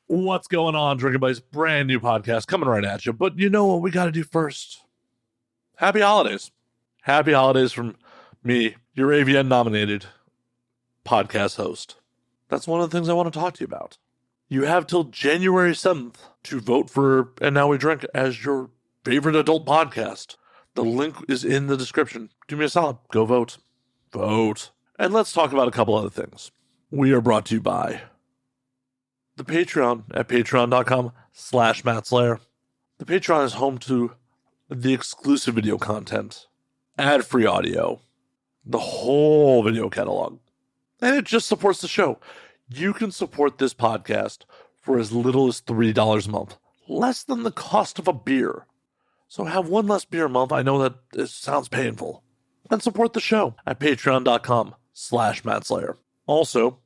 What's going on, Drinking Buddies? Brand new podcast coming right at you. But you know what we got to do first? Happy holidays. Happy holidays from me, your AVN nominated podcast host. That's one of the things I want to talk to you about. You have till January 7th to vote for And Now We Drink as your favorite adult podcast. The link is in the description. Do me a solid. Go vote. Vote. And let's talk about a couple other things. We are brought to you by the Patreon at patreon.com/MattSlayer. The Patreon is home to the exclusive video content, ad-free audio, the whole video catalog. And it just supports the show. You can support this podcast for as little as $3 a month, less than the cost of a beer. So have one less beer a month. I know that it sounds painful. And support the show at patreon.com/MattSlayer. Also,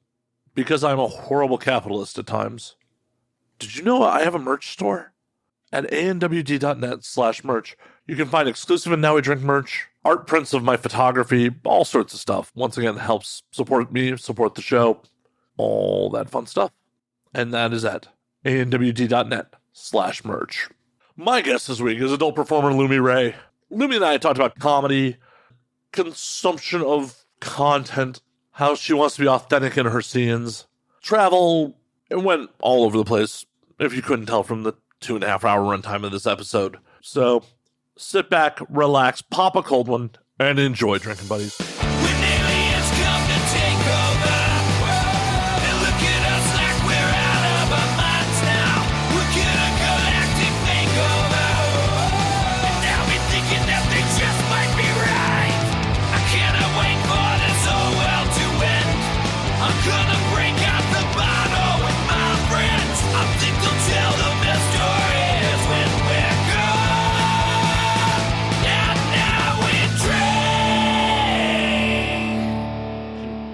because I'm a horrible capitalist at times, did you know I have a merch store? At ANWD.net/merch, you can find exclusive And Now We Drink merch, art prints of my photography, all sorts of stuff. Once again, it helps support me, support the show, all that fun stuff. And that is at ANWD.net/merch. My guest this week is adult performer Lumi Ray. Lumi and I talked about comedy, consumption of content, how she wants to be authentic in her scenes, travel. It went all over the place, if you couldn't tell from the 2.5-hour runtime of this episode. So sit back, relax, pop a cold one, and enjoy, Drinking Buddies. When aliens come to take over, they look at us like we're out of our minds now. We're gonna galactic makeover, and now we're thinking that they just might be right. I cannot wait for this whole world to end. I'm gonna break out the bottle with my friends. I think they'll tell the best stories when we're gone. And now we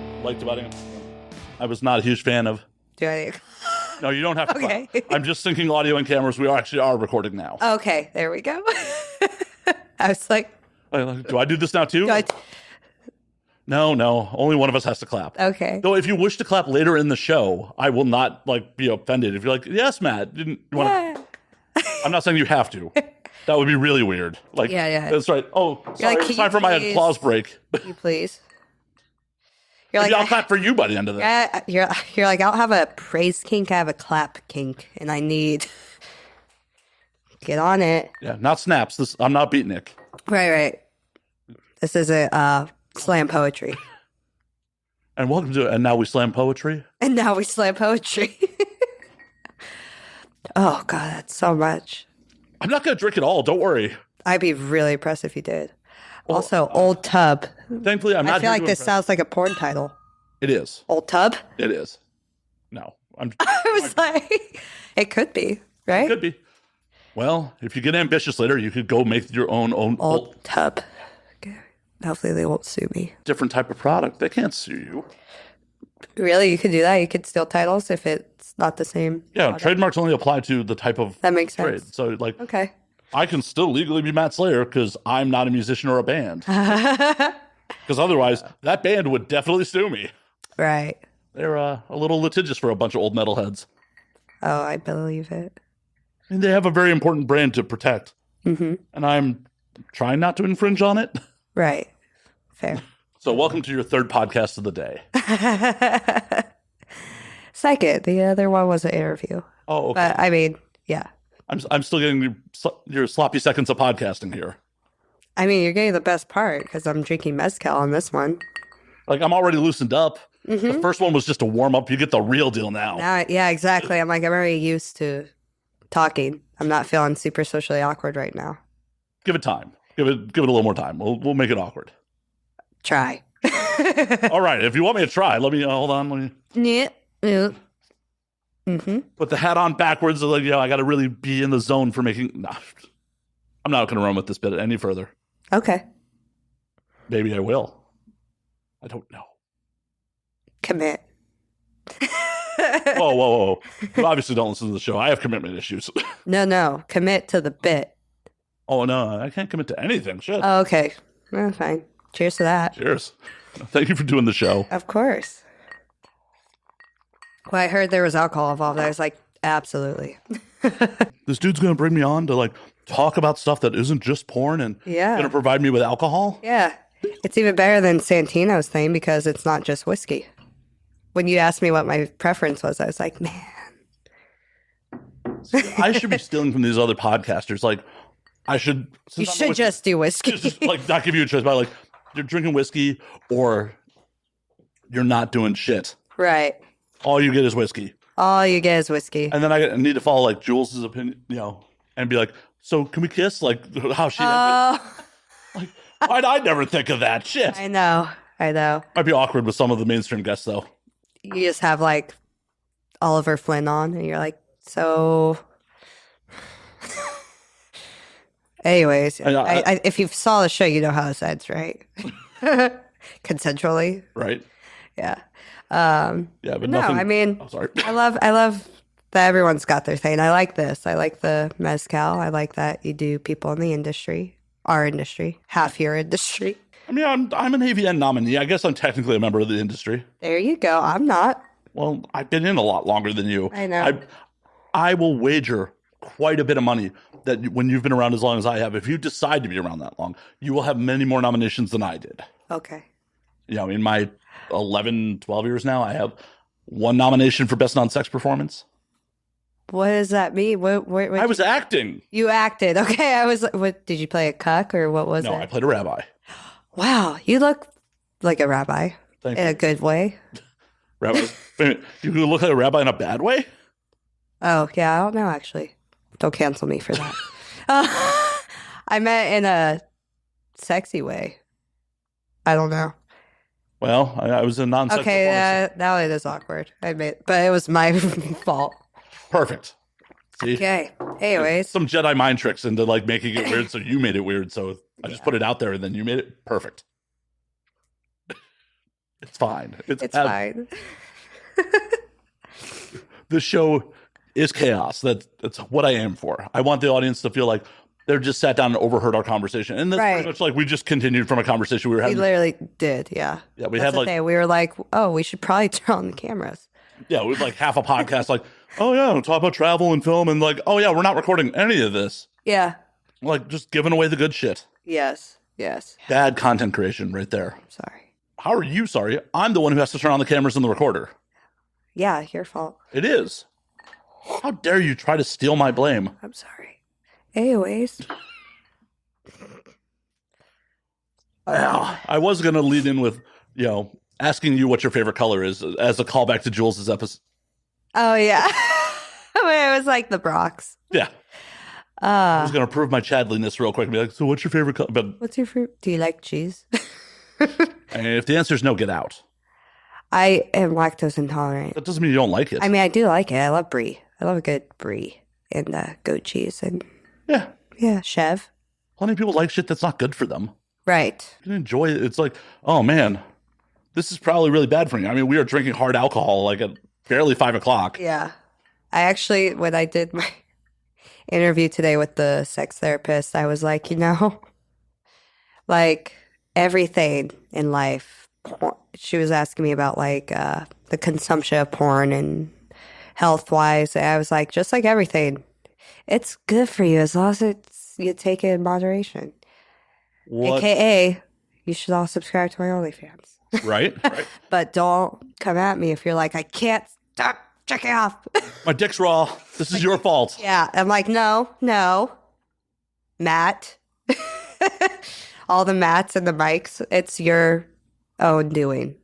drink. Liked about it. I was not a huge fan of. Do I? No, you don't have to. Okay. Clap. I'm just thinking audio and cameras. We actually are recording now. Okay, there we go. I was like, Do I do this now too? do I- No. Only one of us has to clap. okay. So if you wish to clap later in the show, I will not be offended. If you're like, yes, Matt, didn't you want Yeah. I'm not saying you have to. That would be really weird. Yeah. That's right. Oh, sorry. like, It's can time you for my please- applause break. You please. You're Maybe like, I'll clap for you by the end of this. you're like, I don't have a praise kink, I have a clap kink, and I need get on it. Yeah, not snaps. I'm not beatnik. Right. This is a slam poetry, And welcome to And Now We Slam Poetry. and now we slam poetry. Oh God, that's so much. I'm not going to drink it all. Don't worry. I'd be really impressed if you did. Well, Also, Old Tub. Thankfully, I'm not I feel here like to this impress- sounds like a porn title. It is. Old Tub. It is. No. I was like, it could be, right? Could be. Well, if you get ambitious later, you could go make your own Old Tub. Okay. Hopefully they won't sue me. different type of product. They can't sue you. Really? You could do that? You could steal titles if it's not the same? Yeah, product? trademarks only apply to the type of That makes trade. sense. So, Okay. I can still legally be Matt Slayer because I'm not a musician or a band. Because otherwise, that band would definitely sue me. Right. They're a little litigious for a bunch of old metalheads. Oh, I believe it. And they have a very important brand to protect. Mm-hmm. And I'm trying not to infringe on it. Right. Fair. So welcome to your third podcast of the day. Second, the other one was an interview. Oh, okay. But I mean, yeah. I'm still getting your sloppy seconds of podcasting here. I mean, you're getting the best part because I'm drinking mezcal on this one. I'm already loosened up. Mm-hmm. The first one was just a warm up. You get the real deal now. Now, yeah, exactly. I'm already used to talking. I'm not feeling super socially awkward right now. Give it time. Give it a little more time. We'll make it awkward. Try. All right. If you want me to try, let me hold on. Let me Yeah. Mm-hmm. put the hat on backwards. I got to really be in the zone for making. Nah, I'm not going to run with this bit any further. Okay. Maybe I will. I don't know. Commit. Whoa. You obviously don't listen to the show. I have commitment issues. No. Commit to the bit. Oh, no. I can't commit to anything. Shit. Oh, okay. Well, fine. Cheers to that. Cheers. Thank you for doing the show. Of course. Well, I heard there was alcohol involved. I was like, Absolutely. This dude's going to bring me on to like talk about stuff that isn't just porn and Yeah. going to provide me with alcohol. Yeah. It's even better than Santino's thing because it's not just whiskey. When you asked me what my preference was, I was like, man. I should be stealing from these other podcasters. Like, I should. You should just do whiskey. Just like not give you a choice. But like, you're drinking whiskey or you're not doing shit. Right. All you get is whiskey. All you get is whiskey. And then I need to follow like Jules's opinion, and be like, so can we kiss? Like how she. Like, why'd I never think of that shit? I know. Might be awkward with some of the mainstream guests though. You just have like Oliver Flynn on, and you're like, so. Anyways, if you saw the show, you know how it ends, right? Consensually, right? Yeah. Yeah, but no, nothing. I mean, I'm sorry. I love that everyone's got their thing. I like this. I like the mezcal. I like that you do people in the industry, our industry, half your industry. I mean, I'm an AVN nominee. I guess I'm technically a member of the industry. There you go. I'm not. Well, I've been in a lot longer than you. I know. I will wager quite a bit of money that when you've been around as long as I have, if you decide to be around that long, you will have many more nominations than I did. Okay. In my 11, 12 years now, I have one nomination for Best Non-Sex Performance. What does that mean? What I was acting. You acted. Okay. I was. What did you play, a cuck or what was it? No, I played a rabbi. Wow. You look like a rabbi Thank in you. a good way. Rabbi. Wait a minute, you look like a rabbi in a bad way? Oh, yeah. I don't know, actually. Don't cancel me for that. I meant in a sexy way. I don't know. Well, I was a non-sex Okay, performance. now it is awkward. I admit, but it was my fault. Perfect. See? Okay. Anyways, Some Jedi mind tricks into like making it weird, so you made it weird. So I just put it out there, and then you made it perfect. It's fine. it's fine. The show is chaos. That's what I aim for. I want the audience to feel like they're just sat down and overheard our conversation, and that's Right. pretty much like we just continued from a conversation we were We having. literally did, yeah. Yeah, we That's had the like thing. We were like, oh, we should probably turn on the cameras. we had like half a podcast. Like, oh yeah, we'll talk about travel and film, and like, oh yeah, we're not recording any of this. Yeah. Like, just giving away the good shit. Yes. Bad content creation right there. Sorry. How are you sorry? I'm the one who has to turn on the cameras and the recorder. Yeah, your fault. It is. How dare you try to steal my blame? I'm sorry. Anyways. Yeah, I was going to lead in with, asking you what your favorite color is as a callback to Jules' episode. Oh, yeah. It was like the Bronx. Yeah. I was going to prove my Chadliness real quick and be like, so what's your favorite color? But What's your fruit? Do you like cheese? if the answer is no, get out. I am lactose intolerant. That doesn't mean you don't like it. I mean, I do like it. I love brie. I love a good brie and goat cheese and yeah. Chev. Plenty of people like shit that's not good for them. Right. You can enjoy it. It's like, oh man, this is probably really bad for you. I mean, we are drinking hard alcohol like at barely 5 o'clock. Yeah. I actually, when I did my interview today with the sex therapist, I was like, like everything in life. She was asking me about like the consumption of porn and health wise. I was like, just like everything, it's good for you as long as you take it in moderation. What? AKA, you should all subscribe to my OnlyFans. Right? But don't come at me if you're like, I can't stop checking off. My dick's raw. This is your fault. Yeah. I'm like, no, Matt. All the Matts and the mics, it's your own doing.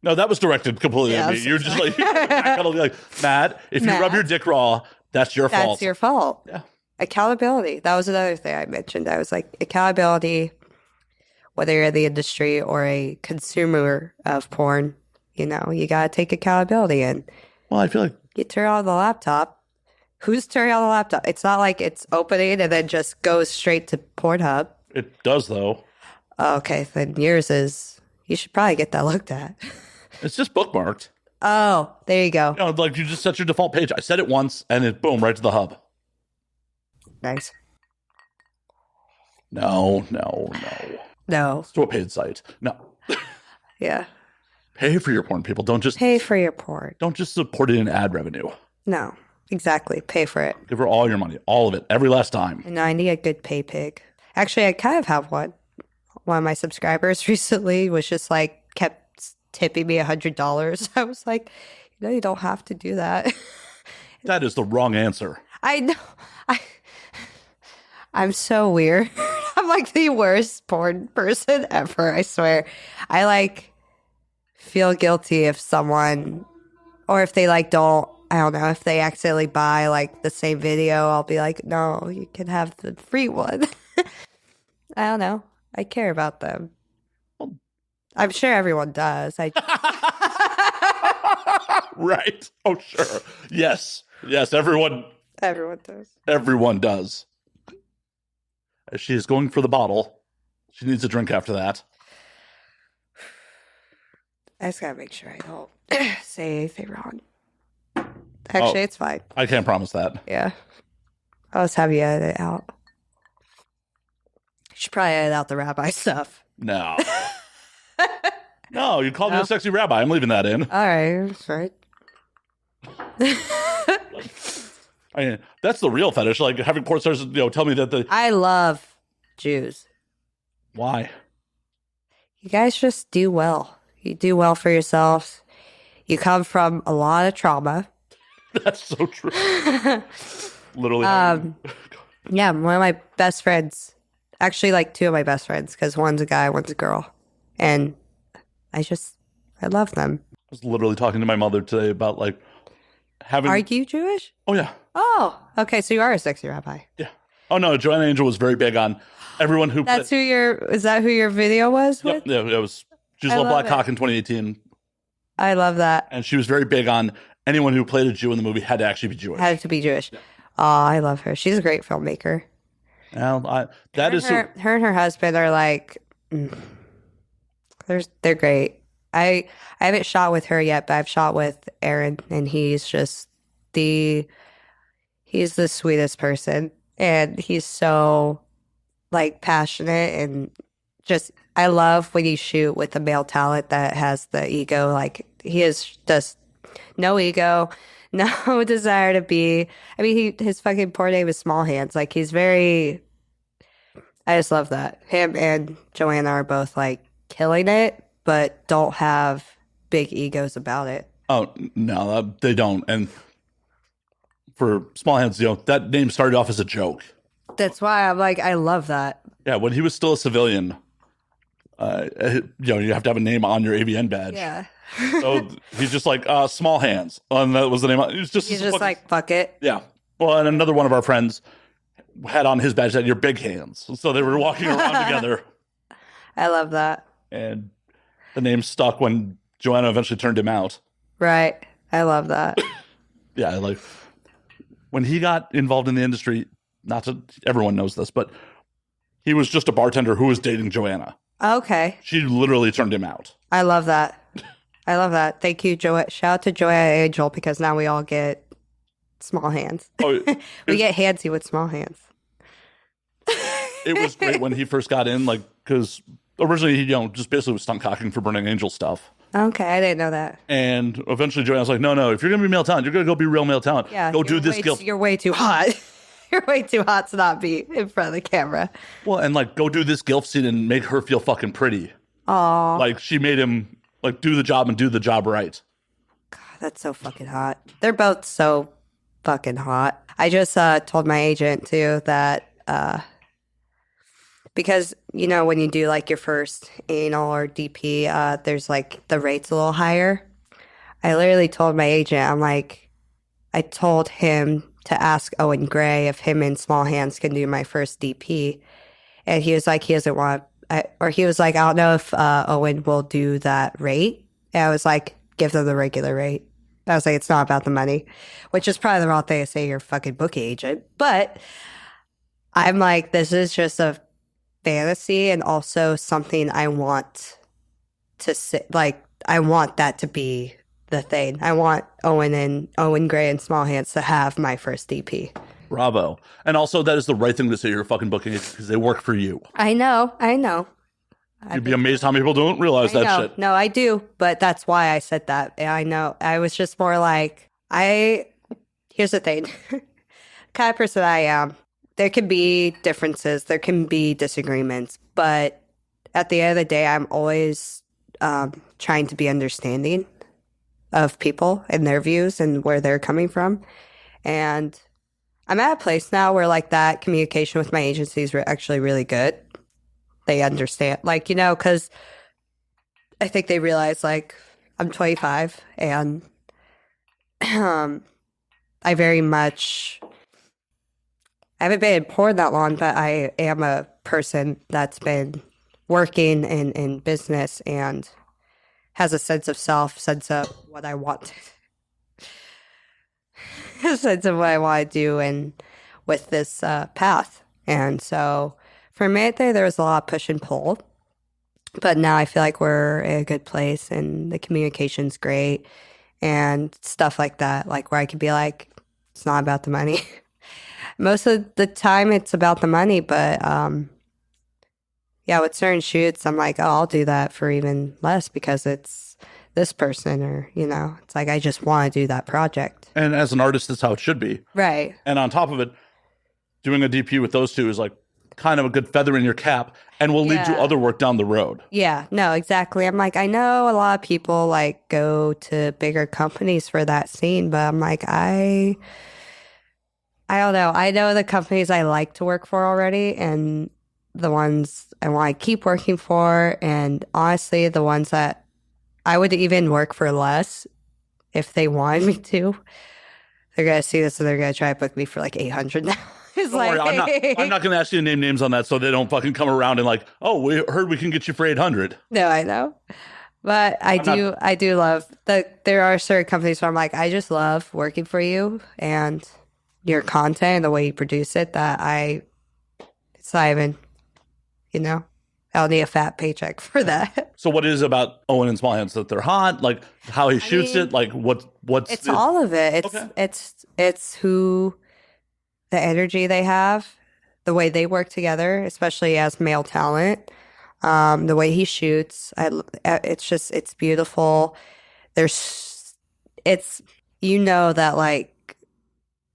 No, that was directed completely Yeah, at me. I'm You're so just like, kind of like, Matt, if you rub your dick raw, that's your fault. That's your fault. Yeah. Accountability. That was another thing I mentioned. I was like, accountability, whether you're in the industry or a consumer of porn, you got to take accountability. And Well, I feel like you turn on the laptop. Who's turning on the laptop? It's not like it's opening and then just goes straight to Pornhub. it does, though. Okay, then yours is, you should probably get that looked at. It's just bookmarked. Oh, there you go. Like you just set your default page. I said it once, and it boom right to the hub. Nice. No. No. It's to a paid site. No. Yeah. Pay for your porn, people. Don't just Pay for your porn. don't just support it in ad revenue. No. Exactly. Pay for it. Give her all your money, all of it, every last dime. And I need a good pay pig. Actually, I kind of have one. One of my subscribers recently was just like kept tipping me $100. I was like, you don't have to do that. That is the wrong answer. I know. I'm so weird. I'm like the worst porn person ever, I swear. I like feel guilty if someone, or if they like don't, I don't know, if they accidentally buy like the same video, I'll be like, no, you can have the free one. I don't know. I care about them. I'm sure everyone does. Right. Oh, sure. Yes. Yes, everyone Everyone does. Everyone does. As she is going for the bottle, she needs a drink after that. I just gotta make sure I don't say anything wrong. Actually, it's fine. I can't promise that. Yeah. I'll just have you edit it out. You should probably edit out the rabbi stuff. No. No, you called me a sexy rabbi. I'm leaving that in. All right, that's right. I mean, that's the real fetish. Like having porn stars, tell me that the. I love Jews. Why? You guys just do well. You do well for yourselves. You come from a lot of trauma. That's so true. Literally. Yeah, one of my best friends, actually like two of my best friends, because one's a guy, one's a girl. And I love them. I was literally talking to my mother today about like having. Are you Jewish? Oh, yeah. Oh, okay. So you are a sexy rabbi. Yeah. Oh, no. Joanna Angel was very big on everyone who. Is that who your video was with? Yep. Yeah, it was. She was Black Hawk in 2018. I love that. And she was very big on anyone who played a Jew in the movie had to actually be Jewish. Had to be Jewish. Yeah. Oh, I love her. She's a great filmmaker. Well, her and her husband are like, they're great. I haven't shot with her yet, but I've shot with Aaron, and he's the sweetest person, and he's so like passionate and just. I love when you shoot with a male talent that has the ego. Like he is just no ego, no desire to be. I mean, his fucking poor name is Small Hands. Like he's very. I just love that. Him and Joanna are both like killing it, but don't have big egos about it. Oh no, they don't. And for Small Hands, that name started off as a joke. That's why I'm like, I love that. Yeah, when he was still a civilian. You have to have a name on your AVN badge. Yeah. So he's just like Small Hands, and that was the name. He's just like fuck it. Yeah. Well, and another one of our friends had on his badge that your big hands, so they were walking around together. I love that. And the name stuck when Joanna eventually turned him out. Right. I love that. Yeah, like when he got involved in the industry. Everyone knows this, but he was just a bartender who was dating Joanna. Okay. She literally turned him out. I love that. I love that. Thank you, Joanna. Shout out to Joanna Angel, because now we all get small hands. Oh, we get handsy with small hands. It was great when he first got in, like, because originally he, just basically was stunt cocking for Burning Angel stuff. Okay, I didn't know that. And eventually Joanna was like, no, if you're going to be male talent, you're going to go be real male talent. Yeah, go do this skill. You're way too hot. You're way too hot to not be in front of the camera. Well, and like, go do this gilf scene and make her feel fucking pretty. Aw. Like, she made him, like, do the job and do the job right. God, that's so fucking hot. They're both so fucking hot. I just told my agent, too, that because, when you do, like, your first anal or DP, there's, like, the rate's a little higher. I literally told my agent, I'm like, I told him to ask Owen Gray if him and Small Hands can do my first DP. And he was like, he doesn't want, he was like, I don't know if Owen will do that rate. And I was like, give them the regular rate. I was like, it's not about the money, which is probably the wrong thing to say, you're a fucking booking agent. But I'm like, this is just a fantasy and also something I want to sit, like, I want that to be the thing. I want Owen Gray and Small Hands to have my first DP. Bravo. And also, that is the right thing to say, you're a fucking booking agent, because they work for you. I know. You'd be amazed how many people don't realize that shit. No, I do, but that's why I said that. I know. I was just more like, I here's the thing. Kind of person I am. There can be differences. There can be disagreements. But at the end of the day, I'm always trying to be understanding of people and their views and where they're coming from. And I'm at a place now where like that communication with my agency is actually really good. They understand, like, you know, because I think they realize like I'm 25 and I very much, I haven't been in porn that long, but I am a person that's been working in business and has a sense of self, sense of what I want, a sense of what I want to do and with this path. And so for me, there was a lot of push and pull, but now I feel like we're in a good place and the communication's great and stuff like that, like where I could be like, it's not about the money. Most of the time it's about the money, but yeah, with certain shoots, I'm like, oh, I'll do that for even less because it's this person or, you know, it's like I just want to do that project. And as an artist, that's how it should be. Right. And on top of it, doing a DP with those two is like kind of a good feather in your cap and will lead to other work down the road. Yeah, no, exactly. I'm like, I know a lot of people like go to bigger companies for that scene, but I'm like, I don't know. I know the companies I like to work for already and the ones I want to keep working for. And honestly, the ones that I would even work for less if they wanted me to, they're going to see this and they're going to try to book me for like 800 now. It's Don't like, worry, I'm not going to ask you to name names on that so they don't fucking come around and like, oh, we heard we can get you for 800. No, I know. But I do love that there are certain companies where I'm like, I just love working for you and your content and the way you produce it that it's not even, you know, I don't need a fat paycheck for that. So what is it about Owen and Small Hands that they're hot? Like how he shoots it? Like what's it's all of it. It's Okay. it's who the energy they have, the way they work together, especially as male talent, the way he shoots. It's beautiful. You know that like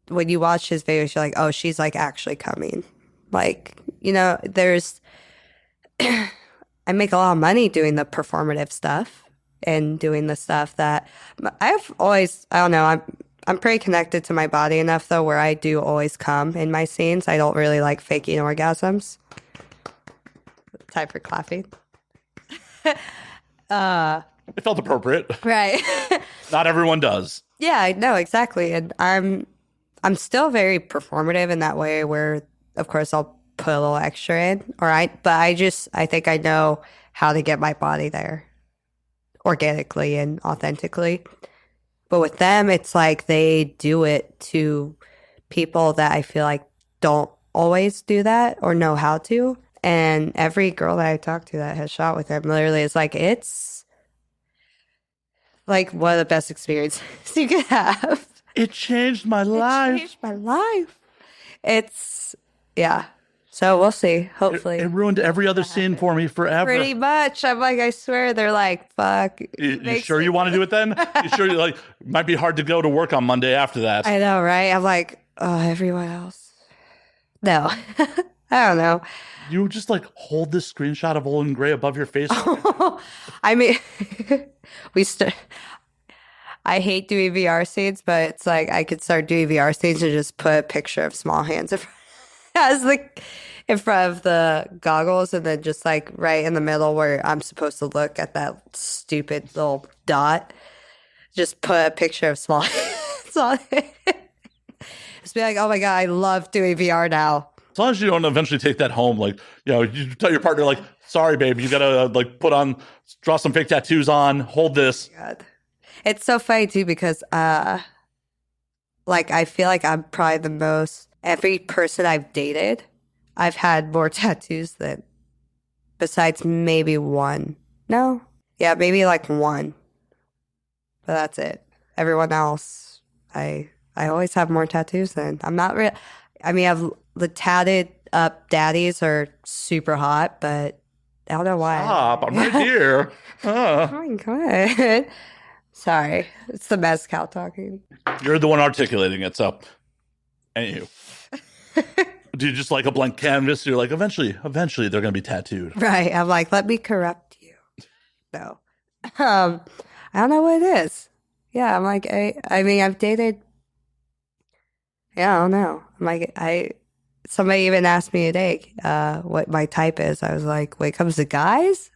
when you watch his videos, you're like, oh, she's like actually coming. Like, you know, I make a lot of money doing the performative stuff and doing the stuff that I've always, I don't know, I'm pretty connected to my body enough though where I do always come in my scenes. I don't really like faking orgasms. Time for clapping. It felt appropriate. Right. Not everyone does. Yeah, I know, exactly. And I'm still very performative in that way where of course I'll put a little extra in, but I think I know how to get my body there organically and authentically. But with them, it's like they do it to people that I feel like don't always do that or know how to. And every girl that I talk to that has shot with them literally is like, it's like one of the best experiences you could have. It changed my life. It changed my life. Yeah. So we'll see. Hopefully. It ruined every other scene for me forever. Pretty much. I'm like, I swear they're like, fuck. You sure you want to do it then? You sure you like, it might be hard to go to work on Monday after that. I know, right? I'm like, oh, everyone else. No. I don't know. You just like hold this screenshot of Olin Gray above your face. I mean, I hate doing VR scenes, but it's like I could start doing VR scenes and just put a picture of Small Hands in front of the goggles and then just like right in the middle where I'm supposed to look at that stupid little dot. Just put a picture of Small Hands on it. Just be like, oh my God, I love doing VR now. As long as you don't eventually take that home, like, you know, you tell your partner, like, sorry, babe, you gotta like draw some fake tattoos on, hold this. God. It's so funny too because like I feel like I'm probably every person I've dated, I've had more tattoos than besides maybe one. No. Yeah, maybe like one. But that's it. Everyone else, I always have more tattoos than. I'm not real. I mean, the tatted up daddies are super hot, but I don't know why. Stop, I'm right here. Oh my God. Sorry, it's the mezcal talking. You're the one articulating it, so. Anywho. Do you just like a blank canvas? You're like, eventually they're going to be tattooed. Right. I'm like, let me corrupt you. No. I don't know what it is. Yeah, I'm like, I mean, I've dated. Yeah, I don't know. I'm like, somebody even asked me today, what my type is. I was like, when it comes to guys,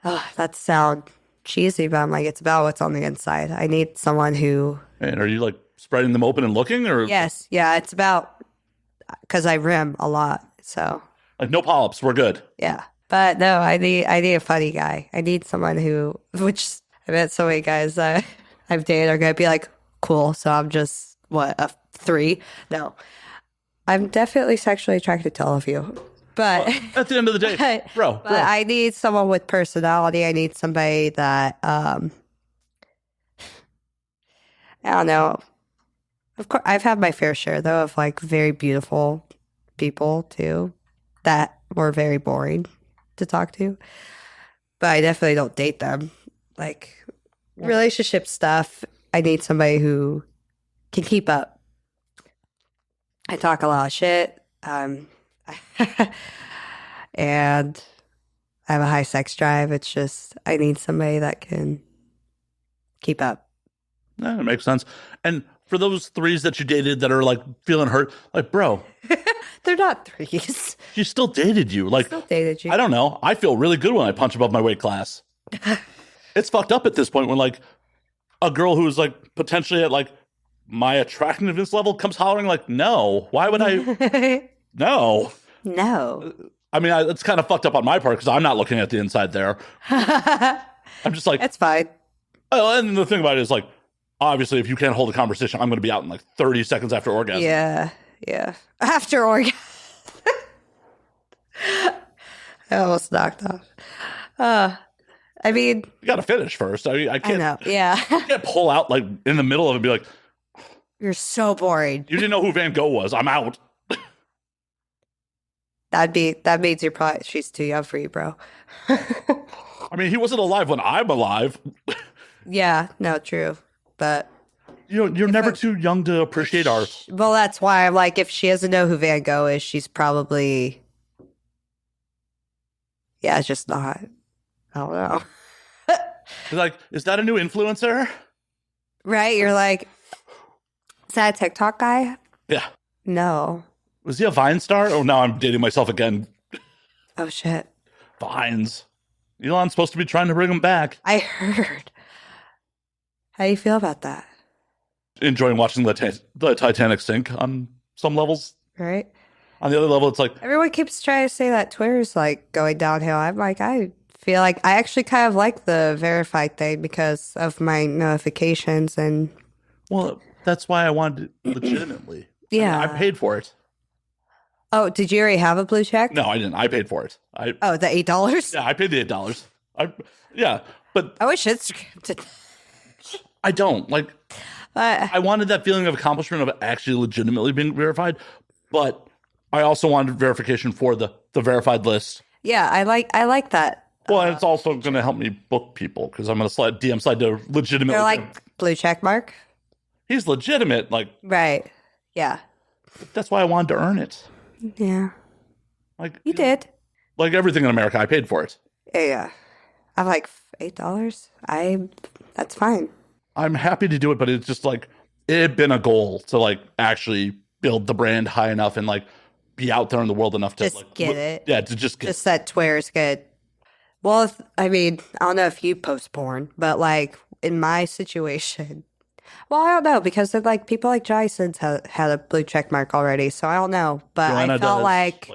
oh, that sound cheesy, but I'm like, it's about what's on the inside. I need someone who. And are you like spreading them open and looking, or Yes, yeah, it's about because I rim a lot, so like no polyps? We're good. yeah. But no, I need a funny guy. I need someone who, which I bet so many guys that I've dated are gonna be like, cool. So I'm just a 3. No, I'm definitely sexually attracted to all of you. But At the end of the day, bro. I need someone with personality. I need somebody that I don't know. Of course, I've had my fair share though of like very beautiful people too that were very boring to talk to. But I definitely don't date them. Like relationship stuff, I need somebody who can keep up. I talk a lot of shit. And I have a high sex drive. It's just I need somebody that can keep up. Yeah, that makes sense. And for those 3s that you dated that are like feeling hurt, like, bro, They're not 3s. she still dated you. Like, Still dated you. I don't know. I feel really good when I punch above my weight class. It's fucked up at this point when like a girl who's like potentially at like my attractiveness level comes hollering like, no, why would I? No. No. I mean, it's kind of fucked up on my part because I'm not looking at the inside there. I'm just like, That's fine. oh, and the thing about it is like, obviously, if you can't hold a conversation, I'm going to be out in like 30 seconds after orgasm. Yeah. After orgasm. I almost knocked off. I mean, You got to finish first. I I can't. know. Yeah. I can't pull out like in the middle of it and be like, You're so boring. you didn't know who Van Gogh was. I'm out. That means she's too young for you, bro. I mean, he wasn't alive when I'm alive. Yeah, no, true. But You're never too young to appreciate art. well, that's why I'm like, if she doesn't know who Van Gogh is, she's probably it's just not. I don't know. Like, is that a new influencer? Right? You're like, is that a TikTok guy? Yeah. No. Was he a Vine star? Oh, now I'm dating myself again. Oh shit. Vines. Elon's supposed to be trying to bring them back. I heard. How do you feel about that? Enjoying watching the Titanic sink on some levels. Right? On the other level, it's like, Everyone keeps trying to say that Twitter's like going downhill. I'm like, I feel like I actually kind of like the verified thing because of my notifications and well, that's why I wanted it legitimately. yeah. I paid for it. Oh, did you already have a blue check? No, I didn't. I paid for it. Oh, the $8? Yeah, I paid the $8. But I wish Instagram did. I don't like. I wanted that feeling of accomplishment of actually legitimately being verified, but I also wanted verification for the verified list. Yeah, I like that. Well, and it's also going to help me book people because I'm going to DM slide to legitimately. They're like blue check mark. He's legitimate. Like, Right. Yeah. that's why I wanted to earn it. Yeah. Like You did. Like everything in America, I paid for it. Yeah. I'm like $8. That's fine. I'm happy to do it, but it's just like it had been a goal to like actually build the brand high enough and like be out there in the world enough to Just like get it. Yeah, to just get Just that Twitter's good. Well, I mean, I don't know if you post porn, but like in my situation, well, I don't know because then, like people like Jason's had a blue check mark already, so I don't know. But Joanna I felt does, like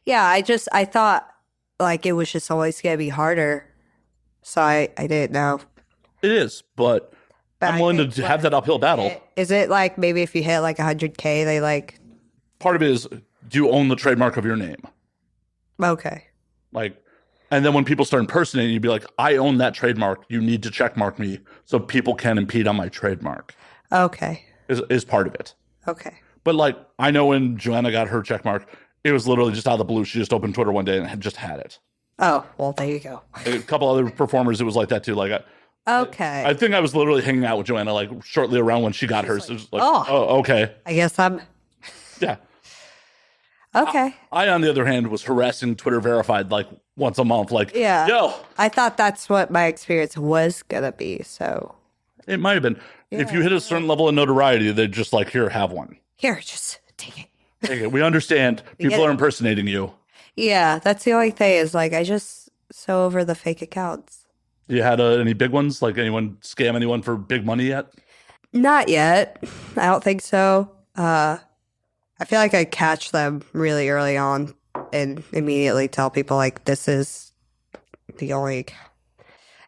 yeah, I thought like it was just always gonna be harder, so I didn't know. it is, but I'm I willing think to have that uphill battle. Is it like maybe if you hit like 100K, they like Part of it is, do you own the trademark of your name? okay. Like, and then when people start impersonating, you'd be like, I own that trademark. You need to check mark me so people can impede on my trademark. Okay. Is part of it. Okay. But like, I know when Joanna got her check mark, it was literally just out of the blue. She just opened Twitter one day and just had it. Oh, well, there you go. A couple other performers, it was like that too. Like, Okay. I think I was literally hanging out with Joanna like shortly around when she got hers. It was like, oh. oh, okay. I guess I'm Yeah. okay. I, on the other hand, was harassing Twitter verified like once a month. Like, Yeah. yo, I thought that's what my experience was gonna be. So it might have been. If you Yeah. hit a certain level of notoriety, they're just like, here, have one. here, just take it. Take it. We understand. People get are it. impersonating you. Yeah, that's the only thing is like I just so over the fake accounts. You had any big ones? Like anyone scam anyone for big money yet? Not yet. I don't think so. I feel like I catch them really early on and immediately tell people like this is the only.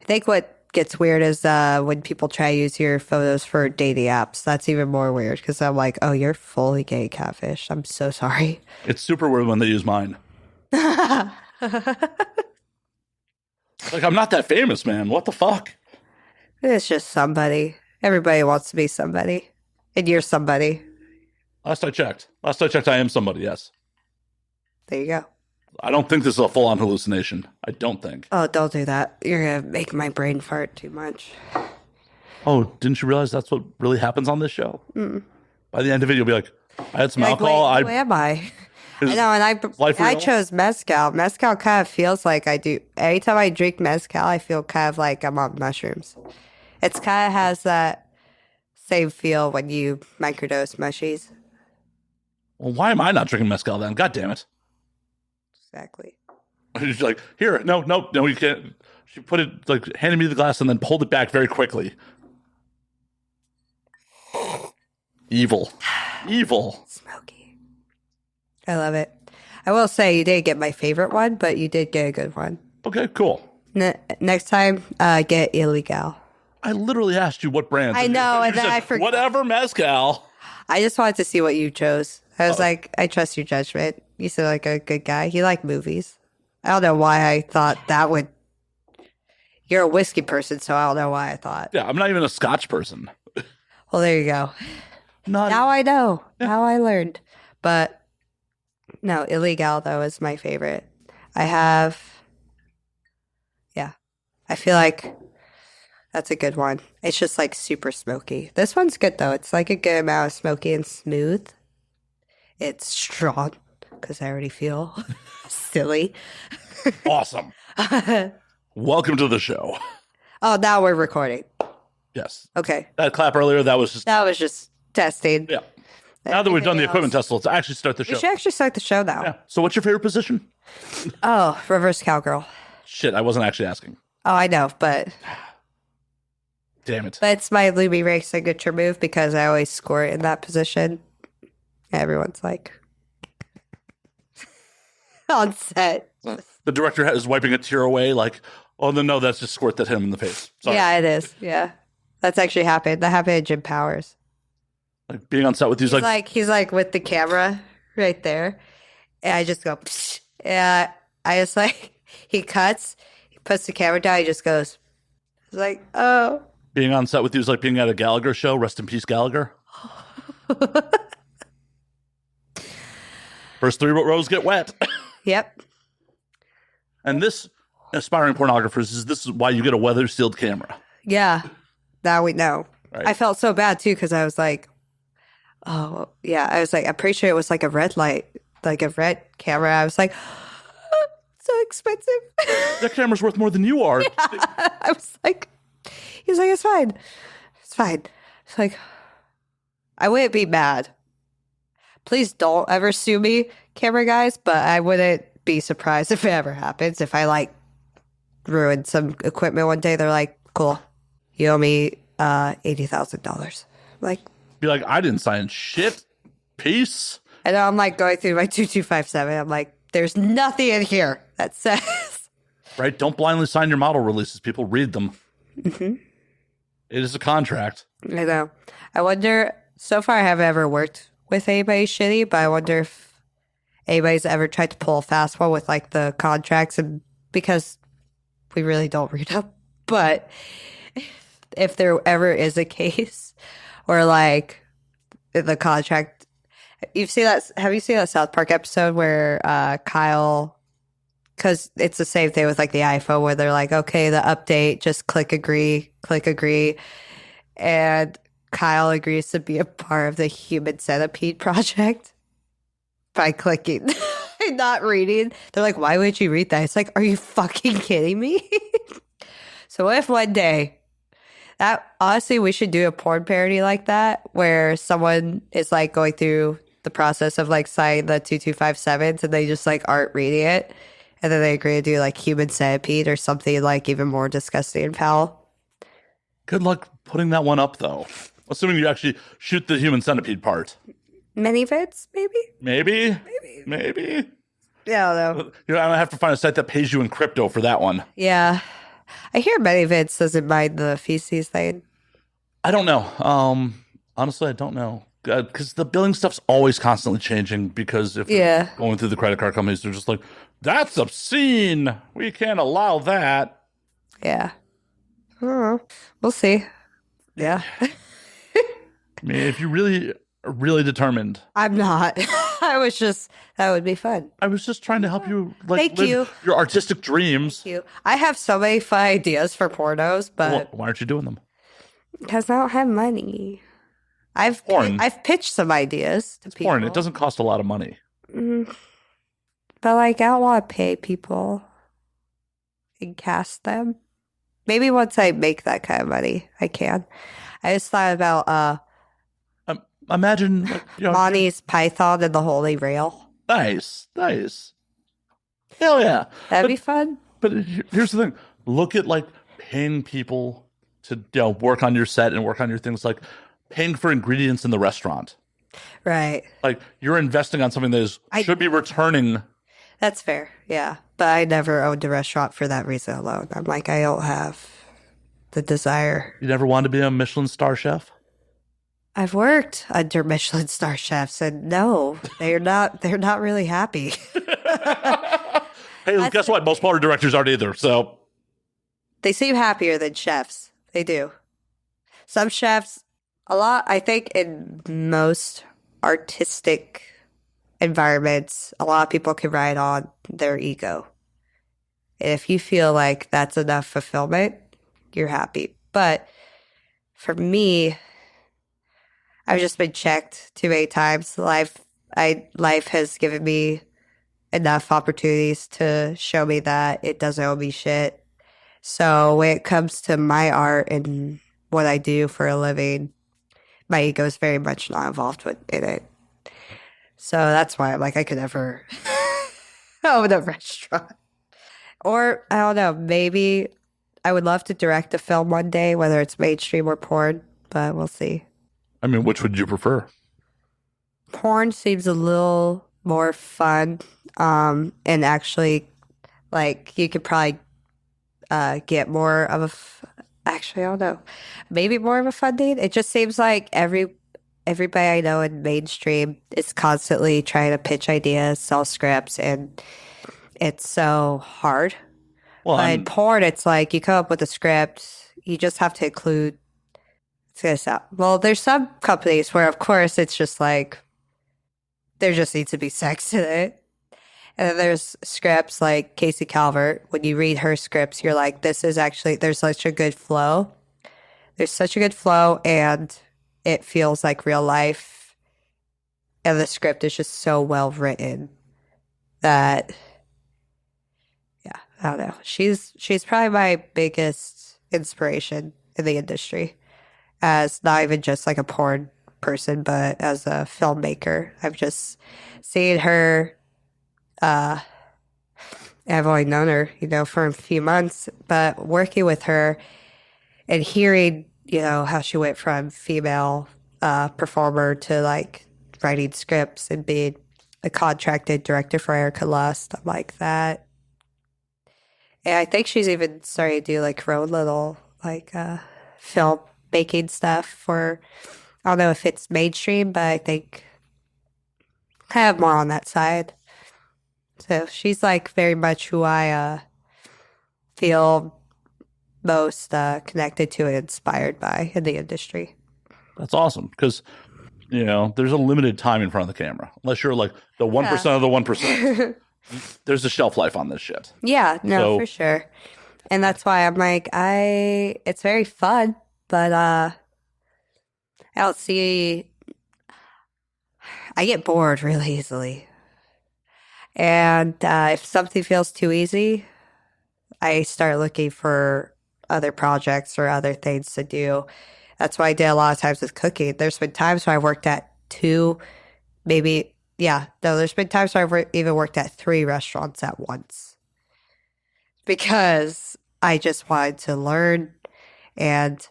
I think what gets weird is when people try to use your photos for dating apps. That's even more weird because I'm like, oh, you're fully gay catfish. I'm so sorry. It's super weird when they use mine. Like, I'm not that famous, man. What the fuck? It's just somebody. Everybody wants to be somebody. And you're somebody. Last I checked, I am somebody, yes. There you go. I don't think this is a full-on hallucination. I don't think. Oh, don't do that. You're going to make my brain fart too much. Oh, didn't you realize that's what really happens on this show? By the end of it, you'll be like, I had some Like, alcohol. wait, who am I? I know, and life I real? chose mezcal. Mezcal kind of feels like I do. Anytime I drink mezcal, I feel kind of like I'm on mushrooms. It's kind of has that same feel when you microdose mushies. Well, why am I not drinking mezcal then? God damn it. Exactly. She's like, here, no, you can't. She put it, like, handed me the glass and then pulled it back very quickly. Evil. Evil. Smoky. I love it. I will say you didn't get my favorite one, but you did get a good one. Okay, cool. Next time, get illegal. I literally asked you what brand. I know, and then said, I forgot. Whatever mezcal. I just wanted to see what you chose. I was like, I trust your judgment. You seem like a good guy. You like movies. I don't know why I thought that would. You're a whiskey person, so I don't know why I thought. Yeah, I'm not even a Scotch person. Well, there you go. Now I know. Now I learned. But no, illegal though is my favorite. I feel like that's a good one. It's just like super smoky. This one's good though. It's like a good amount of smoky and smooth. It's strong because I already feel silly. Awesome. Welcome to the show. Oh, now we're recording. Yes. Okay. That clap earlier, that was just. That was just testing. Yeah. Now that we've done the Anything equipment test, let's actually start the We show. should actually start the show now. Yeah. So, what's your favorite position? Oh, reverse cowgirl. Shit, I wasn't actually asking. Oh, I know, but Damn it. it's my Lumi Ray signature move because I always score it in that position. Everyone's like on set. The director is wiping a tear away, like, oh, no, that's just squirt that hit him in the face. Sorry. Yeah, it is. Yeah, that's actually happened. That happened at Jim Powers. Like, being on set with you is like, He's like with the camera right there, and I just go. Psh. Yeah, I just like he cuts, he puts the camera down, he just goes. It's like, oh. being on set with you is like being at a Gallagher show. Rest in peace, Gallagher. First 3 rows get wet. Yep. And this, aspiring pornographers, this is why you get a weather sealed camera. Yeah. Now we know. Right. I felt so bad too because I was like, oh yeah. I was like, I'm pretty sure it was like a red light, like a red camera. I was like, so expensive. That camera's worth more than you are. I was like, he's like, it's fine. It's fine. It's like, I wouldn't be mad. Please don't ever sue me, camera guys, but I wouldn't be surprised if it ever happens. If I like ruined some equipment one day, they're like, cool, you owe me $80,000. Like, Be like, I didn't sign shit. Peace. I know I'm like going through my 2257. I'm like, there's nothing in here that says. Right? Don't blindly sign your model releases. People read them. Mm-hmm. It is a contract. I know. I wonder, so far I haven't ever worked with anybody shitty, but I wonder if anybody's ever tried to pull a fast one with like the contracts, and because we really don't read them. But if there ever is a case where like the contract, have you seen that South Park episode where Kyle because it's the same thing with like the iPhone where they're like, okay, the update, just click agree, and Kyle agrees to be a part of the Human Centipede project by clicking and not reading. They're like, why would you read that? It's like, are you fucking kidding me? So what if one day that honestly we should do a porn parody like that where someone is like going through the process of like signing the 2257s and they just like aren't reading it, and then they agree to do like Human Centipede or something like even more disgusting and foul. Good luck putting that one up, though. Assuming you actually shoot the Human Centipede part. Mini vids, maybe? Maybe. Yeah, I don't know. You know, I have to find a site that pays you in crypto for that one. Yeah. I hear many vids doesn't mind the feces thing. I don't know. Honestly, I don't know. Because the billing stuff's always constantly changing because if you're going through the credit card companies, they're just like, that's obscene. We can't allow that. Yeah. I don't know. We'll see. Yeah. I mean, if you really are really determined. I'm not. That would be fun. I was just trying to help you Thank live you. your artistic dreams. Thank you. I have so many fun ideas for pornos, but Well, why aren't you doing them? because I don't have money. I've pitched some ideas to people. Porn, it doesn't cost a lot of money. But like I don't want to pay people and cast them. Maybe once I make that kind of money, I can. I just thought about Imagine like, Monty's Python and the Holy Grail. Nice. Hell yeah. That'd be fun. But here's the thing. Look at like paying people to work on your set and work on your things, like paying for ingredients in the restaurant. Right. Like you're investing on something that should be returning. That's fair. Yeah. But I never owned a restaurant for that reason alone. I'm like, I don't have the desire. You never wanted to be a Michelin star chef? I've worked under Michelin star chefs, and no, they're not really happy. Hey, guess what? Most porn directors aren't either. So they seem happier than chefs. They do. Some chefs, a lot. I think in most artistic environments, a lot of people can ride on their ego. And if you feel like that's enough fulfillment, you're happy. But for me, I've just been checked too many times. Life has given me enough opportunities to show me that it doesn't owe me shit. So when it comes to my art and what I do for a living, my ego is very much not involved in it. So that's why I'm like, I could never own a restaurant. Or, I don't know, maybe I would love to direct a film one day, whether it's mainstream or porn, but we'll see. I mean, which would you prefer? Porn seems a little more fun. And actually, like, you could probably get more of actually, I don't know, maybe more of a funding. It just seems like everybody I know in mainstream is constantly trying to pitch ideas, sell scripts, and it's so hard. Well, but in porn, it's like you come up with a script, you just have to include. Well, there's some companies where, of course, it's just like there just needs to be sex in it. And then there's scripts like Casey Calvert. When you read her scripts, you're like, this is actually, there's such a good flow. There's such a good flow, and it feels like real life. And the script is just so well written that, yeah, I don't know. She's probably my biggest inspiration in the industry. As not even just like a porn person, but as a filmmaker. I've just seen her, I've only known her, for a few months, but working with her and hearing, how she went from female performer to like writing scripts and being a contracted director for Erica Lust. I'm like that. And I think she's even starting to do like her own little like film making stuff for, I don't know if it's mainstream, but I think I have more on that side. So she's like very much who I feel most connected to and inspired by in the industry. That's awesome because, there's a limited time in front of the camera unless you're like the 1% of the 1%. there's a shelf life on this shit. Yeah, no, So- for sure. And that's why I'm like, it's very fun, but I don't see, I get bored really easily. And if something feels too easy, I start looking for other projects or other things to do. That's why I did a lot of times with cooking. There's been times where I worked at there's been times where I've even worked at 3 restaurants at once because I just wanted to learn and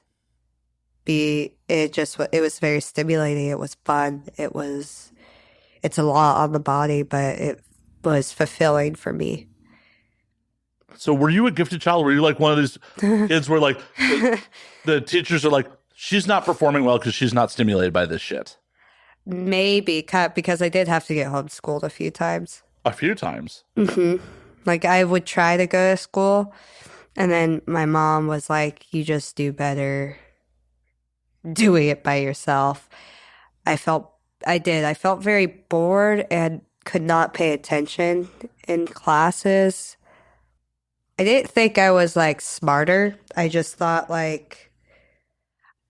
it was very stimulating. It was fun. It's a lot on the body, but it was fulfilling for me. So were you a gifted child? Were you like one of these kids where like the teachers are like, she's not performing well because she's not stimulated by this shit? Maybe because I did have to get homeschooled a few times. A few times. Like I would try to go to school, and then my mom was like, "You just do better doing it by yourself." I felt very bored and could not pay attention in classes. I didn't think I was like smarter. I just thought like,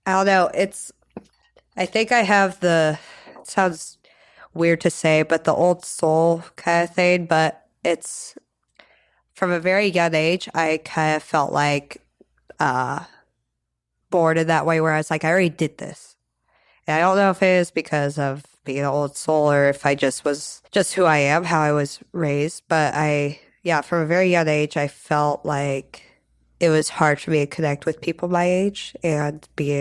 I don't know. I think I have it sounds weird to say, but the old soul kind of thing. But it's from a very young age, I kind of felt like bored in that way where I was like, I already did this. And I don't know if it is because of being an old soul or if I just was just who I am, how I was raised. But from a very young age, I felt like it was hard for me to connect with people my age and be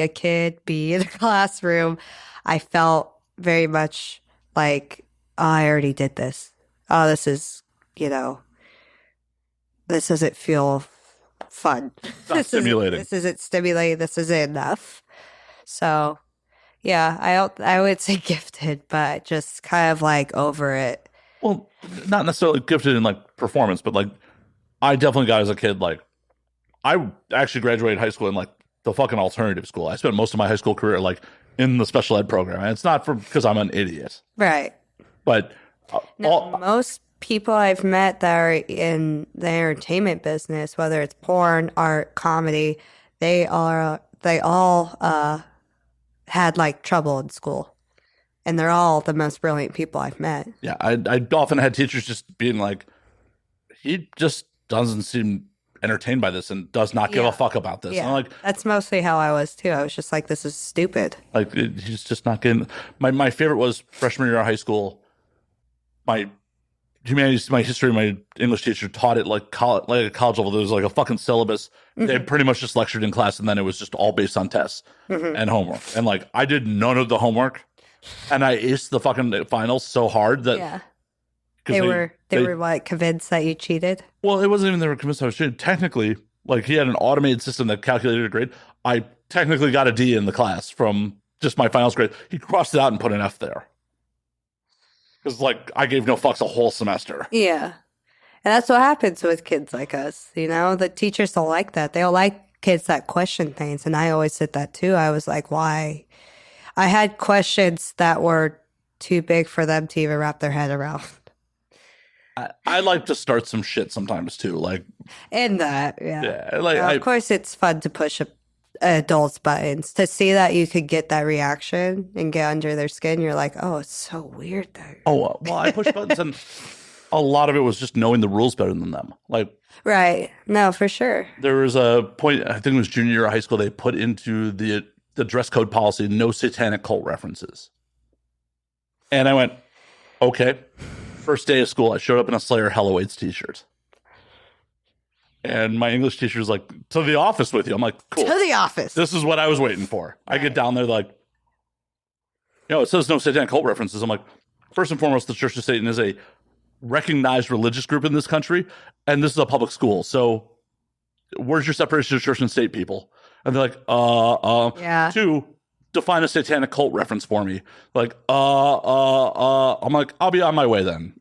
a kid, be in a classroom. I felt very much like, oh, I already did this. Oh, this doesn't feel fun. Not stimulating. This isn't stimulating. This isn't enough. So, yeah, I would say gifted, but just kind of like over it. Well, not necessarily gifted in like performance, but like I definitely got as a kid, like I actually graduated high school in like the fucking alternative school. I spent most of my high school career like in the special ed program. And it's not because I'm an idiot. Right. But most people I've met that are in the entertainment business, whether it's porn, art, comedy, they all had like trouble in school. And they're all the most brilliant people I've met. Yeah, I often had teachers just being like, he just doesn't seem entertained by this and does not give a fuck about this. Yeah, And I'm like, that's mostly how I was too. I was just like, this is stupid. Like he's just not getting. My favorite was freshman year of high school. My humanities, my history, my English teacher taught it like a college level. There was like a fucking syllabus. They pretty much just lectured in class, and then it was just all based on tests and homework. And like I did none of the homework, and I aced the fucking finals so hard that they were like convinced that you cheated. Well, it wasn't even they were convinced I was cheating. Technically, like he had an automated system that calculated a grade. I technically got a D in the class from just my finals grade. He crossed it out and put an F there. Because, like, I gave no fucks a whole semester. Yeah. And that's what happens with kids like us. You know, the teachers don't like that. They don't like kids that question things. And I always did that too. I was like, why? I had questions that were too big for them to even wrap their head around. I like to start some shit sometimes too. Like, In that, yeah. Like, Of course, it's fun to push adults' buttons. To see that you could get that reaction and get under their skin, you're like, oh, it's so weird though. oh, well, I push buttons, and a lot of it was just knowing the rules better than them. Like, Right. No, for sure. there was a point, I think it was junior year of high school, they put into the dress code policy, no satanic cult references. And I went, okay. First day of school, I showed up in a Slayer Helloweights t-shirt. And my English teacher's like, to the office with you. I'm like, cool. To the office. This is what I was waiting for. I get down there like, it says no satanic cult references. I'm like, first and foremost, the Church of Satan is a recognized religious group in this country, and this is a public school. So where's your separation of church and state, people? And they're like, Yeah. 2, define a satanic cult reference for me. Like, I'm like, I'll be on my way then.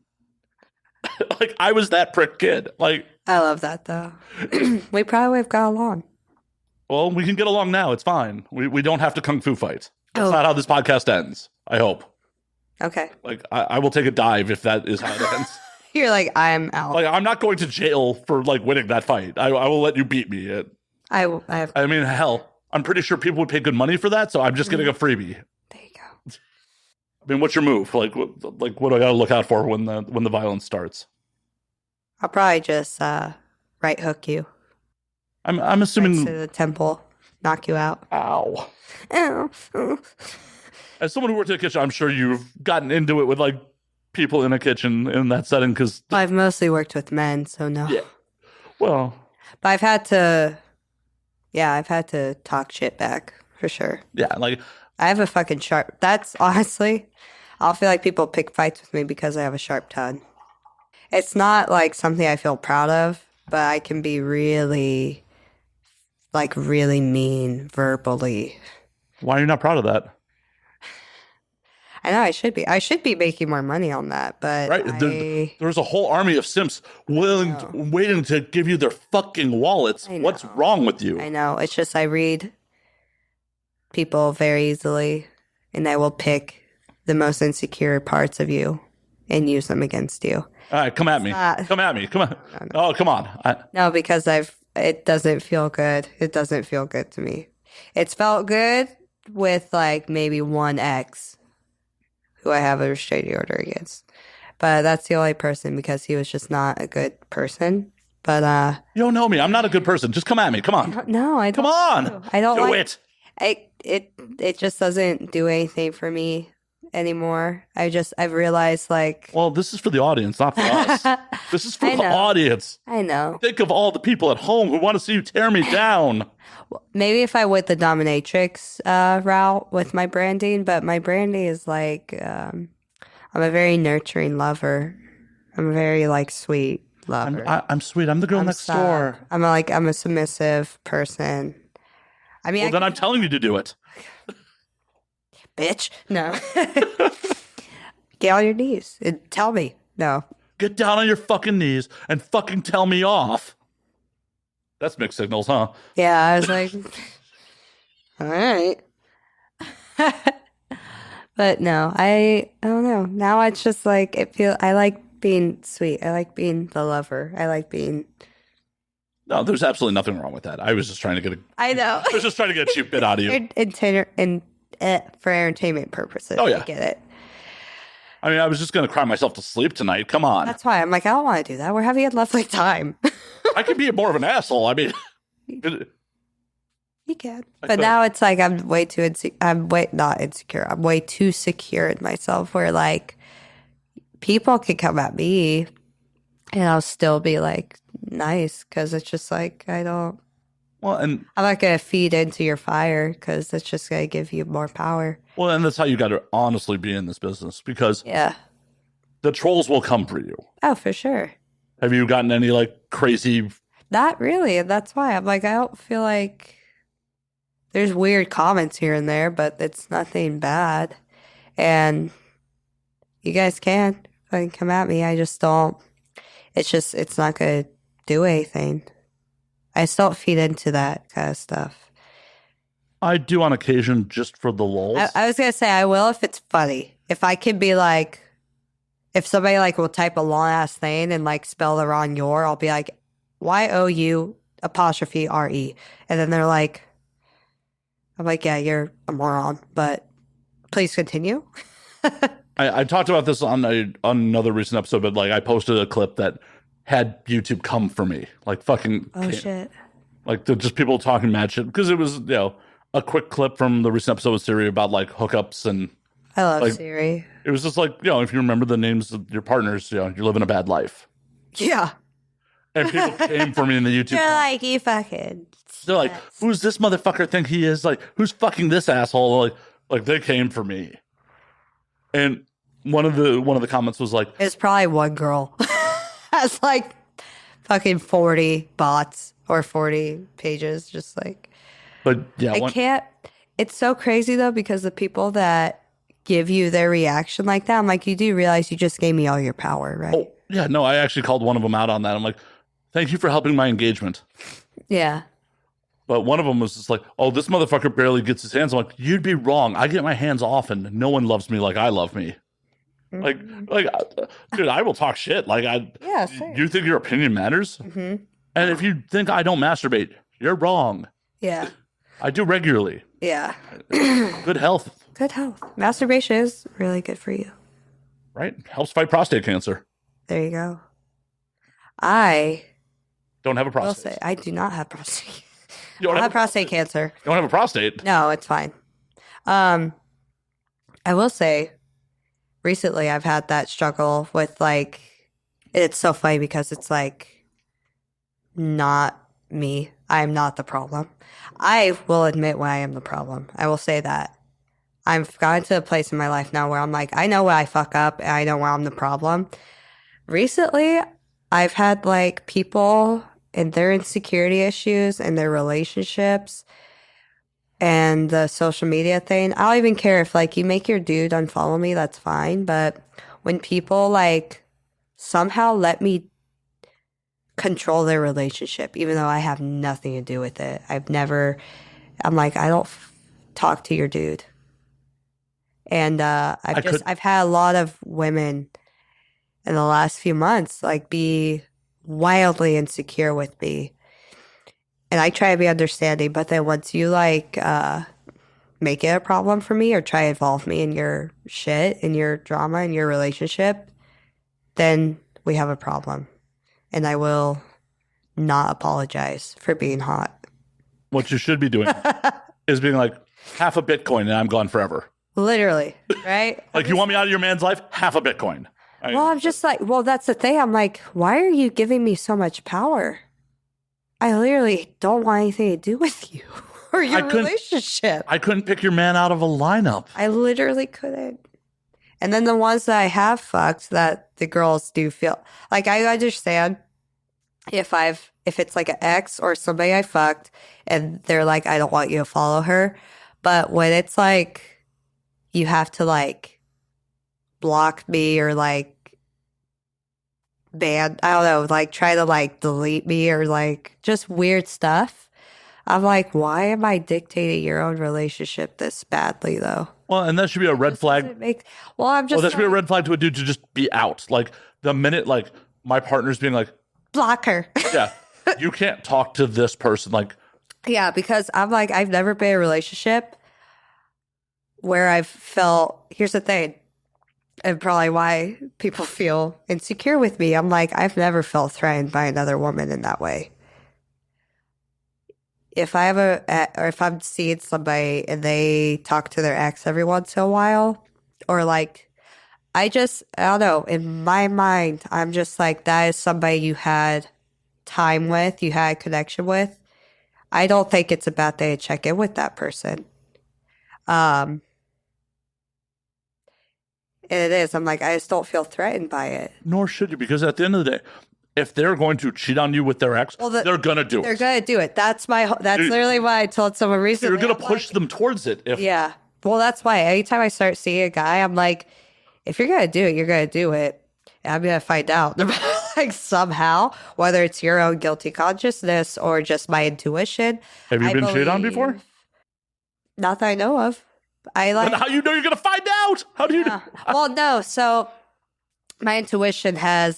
Like, I was that prick kid. Like, I love that though. We probably have got along. well, we can get along now. It's fine. We don't have to kung fu fight. That's Oh. not how this podcast ends. I hope. Okay. Like, I will take a dive if that is how it ends. You're like, I'm out. Like, I'm not going to jail for, like, winning that fight. I will let you beat me. I have. I mean, hell, I'm pretty sure people would pay good money for that, so I'm just getting a freebie. There you go. I mean, what's your move? Like, what do I got to look out for when the violence starts? I'll probably just right hook you. I'm Right assuming. to the temple, knock you out. Ow. Ow. As someone who worked in a kitchen, I'm sure you've gotten into it with like people in a kitchen in that setting because. I've mostly worked with men, so no. Yeah. Well. But I've had to. Yeah, I've had to talk shit back for sure. Yeah, like I have a fucking sharp. That's honestly, I'll feel like people pick fights with me because I have a sharp tongue. It's not like something I feel proud of, but I can be really mean verbally. why are you not proud of that? I know I should be. I should be making more money on that, but Right? There's a whole army of simps waiting to give you their fucking wallets. I know. What's wrong with you? I know. It's just I read people very easily, and I will pick the most insecure parts of you and use them against you. All right, come at me. Come at me. Come on. Oh, come on. No, because it doesn't feel good. It doesn't feel good to me. It's felt good with like maybe one ex who I have a restraining order against. But that's the only person because he was just not a good person. But You don't know me. I'm not a good person. Just come at me. Come on. no, I don't. Come on. I don't Do like it. it just doesn't do anything for me anymore. I've realized like Well, this is for the audience, not for us. This is for I the know. audience. I know. Think of all the people at home who want to see you tear me down. Maybe if I went the dominatrix route with my branding, but my branding is like I'm a very nurturing lover. I'm a very like sweet lover. I'm sweet. I'm the girl next soft. door. I'm a submissive person. I mean, Well, then I'm telling you to do it. bitch. No. Get on your knees and tell me. No. Get down on your fucking knees and fucking tell me off. That's mixed signals, huh? Yeah, I was like, all right. But no, I don't know. Now it's just like I like being sweet. I like being the lover. I like being. No, there's absolutely nothing wrong with that. I was just trying to get I know. I was just trying to get a cheap bit out of you. For entertainment purposes. Oh, yeah. I get it. I mean, I was just going to cry myself to sleep tonight. Come on. That's why I'm like, I don't want to do that. We're having a lovely time. I could be more of an asshole. I mean, You can. I But could. now it's like I'm way too not insecure. I'm way too secure in myself where like people can come at me and I'll still be like nice because it's just like well, and I'm not going to feed into your fire because it's just going to give you more power. that's how you got to honestly be in this business because Yeah. the trolls will come for you. Oh, for sure. Have you gotten any like crazy? Not really. And that's why I'm like, I don't feel like there's weird comments here and there, but it's nothing bad. And you guys can fucking come at me. I just don't. It's not going to do anything. I still don't feed into that kind of stuff. I do on occasion just for the lulz. I was going to say I will if it's funny. If I could be like, if somebody like will type a long ass thing and like spell the wrong your, I'll be like, YOU''RE. And then they're like, I'm like, yeah, you're a moron, but please continue. I talked about this on another recent episode, but like I posted a clip that had YouTube come for me, like fucking. Oh shit! Like just people talking mad shit because it was a quick clip from the recent episode of Siri about like hookups and I love like, Siri. it was just like if you remember the names of your partners, you're living a bad life. Yeah, And people came for me in the YouTube. you're like you fucking. They're like, who's this motherfucker think he is? Like, who's fucking this asshole? Like they came for me. And one of the comments was like, It's probably one girl has like fucking 40 bots or 40 pages, just like. but yeah, I can't. It's so crazy though because the people that give you their reaction like that, I'm like, you do realize you just gave me all your power, right? oh yeah, no, I actually called one of them out on that. I'm like, thank you for helping my engagement. Yeah. But one of them was just like, oh, this motherfucker barely gets his hands. I'm like, you'd be wrong. I get my hands often. No one loves me like I love me. Like, dude, I will talk shit. Like, Yeah, same. you think your opinion matters? Mm-hmm. And if you think I don't masturbate, you're wrong. Yeah. I do regularly. Yeah. Good health, Good health. Masturbation is really good for you. right? Helps fight prostate cancer. There you go. I Don't have a will prostate. say I do not have prostate. You don't I have have a prostate cancer. You don't have a prostate. No, it's fine. I will say recently I've had that struggle with like, it's so funny because it's like not me. I'm not the problem. I will admit when I am the problem. I will say that. I've gotten to a place in my life now where I'm like, I know where I fuck up and I know where I'm the problem. Recently, I've had like people and their insecurity issues and their relationships and the social media thing. I don't even care if like you make your dude unfollow me, that's fine. But when people like somehow let me control their relationship, even though I have nothing to do with it, I'm like, I don't talk to your dude. And I've had a lot of women in the last few months like be wildly insecure with me. And I try to be understanding, but then once you like make it a problem for me or try to involve me in your shit, in your drama, in your relationship, then we have a problem. And I will not apologize for being hot. What you should be doing is being like, half a Bitcoin and I'm gone forever. Literally, right? Like, you want me out of your man's life? Half a Bitcoin. Well, I'm just like, well, that's the thing. I'm like, why are you giving me so much power? I literally don't want anything to do with you or your relationship. I couldn't pick your man out of a lineup. I literally couldn't. And then the ones that I have fucked that the girls do feel like I understand if it's like an ex or somebody I fucked and they're like, I don't want you to follow her. But when it's like, you have to like block me or like ban, I don't know, like try to like delete me or like just weird stuff. I'm like, why am I dictating your own relationship this badly though? Well, and that should be a red flag. That should be a red flag to a dude to just be out. Like the minute like my partner's being like, block her. Yeah, you can't talk to this person. Like, yeah, because I'm like, I've never been in a relationship where I've felt, here's the thing, and probably why people feel insecure with me. I'm like, I've never felt threatened by another woman in that way. If I'm seeing somebody and they talk to their ex every once in a while, or like, I don't know, in my mind, I'm just like, that is somebody you had time with, you had a connection with. I don't think it's a bad thing to check in with that person. And it is. I'm like, I just don't feel threatened by it. Nor should you, because at the end of the day, if they're going to cheat on you with their ex, they're going to do it. They're going to do it. That's literally why I told someone recently. You're going to push them towards it. Yeah. Well, that's why anytime I start seeing a guy, I'm like, if you're going to do it, you're going to do it. And I'm going to find out like somehow, whether it's your own guilty consciousness or just my intuition. Have you been cheated on before? Not that I know of. Then how you know you're going to find out? How do you know? Well, no. So my intuition I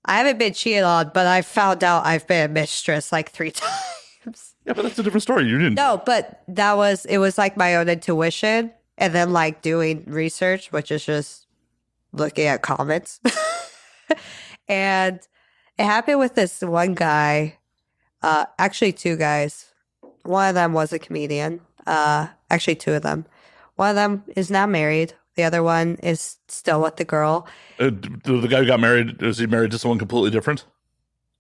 haven't been cheated on, but I found out I've been a mistress like 3 times. Yeah, but that's a different story. You didn't. No, but it was like my own intuition and then like doing research, which is just looking at comments. And it happened with this one guy, actually 2 guys. One of them was a comedian. Actually 2 of them. One of them is now married. The other one is still with the girl. The guy who got married, is he married to someone completely different?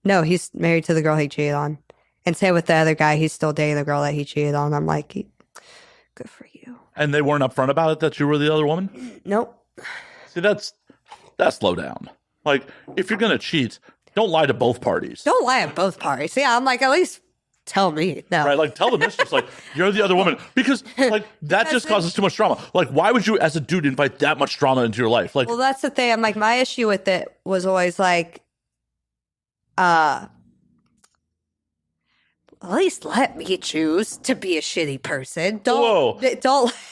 No, he's married to the girl he cheated on. And same with the other guy, he's still dating the girl that he cheated on. I'm like, good for you. And they weren't upfront about it that you were the other woman? Nope. See, that's low down. Like, if you're going to cheat, don't lie to both parties. Don't lie at both parties. Yeah, I'm like, at least tell me. No. Right, like tell the mistress, like, you're the other woman. Because like that just causes too much drama. Like, why would you as a dude invite that much drama into your life? Like, well, that's the thing. I'm like, my issue with it was always like, at least let me choose to be a shitty person. Don't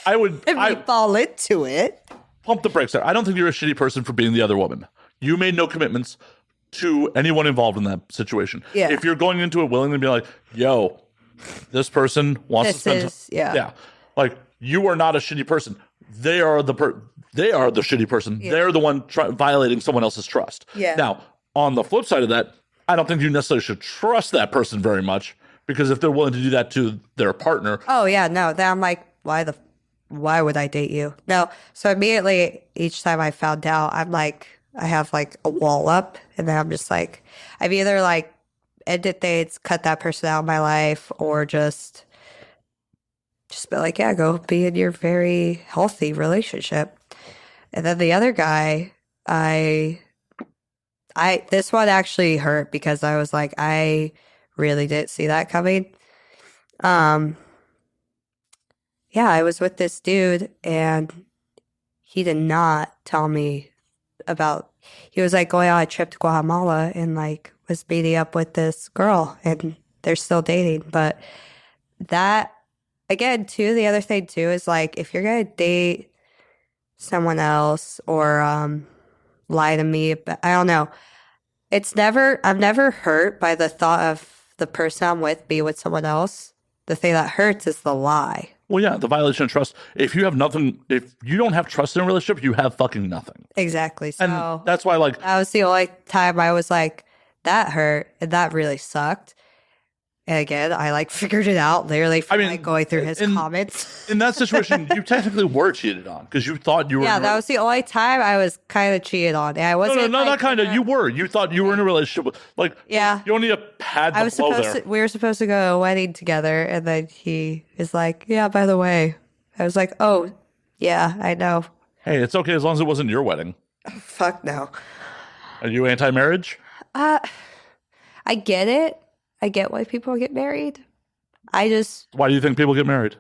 I would let me fall into it. pump the brakes there. I don't think you're a shitty person for being the other woman. You made no commitments to anyone involved in that situation. Yeah. If you're going into it willing to be like, yo, this person wants to spend yeah. Like, you are not a shitty person. They are the shitty person. Yeah. They're the one violating someone else's trust. Yeah. Now, on the flip side of that, I don't think you necessarily should trust that person very much, because if they're willing to do that to their partner. Oh yeah, no. Then I'm like, why would I date you? No. So immediately each time I found out, I'm like, I have like a wall up, and then I'm just like, I've either like ended dates, cut that person out of my life, or just be like, yeah, go be in your very healthy relationship. And then the other guy, this one actually hurt because I was like, I really didn't see that coming. Yeah, I was with this dude, and he did not tell me about, he was like going on a trip to Guatemala and like was meeting up with this girl, and they're still dating. But that, again, too, the other thing too is like, if you're gonna date someone else or lie to me, I don't know. I'm never hurt by the thought of the person I'm with be with someone else. The thing that hurts is the lie. Well, yeah, the violation of trust. If you don't have trust in a relationship, you have fucking nothing. Exactly. So And that's why, like, that was the only time I was like, that hurt, and that really sucked. And again, I like figured it out literally from like going through his comments. In that situation, you technically were cheated on because you thought you were. Yeah, that was the only time I was kind of cheated on. And I wasn't. No, like, not kind of. You were. You thought you were in a relationship with, like. Yeah. You don't need a pad I was blow supposed there. to. We were supposed to go to a wedding together, and then he is like, "Yeah, by the way," I was like, "Oh, yeah, I know." Hey, it's okay as long as it wasn't your wedding. Fuck no. Are you anti-marriage? I get it. I get why people get married. Why do you think people get married?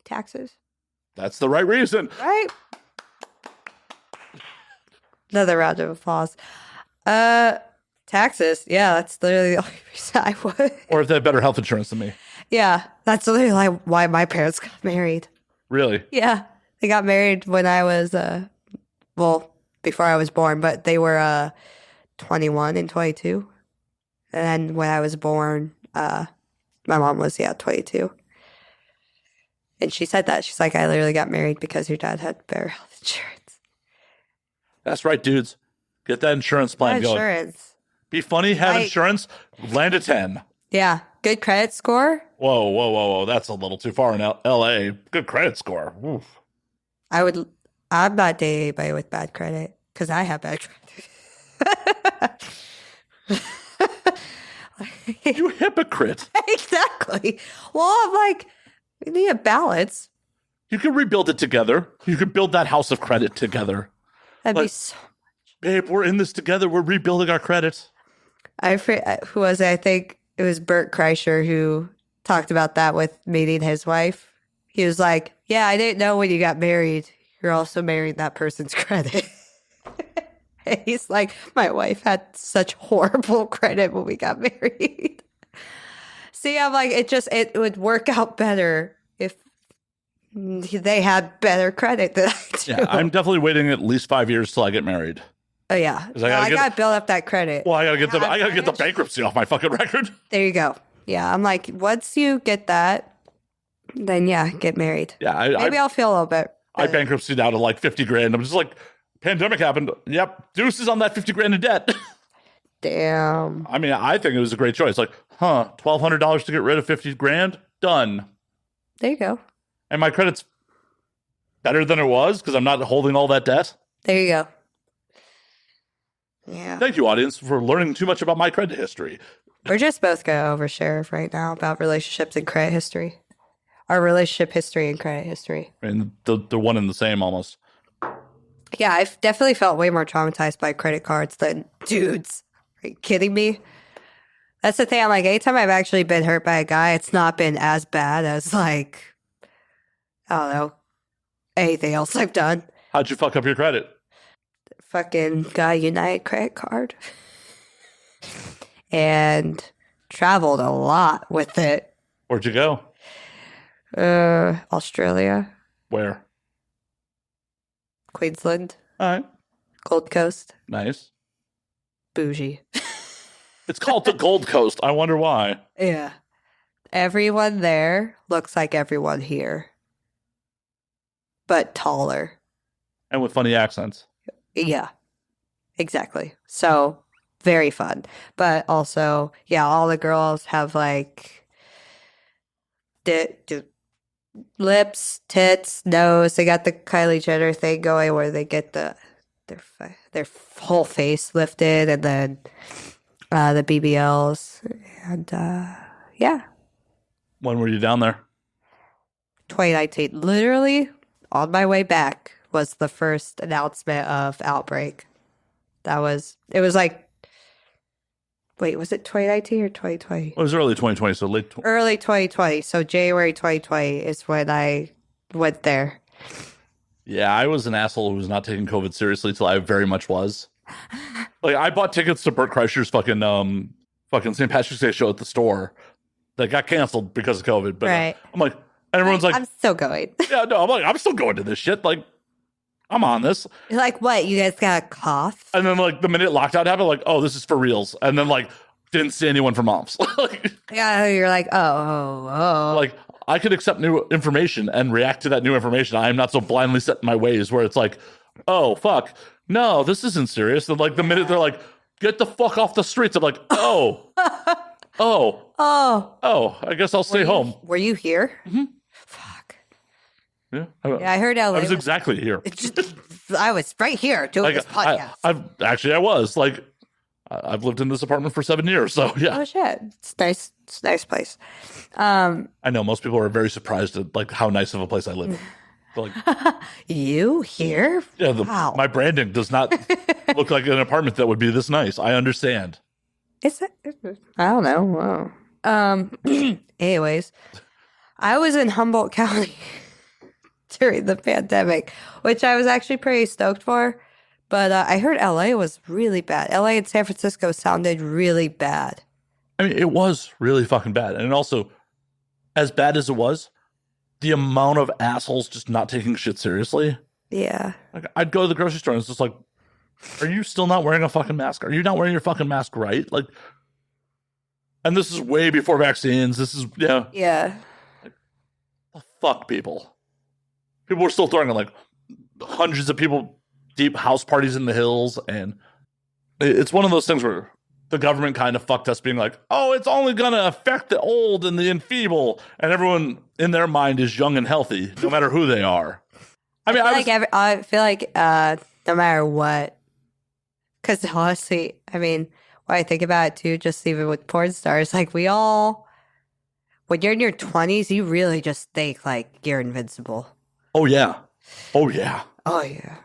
Taxes. That's the right reason. Right? Another round of applause. Taxes. Yeah, that's literally the only reason I would. Or if they have better health insurance than me. Yeah, that's literally like why my parents got married. Really? Yeah, they got married when I was, before I was born, but they were 21 and 22. And then when I was born, my mom was, 22. And she said that. She's like, I literally got married because your dad had better health insurance. That's right, dudes. Get that insurance plan going. Insurance. Be funny, have insurance, land a 10. Yeah. Good credit score. Whoa. That's a little too far in L.A. Good credit score. Oof. I'm not dating anybody with bad credit because I have bad credit. You hypocrite. Exactly. Well, I'm like, we need a balance. You can rebuild it together. You can build that house of credit together. That'd be so much. Babe, we're in this together. We're rebuilding our credit. Who was it? I think it was Bert Kreischer who talked about that with meeting his wife. He was like, yeah, I didn't know when you got married, you're also marrying that person's credit. And he's like, my wife had such horrible credit when we got married. See, I'm like, it would work out better if they had better credit than I do. Yeah, I'm definitely waiting at least 5 years till I get married. Oh yeah, I gotta build up that credit. Well, I gotta get the bankruptcy off my fucking record. There you go. Yeah, I'm like, once you get that, then yeah, get married. Yeah, maybe I'll feel a little bit. I bankruptcy down to like 50 grand. I'm just like, pandemic happened. Yep, deuces on that 50 grand in debt. Damn. I mean, I think it was a great choice. Like, $1,200 to get rid of 50 grand. Done. There you go. And my credit's better than it was because I'm not holding all that debt. There you go. Yeah. Thank you, audience, for learning too much about my credit history. We're just both going to overshare right now about relationships and credit history. Our relationship history and credit history. And they're one and the same almost. Yeah, I've definitely felt way more traumatized by credit cards than dudes. Are you kidding me? That's the thing. I'm like, anytime I've actually been hurt by a guy, it's not been as bad as like, I don't know, anything else I've done. How'd you fuck up your credit? Fucking got a United credit card. And traveled a lot with it. Where'd you go? Australia. Where? Queensland, All right. Gold Coast, Nice. bougie. It's called the Gold Coast. I wonder why. Yeah. Everyone there looks like everyone here, but taller. And with funny accents. Yeah, exactly. So very fun. But also, yeah, all the girls have like lips, tits, nose. They got the Kylie Jenner thing going where they get their whole face lifted, and then the BBLs, and yeah, When were you down there? 2019. Literally on my way back was the first announcement of Outbreak. It was like, wait, was it 2019 or 2020? It was early 2020, so late. Early 2020. So January 2020 is when I went there. Yeah, I was an asshole who was not taking COVID seriously till I very much was. Like, I bought tickets to Bert Kreischer's fucking St. Patrick's Day show at the store that got canceled because of COVID. But Right. I'm like, and everyone's like, I'm still going. yeah, no, I'm like, I'm still going to this shit. Like, I'm on this. You're like, what? You guys got a cough? And then, like, the minute lockdown happened, like, oh, this is for reals. And then, like, didn't see anyone for months. Like, Yeah, you're like, oh. like, I could accept new information and react to that new information. I am not so blindly set in my ways where it's like, oh, fuck. No, this isn't serious. And, like, the minute they're like, get the fuck off the streets, I'm like, oh, I guess I'll stay home. Were you here? Mm-hmm. Fuck. Yeah, Yeah, I heard LA. I was exactly here. I was right here doing this podcast. I was like, I've lived in this apartment for 7 years, so yeah. Oh shit, it's nice. It's a nice place. I know most people are very surprised at like how nice of a place I live in. But, like, You here? yeah, Wow. my branding does not look like an apartment that would be this nice. I understand. Is it? I don't know. Wow. Anyways, I was in Humboldt County during the pandemic, which I was actually pretty stoked for. But I heard LA was really bad. LA and San Francisco sounded really bad. I mean, it was really fucking bad. And also, as bad as it was, the amount of assholes just not taking shit seriously. Yeah. Like, I'd go to the grocery store and it's just like, are you still not wearing a fucking mask? Are you not wearing your fucking mask right? Like, and this is way before vaccines. This is, yeah. Yeah. Well, fuck people. People were still throwing like hundreds of people deep house parties in the hills. And it's one of those things where the government kind of fucked us being like, oh, it's only going to affect the old and the enfeeble. And everyone in their mind is young and healthy, no matter who they are. I mean, I feel like no matter what, because honestly, I mean, when I think about it too, just even with porn stars, like when you're in your 20s, you really just think like you're invincible. Oh, yeah. Oh, yeah. Oh, yeah.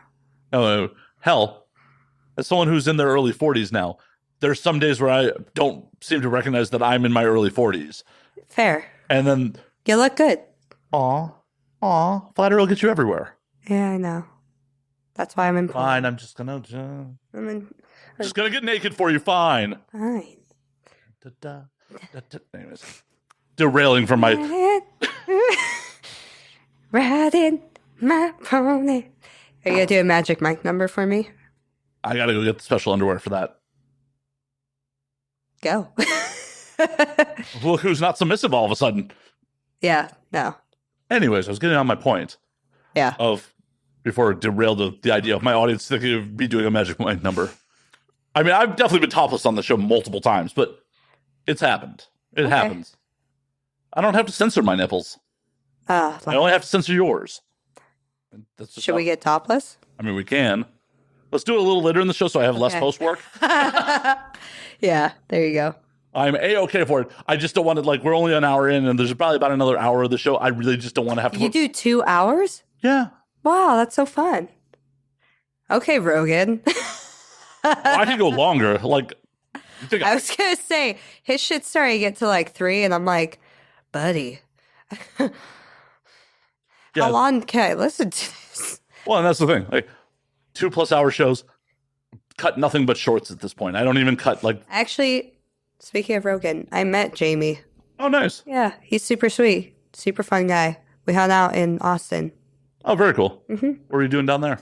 Oh, hell, as someone who's in their early 40s now, there's some days where I don't seem to recognize that I'm in my early 40s. Fair. And then, You look good. aw, flattery will get you everywhere. Yeah, I know. That's why I'm in porn. Fine, I'm just gonna get naked for you. Fine. Fine. Anyways, derailing from my. Riding my pony. Are you gonna do a Magic Mike number for me? I gotta go get the special underwear for that. Go. Look who's not submissive all of a sudden. Yeah, no. Anyways, I was getting on my point. Yeah. Of before it derailed the idea of my audience thinking of me doing a Magic Mike number. I mean, I've definitely been topless on the show multiple times, but it's happened. It happens. I don't have to censor my nipples. I only have to censor yours. That's just Should we get topless? I mean, we can. Let's do it a little later in the show so I have less post work. Yeah, there you go. I'm A-okay for it. I just don't want to, like, we're only an hour in and there's probably about another hour of the show. I really just don't want to have to. You do 2 hours? Yeah. Wow, that's so fun. Okay, Rogan. I can go longer. Like, you think I was going to say, his shit's starting to get to like 3, and I'm like, buddy, Yeah. how long can I listen to this? Well, and that's the thing. Like, 2+ hour shows cut nothing but shorts at this point. I don't even cut, like. Actually, speaking of Rogan, I met Jamie. Oh, nice. Yeah, he's super sweet, super fun guy. We hung out in Austin. Oh, very cool. Mm-hmm. What were you doing down there?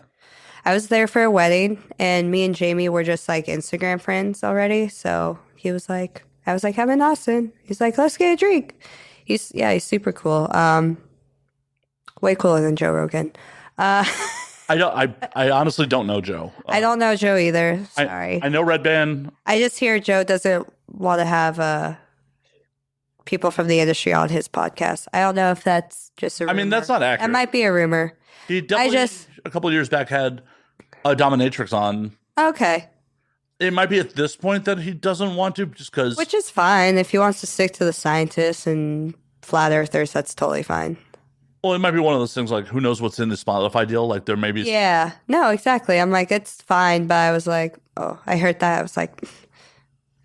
I was there for a wedding, and me and Jamie were just like Instagram friends already. So he was like, I was like, I'm in Austin. He's like, let's get a drink. He's super cool. Way cooler than Joe Rogan. I honestly don't know Joe. I don't know Joe either. Sorry. I know Red Band. I just hear Joe doesn't want to have people from the industry on his podcast. I don't know if that's just a rumor. I mean, that's not accurate. That might be a rumor. He definitely, a couple of years back, had a dominatrix on. Okay. It might be at this point that he doesn't want to, just because. Which is fine. If he wants to stick to the scientists and flat earthers, that's totally fine. Well, it might be one of those things like, who knows what's in the Spotify deal? Like, there may be. Yeah. No, exactly. I'm like, it's fine. But I was like, oh, I heard that. I was like.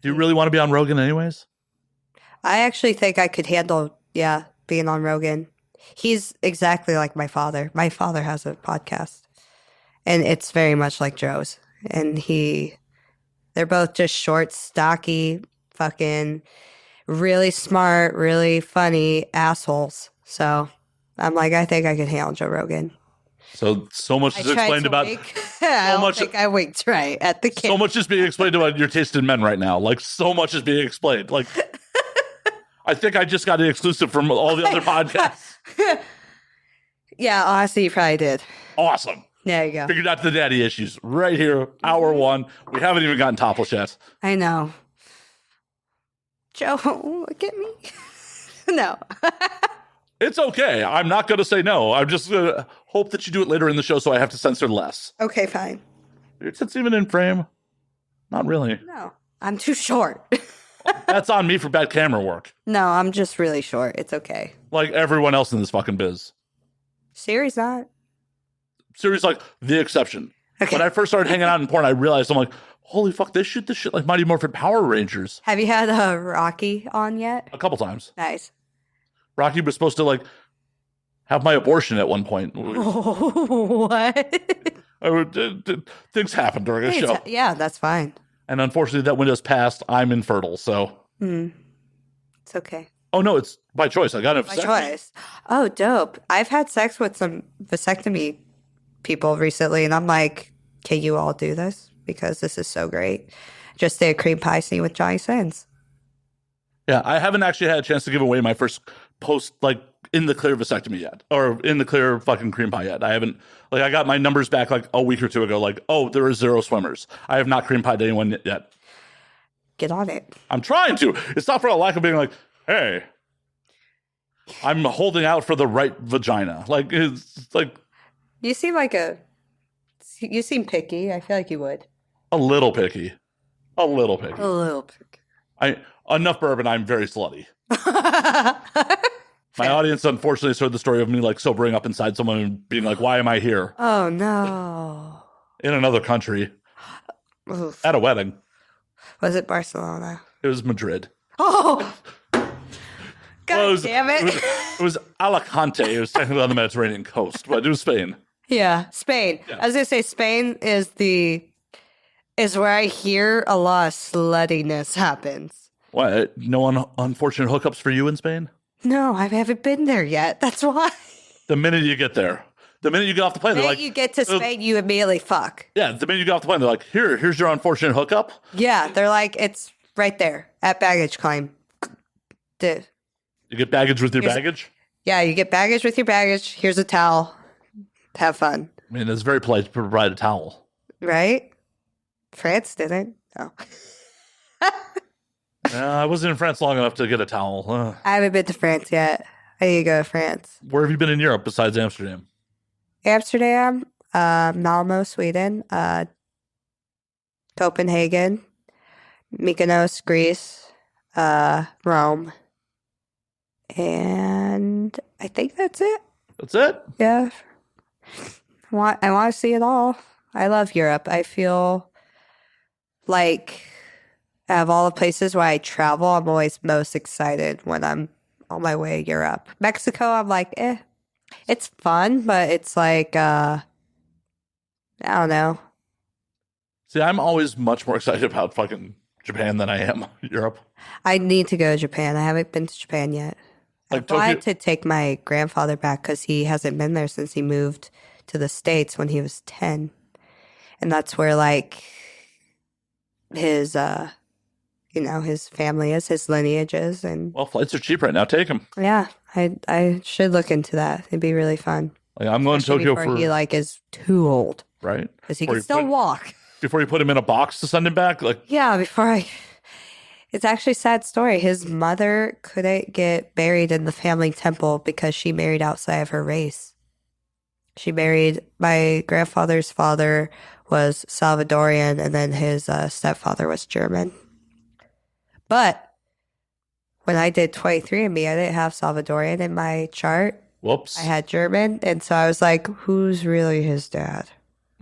Do you really want to be on Rogan anyways? I actually think I could handle, being on Rogan. He's exactly like my father. My father has a podcast. And it's very much like Joe's. And they're both just short, stocky, fucking really smart, really funny assholes. So I'm like, I think I could handle Joe Rogan. So much is explained about. I don't think I winked right at the kid. So much is being explained about your taste in men right now. Like, so much is being explained. Like, I think I just got an exclusive from all the other podcasts. Yeah, honestly, you probably did. Awesome. There you go. Figured out the daddy issues right here, hour one. We haven't even gotten topless yet. I know. Joe, look at me. No. It's okay. I'm not going to say no. I'm just going to hope that you do it later in the show so I have to censor less. Okay, fine. Your tits even in frame? Not really. No, I'm too short. That's on me for bad camera work. No, I'm just really short. It's okay. Like everyone else in this fucking biz. Siri's not. Siri's like the exception. Okay. When I first started hanging out in porn, I realized I'm like, holy fuck, they shoot this shit like Mighty Morphin Power Rangers. Have you had Rocky on yet? A couple times. Nice. Rocky was supposed to like have my abortion at one point. What? Things happen during a show. Yeah, that's fine. And unfortunately, that window's passed. I'm infertile, so. It's okay. Oh, no, it's by choice. I got it. By choice. Oh, dope. I've had sex with some vasectomy people recently, and I'm like, can you all do this? Because this is so great. Just did a cream pie scene with Johnny Sins. Yeah, I haven't actually had a chance to give away my first post, like, in the clear vasectomy yet. Or in the clear fucking cream pie yet. I haven't, like, I got my numbers back, like, a week or two ago. Like, oh, there are 0 swimmers. I have not cream pied anyone yet. Get on it. I'm trying to. It's not for a lack of being like, hey, I'm holding out for the right vagina. Like, it's like. You seem picky. I feel like you would. A little picky. A little picky. A little picky. Enough bourbon, I'm very slutty. My audience, unfortunately, has heard the story of me, like, sobering up inside someone and being like, why am I here? Oh, no. In another country. Oof. At a wedding. Was it Barcelona? It was Madrid. Oh! God damn it. It was Alicante. It was technically on the Mediterranean coast, but it was Spain. Yeah, Spain. Yeah. I was going to say, Spain is where I hear a lot of sluttiness happens. What? No unfortunate hookups for you in Spain? No, I haven't been there yet. That's why. The minute you get there. The minute you get off the plane, they're like... you get to Spain, you immediately fuck. Yeah, the minute you get off the plane, they're like, here's your unfortunate hookup. Yeah, they're like, it's right there at baggage claim. You get baggage with your baggage? Yeah, you get baggage with your baggage. Here's a towel. Have fun. I mean, it's very polite to provide a towel. Right? France didn't. Oh. I wasn't in France long enough to get a towel. I haven't been to France yet. I need to go to France. Where have you been in Europe besides Amsterdam? Amsterdam, Malmo, Sweden, Copenhagen, Mykonos, Greece, Rome, and I think that's it. That's it? Yeah. I want to see it all. I love Europe. I feel like out of all the places where I travel, I'm always most excited when I'm on my way to Europe. Mexico, I'm like, it's fun, but it's like, I don't know. See, I'm always much more excited about fucking Japan than I am Europe. I need to go to Japan. I haven't been to Japan yet. Like I wanted Tokyo. to take my grandfather back because he hasn't been there since he moved to the States when he was 10. And that's where, like, his, his family is, his lineage is. And Well, flights are cheap right now. Take him. yeah, I should look into that. It'd be really fun. Like, I'm going to Especially Tokyo before for he, like, is too old. right Because he Before can you still put- walk. before you put him in a box to send him back. Like, Yeah, It's actually a sad story. His mother couldn't get buried in the family temple because she married outside of her race. She married, my grandfather's father was Salvadorian, and then his stepfather was German. But when I did 23andMe, I didn't have Salvadorian in my chart. whoops. I had German, and so I was like, who's really his dad?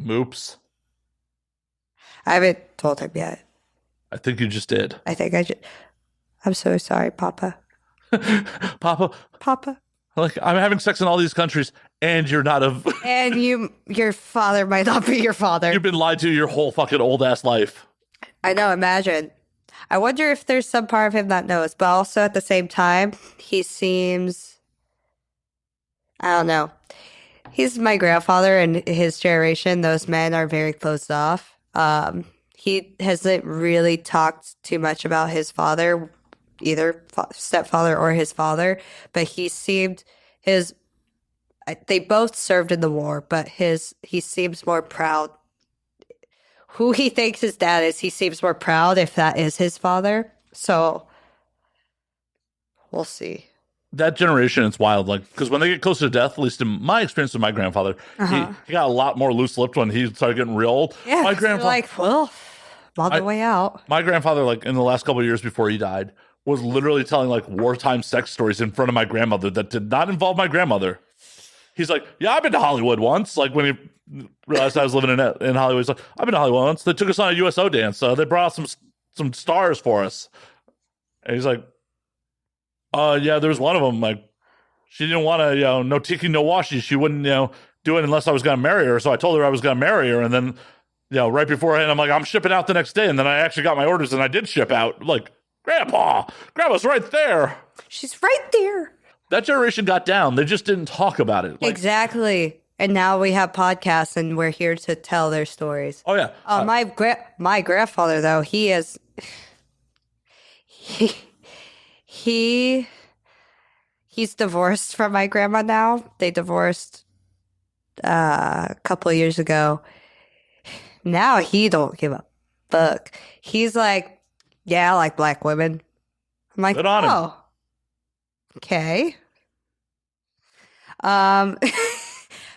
Oops. I haven't told him yet. I think you just did. I think I'm so sorry, Papa. Papa, Papa. like, I'm having sex in all these countries, and you're not a. And your father might not be your father. You've been lied to your whole fucking old ass life. I know, imagine. I wonder if there's some part of him that knows, but also at the same time, he seems, I don't know. He's my grandfather and his generation. Those men are very closed off. He hasn't really talked too much about his father, either stepfather or his father, but he seemed they both served in the war, but he seems more proud. Who he thinks his dad is, he seems more proud if that is his father. So we'll see. That generation, it's wild. Like, because when they get closer to death, at least in my experience with my grandfather, he got a lot more loose-lipped when he started getting real old. Yeah, My they're grandfather, like, well, on the way out. my grandfather, like in the last couple of years before he died, was literally telling like wartime sex stories in front of my grandmother that did not involve my grandmother. He's like, yeah, I've been to Hollywood once. Like when he realized I was living in Hollywood, he's like, I've been to Hollywood once. They took us on a USO dance. They brought out some stars for us. And he's like, yeah, there's one of them. Like, she didn't want to, no tiki, no washi. She wouldn't, do it unless I was going to marry her. So I told her I was going to marry her. And then, right beforehand, I'm like, I'm shipping out the next day. And then I actually got my orders and I did ship out. Like, Grandma's right there. She's right there. That generation got down. They just didn't talk about it. Like, Exactly. And now we have podcasts and we're here to tell their stories. oh, yeah. My grandfather, though, he's divorced from my grandma now. They divorced a couple of years ago. Now he don't give a fuck. He's like, yeah, I like black women. I'm like, Good on him. oh, okay.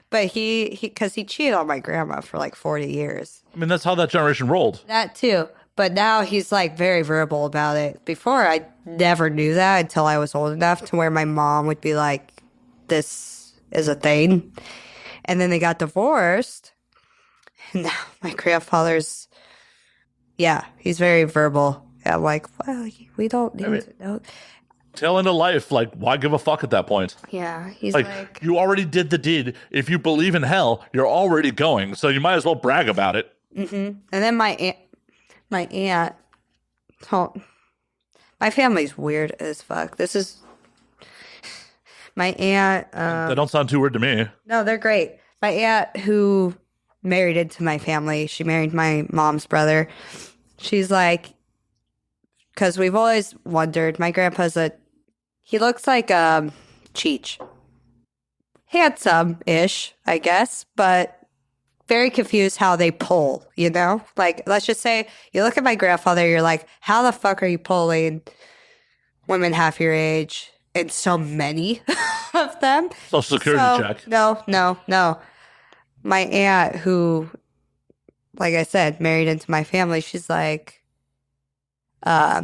But because he cheated on my grandma for like 40 years. I mean, that's how that generation rolled. That too. But now he's like very verbal about it. Before, I never knew that until I was old enough to where my mom would be like, this is a thing. And then they got divorced. And now my grandfather's, he's very verbal. And I'm like, well, we don't need to know. Tail end of life, like, why give a fuck at that point? Yeah, he's Like, like, you already did the deed. If you believe in hell, you're already going. So you might as well brag about it. And then my aunt, my family's weird as fuck. This is my aunt. That don't sound too weird to me. No, they're great. My aunt who married into my family, she married my mom's brother. She's like, because we've always wondered, my grandpa's he looks like Cheech. Handsome-ish, I guess, but very confused how they pull, Like, let's just say you look at my grandfather, you're like, how the fuck are you pulling women half your age and so many of them? Social security check. No. My aunt who, like I said, married into my family, she's like, yeah,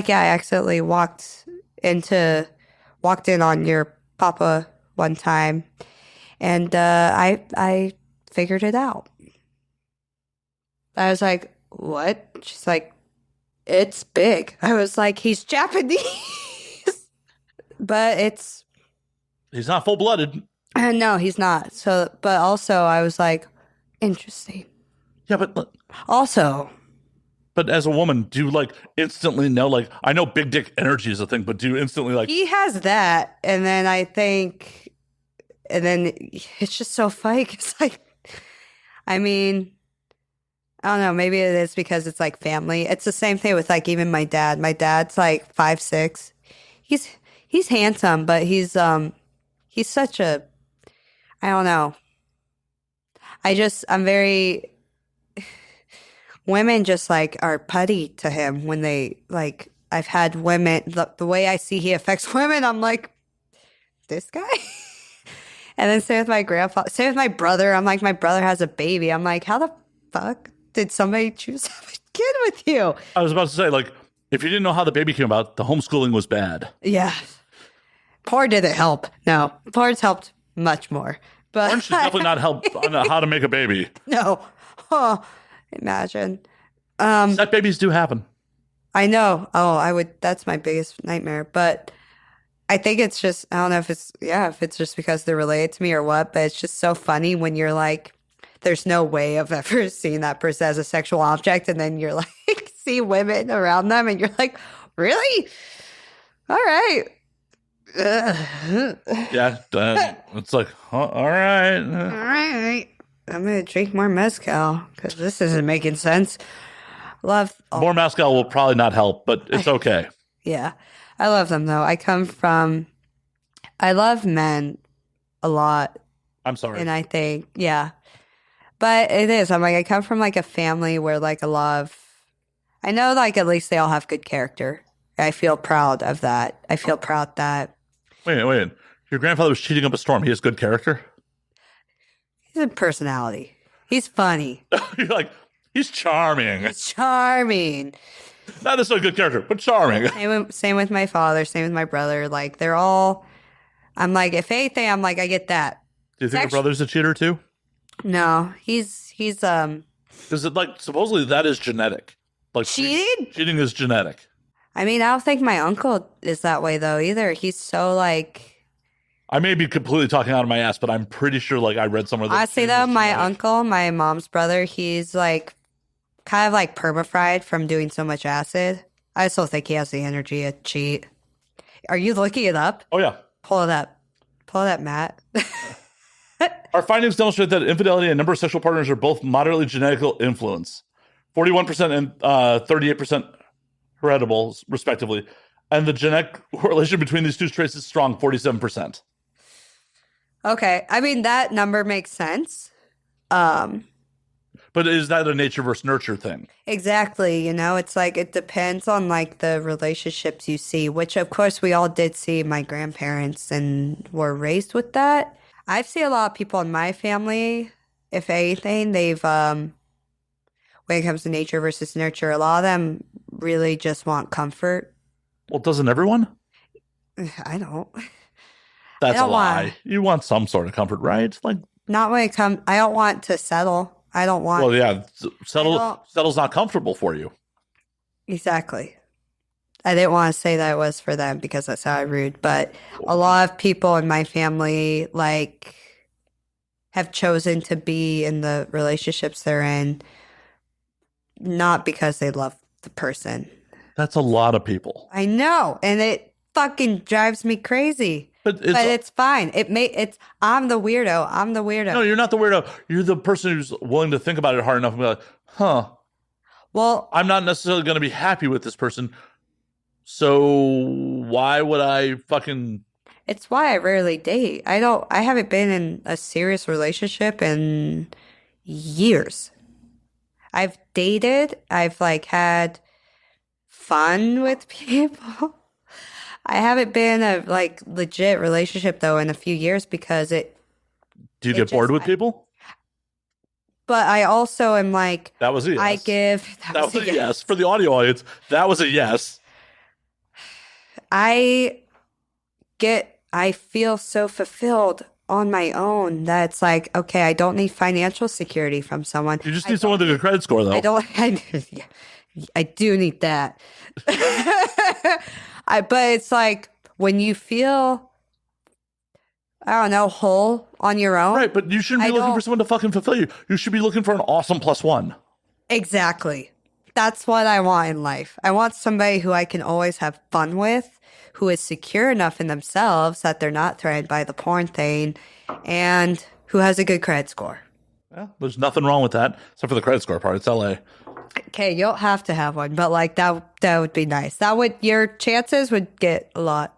I accidentally walked in on your papa one time, and I figured it out. I was like, what? She's like, it's big. I was like, he's Japanese. But He's not full-blooded. no, he's not. So, but also I was like, interesting. Yeah, but Also, But as a woman, do you like instantly know? Like, I know big dick energy is a thing, but do you instantly like? He has that, and then I think, and then it's just so fake. It's like, I mean, I don't know. Maybe it is because it's like family. It's the same thing with like even my dad. My dad's like 5'6". He's handsome, but he's such a, I don't know. I'm very, women just like are putty to him when they like, I've had women, the way I see he affects women, I'm like, this guy? And then same with my grandpa, same with my brother. I'm like, my brother has a baby. I'm like, how the fuck did somebody choose to have a kid with you? I was about to say, like, if you didn't know how the baby came about, the homeschooling was bad. Yeah. Porn didn't help. No, porn's helped much more. But Porn should definitely not help on how to make a baby. No. Oh, imagine. That babies do happen. I know. Oh, that's my biggest nightmare. But I think it's just, I don't know if it's just because they're related to me or what, but it's just so funny when you're like, there's no way I've ever seen that person as a sexual object. And then you're like, see women around them and you're like, really? All right. Yeah. It's like, all right. All right. I'm going to drink more mezcal because this isn't making sense. More mezcal will probably not help, but it's okay. Yeah. I love them though. I love men a lot. I'm sorry. And I think, yeah. But it is. I'm like, I come from like a family where like I know like at least they all have good character. I feel proud of that. I feel proud that. Wait. Your grandfather was cheating up a storm. He has good character? He's a personality. He's funny. You're like, he's charming. He's charming. Not necessarily good character, but charming. Same with my father. Same with my brother. Like they're all. I'm like, if anything, I'm like, I get that. Do you think your brother's a cheater too? No, he's Because it like supposedly that is genetic. Like cheating. Cheating is genetic. I mean, I don't think my uncle is that way though either. He's so like. I may be completely talking out of my ass, but I'm pretty sure like I read somewhere that Honestly though, my uncle, my mom's brother, he's like kind of like perma-fried from doing so much acid. I still think he has the energy to cheat. Are you looking it up? Oh yeah. Pull it up, Matt. Our findings demonstrate that infidelity and number of sexual partners are both moderately genetical influence. 41% and 38% heritable, respectively. And the genetic correlation between these two traits is strong, 47%. Okay. I mean, that number makes sense. But is that a nature versus nurture thing? Exactly. You know, it's like it depends on like the relationships you see, which of course we all did see my grandparents and were raised with that. I've seen a lot of people in my family, if anything, they've, when it comes to nature versus nurture, a lot of them really just want comfort. Well, doesn't everyone? I don't. That's a lie. You want some sort of comfort, right? Like not when it comes. I don't want to settle. I don't want. Well, yeah, settle's not comfortable for you. Exactly. I didn't want to say that it was for them because that sounded rude, but a lot of people in my family like have chosen to be in the relationships they're in, not because they love the person. That's a lot of people. I know, and it fucking drives me crazy. But it's fine. I'm the weirdo. No, you're not the weirdo. You're the person who's willing to think about it hard enough and be like, huh. Well, I'm not necessarily going to be happy with this person. So why would I fucking... It's why I rarely date. I haven't been in a serious relationship in years. I've dated. I've like had fun with people. I haven't been in a like legit relationship though in a few years because it. Do you get bored with people? But I also am like. That was a yes. That was a yes. For the audio audience, that was a yes. I feel so fulfilled on my own that it's like, okay, I don't need financial security from someone. You just need someone with a good credit score, though. I do need that. But it's like when you feel, I don't know, whole on your own. Right, but you shouldn't be looking for someone to fucking fulfill you. You should be looking for an awesome +1. Exactly. That's what I want in life. I want somebody who I can always have fun with, who is secure enough in themselves that they're not threatened by the porn thing, and who has a good credit score. Yeah, there's nothing wrong with that, except for the credit score part. It's LA. Okay, you don't have to have one, but like that would be nice. That would your chances would get a lot.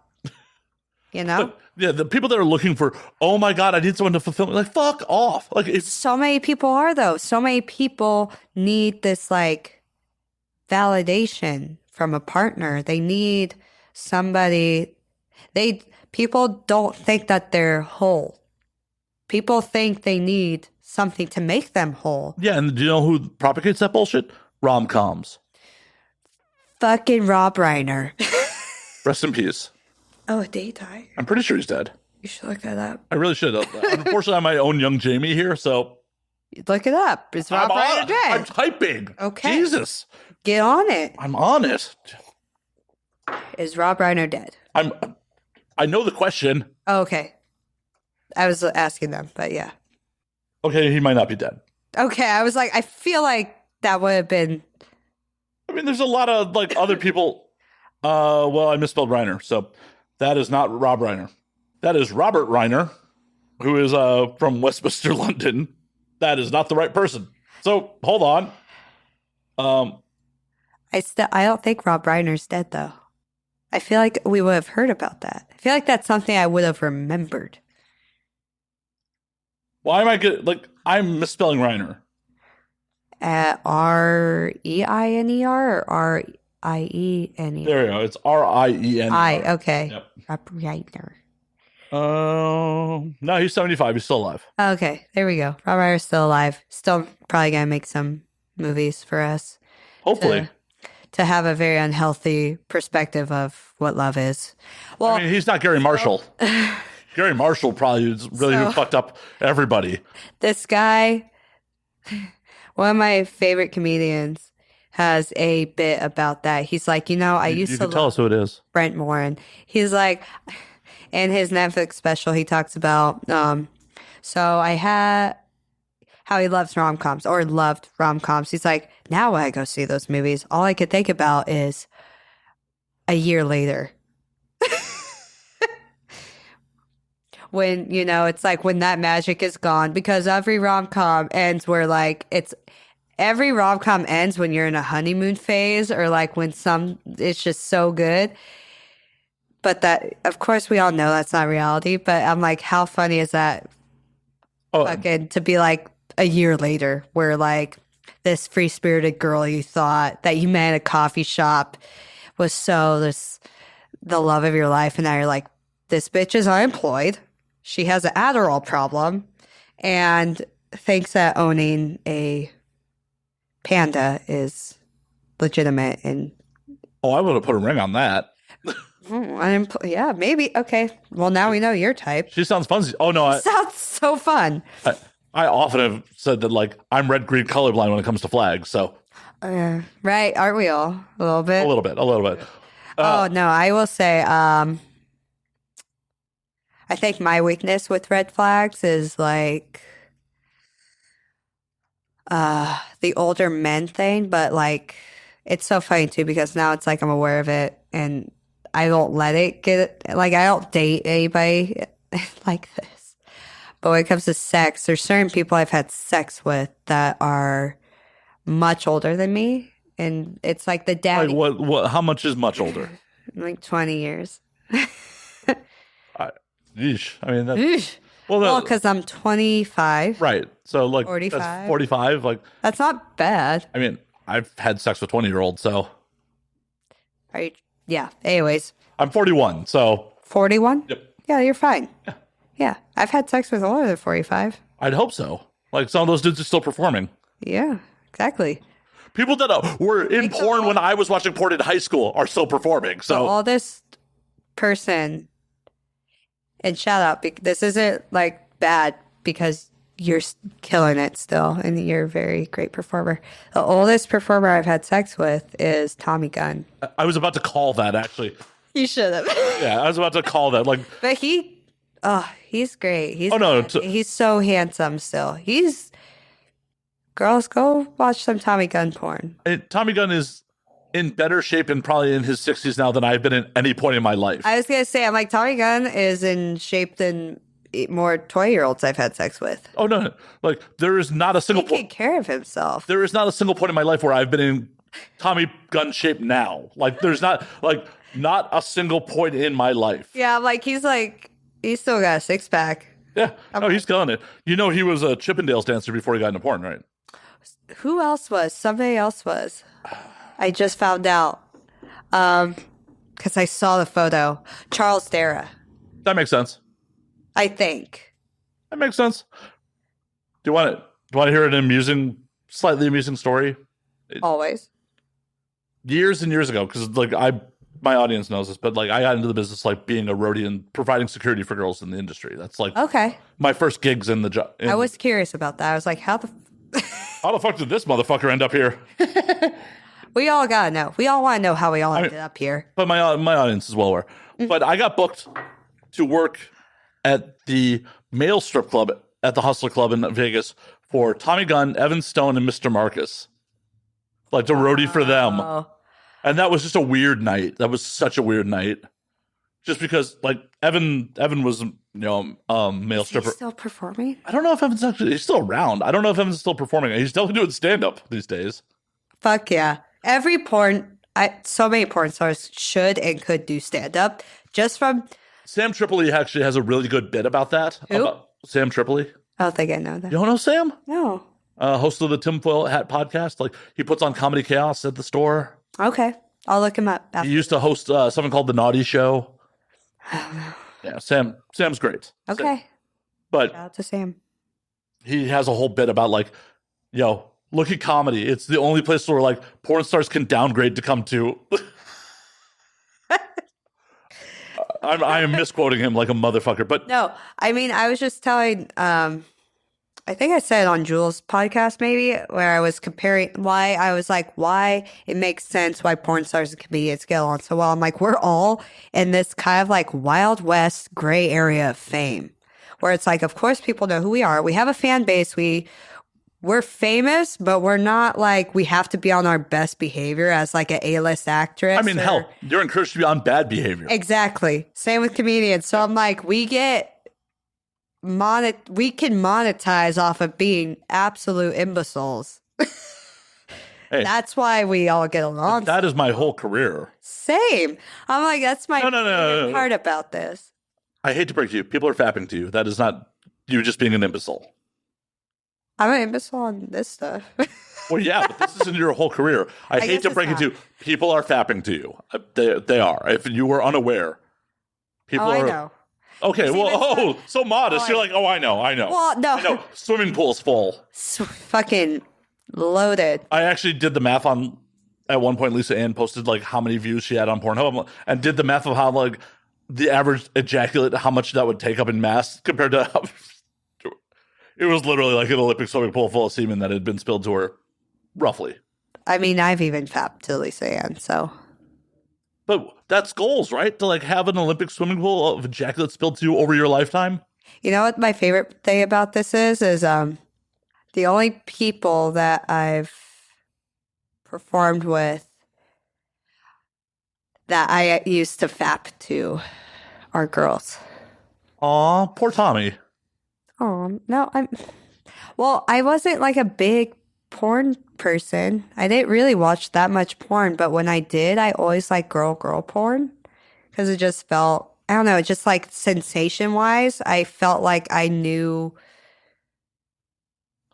You know? Yeah, the people that are looking for, oh my God, I need someone to fulfill me. Like, fuck off. Like, it's So many people are though. So many people need this like validation from a partner. They need somebody. People don't think that they're whole. People think they need something to make them whole. yeah. And do you know who propagates that bullshit? Rom-coms. Fucking Rob Reiner. Rest in peace. Oh, did he die? I'm pretty sure he's dead. You should look that up. I really should. Unfortunately, I'm my own young Jamie here, so Look it up. Is Rob Reiner I'm dead? typing. Okay. Jesus. Get on it. I'm on it. Is Rob Reiner dead? I know the question. Oh, okay. I was asking them, but yeah. Okay, he might not be dead. Okay, I was like, I feel like that would have been. I mean, there's a lot of like other people. Well, I misspelled Reiner, so that is not Rob Reiner. That is Robert Reiner, who is from Westminster, London. That is not the right person. So hold on. I don't think Rob Reiner's dead though. I feel like we would have heard about that. I feel like that's something I would have remembered. Why am I good? Like, I'm misspelling Reiner. Reiner or Riener? There we go. It's Riener. Okay. Yep. Rob Reiner. No, he's 75. He's still alive. Okay, there we go. Rob Reiner's still alive. Still probably gonna make some movies for us. Hopefully. To have a very unhealthy perspective of what love is. Well, I mean, he's not Gary Marshall. Gary Marshall probably is really who fucked up everybody. this guy, one of my favorite comedians, has a bit about that. He's like, I used You to can tell us who it is. Brent Morin. He's like, in his Netflix special, he talks about, so I had how he loves rom-coms or loved rom-coms. He's like, now when I go see those movies, all I could think about is a year later. When, it's like when that magic is gone, because every rom-com ends where like every rom-com ends when you're in a honeymoon phase or like when it's just so good. But that, of course, we all know that's not reality. But I'm like, how funny is that? Fucking to be like a year later, where like this free-spirited girl you thought that you met at a coffee shop was the love of your life, and now you're like, this bitch is unemployed. She has an Adderall problem, and thinks that owning a panda is legitimate. And I would have put a ring on that. yeah, maybe. Okay. Well, now we know your type. She sounds fun. Oh no, Sounds so fun. I often have said that like I'm red green colorblind when it comes to flags. So right, aren't we all a little bit? a little bit. Oh no, I will say. I think my weakness with red flags is like the older men thing, but like it's so funny too because now it's like I'm aware of it and I don't let it get like I don't date anybody like this. But when it comes to sex, there's certain people I've had sex with that are much older than me, and it's like the daddy. Like what? How much is much older? Like 20 years. Yeesh. I mean, that's, Eesh. Well, because I'm 25. Right. So like 45. That's 45. Like that's not bad. I mean, I've had sex with 20-year-olds, so. Are you? Yeah. Anyways. I'm 41, so. 41? Yep. Yeah, you're fine. Yeah. I've had sex with older than 45. I'd hope so. Like some of those dudes are still performing. Yeah, exactly. People that were in porn when I was watching porn in high school are still performing. So the oldest person, and shout out, this isn't like bad because you're killing it still and you're a very great performer. The oldest performer I've had sex with is Tommy Gunn. I was about to call that actually. You should have. Yeah, I was about to call that. Like, but he's great. He's no, he's so handsome still. He's Girls, go watch some Tommy Gunn porn. Tommy Gunn is in better shape and probably in his 60s now than I've been at any point in my life. I was going to say, I'm like, Tommy Gunn is in shape than more 20-year-olds I've had sex with. Oh, no. Like, there is not a single He take care of himself. There is not a single point in my life where I've been in Tommy Gunn shape now. Like, there's not a single point in my life. Yeah, I'm like, he's still got a six-pack. Yeah. Oh, he's killing it. You know, he was a Chippendales dancer before he got into porn, right? Who else was? Somebody else was. I just found out. Because I saw the photo. Charles Dara. That makes sense. I think. That makes sense. Do you want to hear an slightly amusing story? Always. Years and years ago, because my audience knows this, but like I got into the business like being a roadie and providing security for girls in the industry. That's like my first gigs in the job. I was curious about that. I was like, how the fuck did this motherfucker end up here? We all gotta know. We all want to know how we all ended up here. But my audience is well aware. But I got booked to work at the male strip club at the Hustler Club in Vegas for Tommy Gunn, Evan Stone, and Mr. Marcus. Like to roadie for them. And that was just a weird night. That was such a weird night. Just because like Evan was, male stripper. Still performing? I don't know if he's still around. I don't know if Evan's still performing. He's definitely doing stand-up these days. Fuck yeah. So many porn stars should and could do stand-up. Just from... Sam Tripoli actually has a really good bit about that. Who? About Sam Tripoli. I don't think I know that. You don't know Sam? No. Host of the Tinfoil Hat podcast. Like he puts on Comedy Chaos at the store. Okay. I'll look him up. He used to host something called The Naughty Show. I don't know. Yeah, Sam's great. Okay. But shout out to Sam. He has a whole bit about like, look at comedy. It's the only place where like porn stars can downgrade to come to. I am misquoting him like a motherfucker, but no, I mean, I was just telling, I think I said it on Jules' podcast maybe, where I was comparing why it makes sense why porn stars and comedians get along so well. I'm like, we're all in this kind of like Wild West gray area of fame where it's like, of course people know who we are. We have a fan base. We're famous, but we're not like we have to be on our best behavior as like an A-list actress. I mean, hell, you're encouraged to be on bad behavior. Exactly. Same with comedians. So I'm like, we can monetize off of being absolute imbeciles. Hey, that's why we all get along. That is my whole career. Same. I'm like, that's my favorite part about this. I hate to break to you. People are fapping to you. That is not you just being an imbecile. I'm an imbecile on this stuff. Well, yeah, but this isn't your whole career. I hate to break it to you. People are fapping to you. They are. If you were unaware, people are. I know. Okay, so modest. You're like, I know. Well, no. I know. Swimming pool's full. Fucking loaded. I actually did the math on, at one point, Lisa Ann posted like how many views she had on Pornhub and did the math of how like the average ejaculate, how much that would take up in mass compared to how, it was literally like an Olympic swimming pool full of semen that had been spilled to her, roughly. I mean, I've even fapped to Lisa Ann, so. But that's goals, right? To like have an Olympic swimming pool of ejaculate spilled to you over your lifetime. You know what my favorite thing about this is the only people that I've performed with that I used to fap to are girls. Aw, poor Tommy. Oh, no, I wasn't like a big porn person. I didn't really watch that much porn, but when I did, I always liked girl porn because it just felt, I don't know, just like sensation wise, I felt like I knew,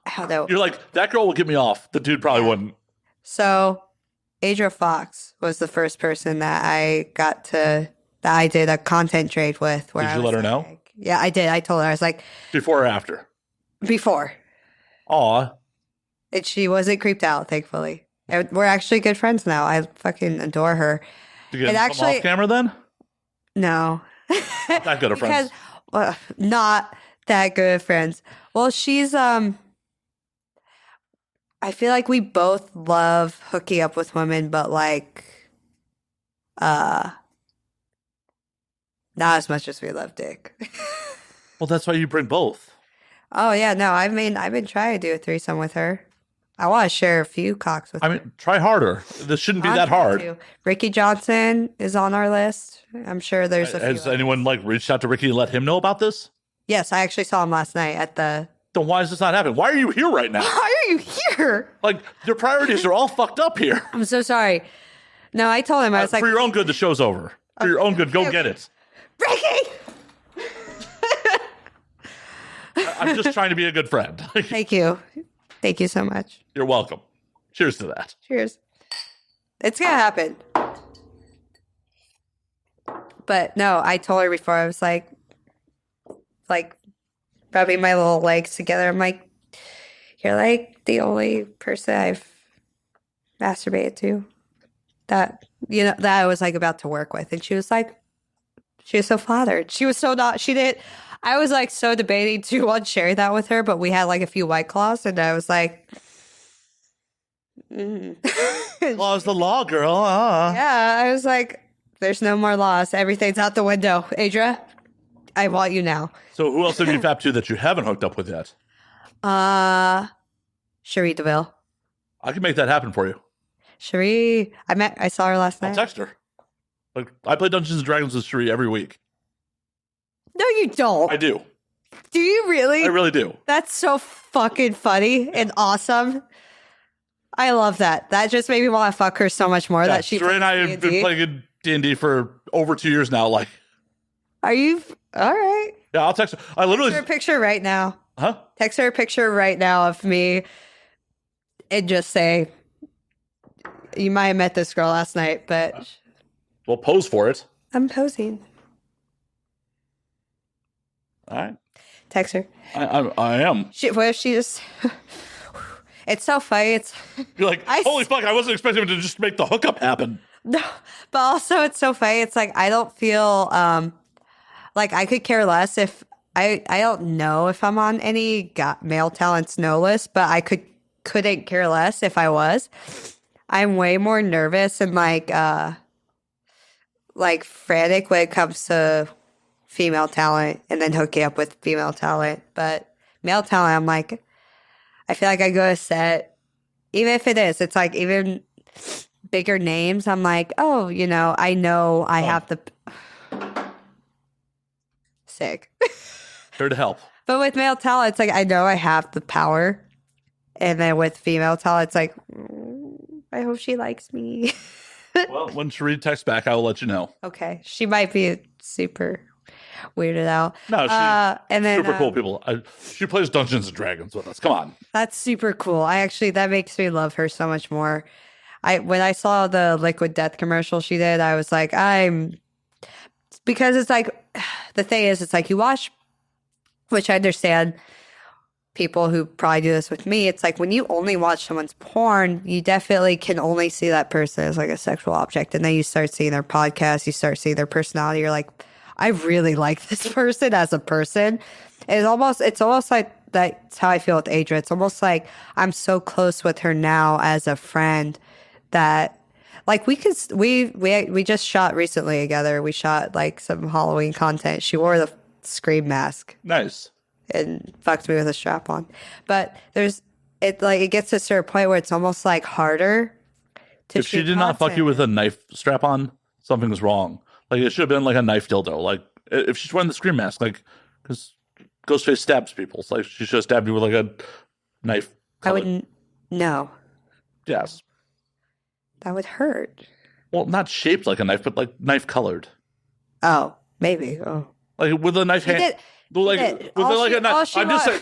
I don't know. You're like, that girl will get me off. The dude probably wouldn't. So, Adria Fox was the first person that I did a content trade with. Where did you let her know? Yeah, I did. I told her. I was like... Before or after? Before. Aw. And she wasn't creeped out, thankfully. And we're actually good friends now. I fucking adore her. Did you get them off camera then? No. Not that good of friends. Not that good of friends. Well, she's... I feel like we both love hooking up with women, but like... not as much as we love dick. Well, that's why you bring both. Oh, yeah. No, I've been trying to do a threesome with her. I want to share a few cocks with I mean, try harder. This shouldn't be that hard. to. Ricky Johnson is on our list. I'm sure there's a few. Has anyone like reached out to Ricky and let him know about this? Yes, I actually saw him last night at the. Then why is this not happening? Why are you here right now? Why are you here? Like, your priorities are all fucked up here. I'm so sorry. No, I told him I was like, for your own good, the show's over. For your own good, go get it. Ricky. I'm just trying to be a good friend. Thank you so much. You're welcome. Cheers to that. Cheers. It's gonna happen. But no, I told her before. I was like rubbing my little legs together. I'm like, you're like the only person I've masturbated to that I was like about to work with, and she was so flattered. She was so not. She didn't. I was like so debating to on sharing that with her, but we had like a few White Claws, and I was like, Law's the law, girl. Yeah, I was like, there's no more laws. Everything's out the window. Adria, I want you now. So who else have you fapped to that you haven't hooked up with yet? Cherie DeVille. I can make that happen for you. Cherie, I saw her last I'll night. text her. Like, I play Dungeons and Dragons with Cherie every week. No, you don't. I do. Do you really? I really do. That's so fucking funny and awesome. I love that. That just made me want to fuck her so much more. That she Cherie and I have been playing D&D for over 2 years now. Like, are you all right? Yeah, I'll text her. I literally Text her a picture right now. Huh? Text her a picture right now of me and just say, you might have met this girl last night, but we'll pose for it. I'm posing. All right. Text her. I am. What if she just? It's so funny. It's You're like, holy fuck! I wasn't expecting him to just make the hookup happen. no, but also it's so funny. It's like I don't feel like I could care less if I don't know if I'm on any male talents no list, but I couldn't care less if I was. I'm way more nervous and like frantic when it comes to female talent and then hooking up with female talent. But male talent, I'm like, I feel like I go to set, even if it's like even bigger names. I'm like, oh, I have the sick. Here to help. But with male talent, it's like, I know I have the power. And then with female talent, it's like, I hope she likes me. Well, when Cherie texts back, I will let you know. Okay. She might be super weirded out. No, she's and then, super cool people. She plays Dungeons and Dragons with us. Come on. That's super cool. That makes me love her so much more. When I saw the Liquid Death commercial she did, I was like, because it's like, the thing is, it's like you watch, which I understand people who probably do this with me. It's like when you only watch someone's porn, you definitely can only see that person as like a sexual object. And then you start seeing their podcast, you start seeing their personality. You're like, I really like this person as a person. It's almost like that's how I feel with Adria. It's almost like I'm so close with her now as a friend that like we just shot recently together. We shot like some Halloween content. She wore the Scream mask. Nice. And fucked me with a strap on. But it gets to a certain point where it's almost like harder to If she did not fuck you with a knife strap on, something was wrong. Like, it should have been like a knife dildo. Like, if she's wearing the Scream mask, like, because Ghostface stabs people. So, like, she should have stabbed you with like a knife. I wouldn't. No. Yes. That would hurt. Well, not shaped like a knife, but like knife colored. Oh, maybe. Oh. Like with a knife hand. Like with like a knife. I'm just saying.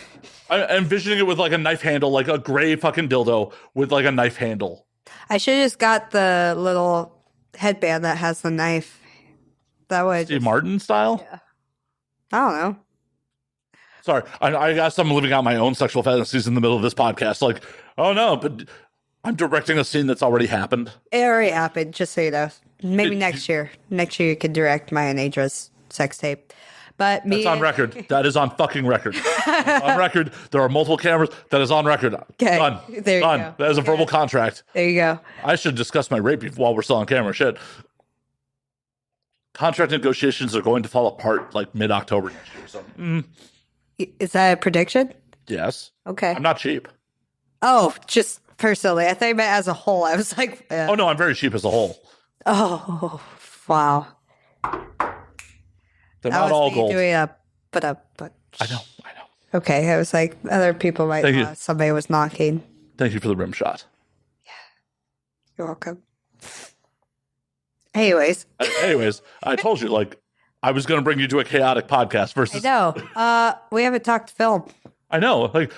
I'm envisioning it with like a knife handle, like a gray fucking dildo with like a knife handle. I should have just got the little headband that has the knife. That would Steve Martin style? Yeah. I don't know. Sorry, I guess I'm living out my own sexual fantasies in the middle of this podcast. Like, oh no, but I'm directing a scene that's already happened. It already happened, just so you know. Maybe next year. Next year you can direct my and Adra's sex tape. But That's on record. That is on fucking record. On record. There are multiple cameras. That is on record. Okay. Done. There you Done. go. That is a verbal contract. There you go. I should discuss my rape while we're still on camera. Shit. Contract negotiations are going to fall apart like mid-October next year. So, Is that a prediction? yes. Okay. I'm not cheap. Oh, just personally. I think as a whole. I was like, Oh, no, I'm very cheap as a whole. oh, wow. They're That not was all me gold. doing but I know. okay. I was like, other people might Thank you. thought somebody was knocking. Thank you for the rim shot. You're welcome. Anyways, Anyways, I told you, like, I was going to bring you to a chaotic podcast I versus. know. We haven't talked film. I know. Like,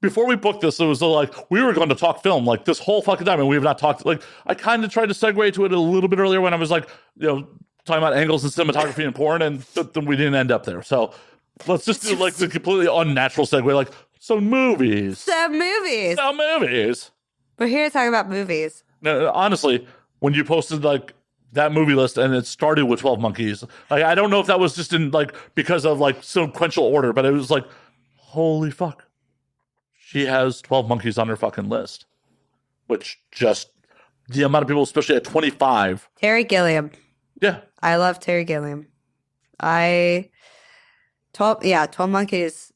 before we booked this, it was like, we were going to talk film, like, this whole fucking time, and we have not talked. Like, I kind of tried to segue to it a little bit earlier when I was like, talking about angles and cinematography and porn, and then we didn't end up there. So let's just do, like, the completely unnatural segue, like, some movies. Some movies. Some movies. We're here to talk about movies. No, honestly, when you posted, like, that movie list and it started with 12 Monkeys, like, I don't know if that was just in, like, because of, like, sequential order, but it was like, holy fuck. She has 12 Monkeys on her fucking list. Which just, the amount of people, especially at 25. Terry Gilliam. Yeah. I love Terry Gilliam. 12 Monkeys.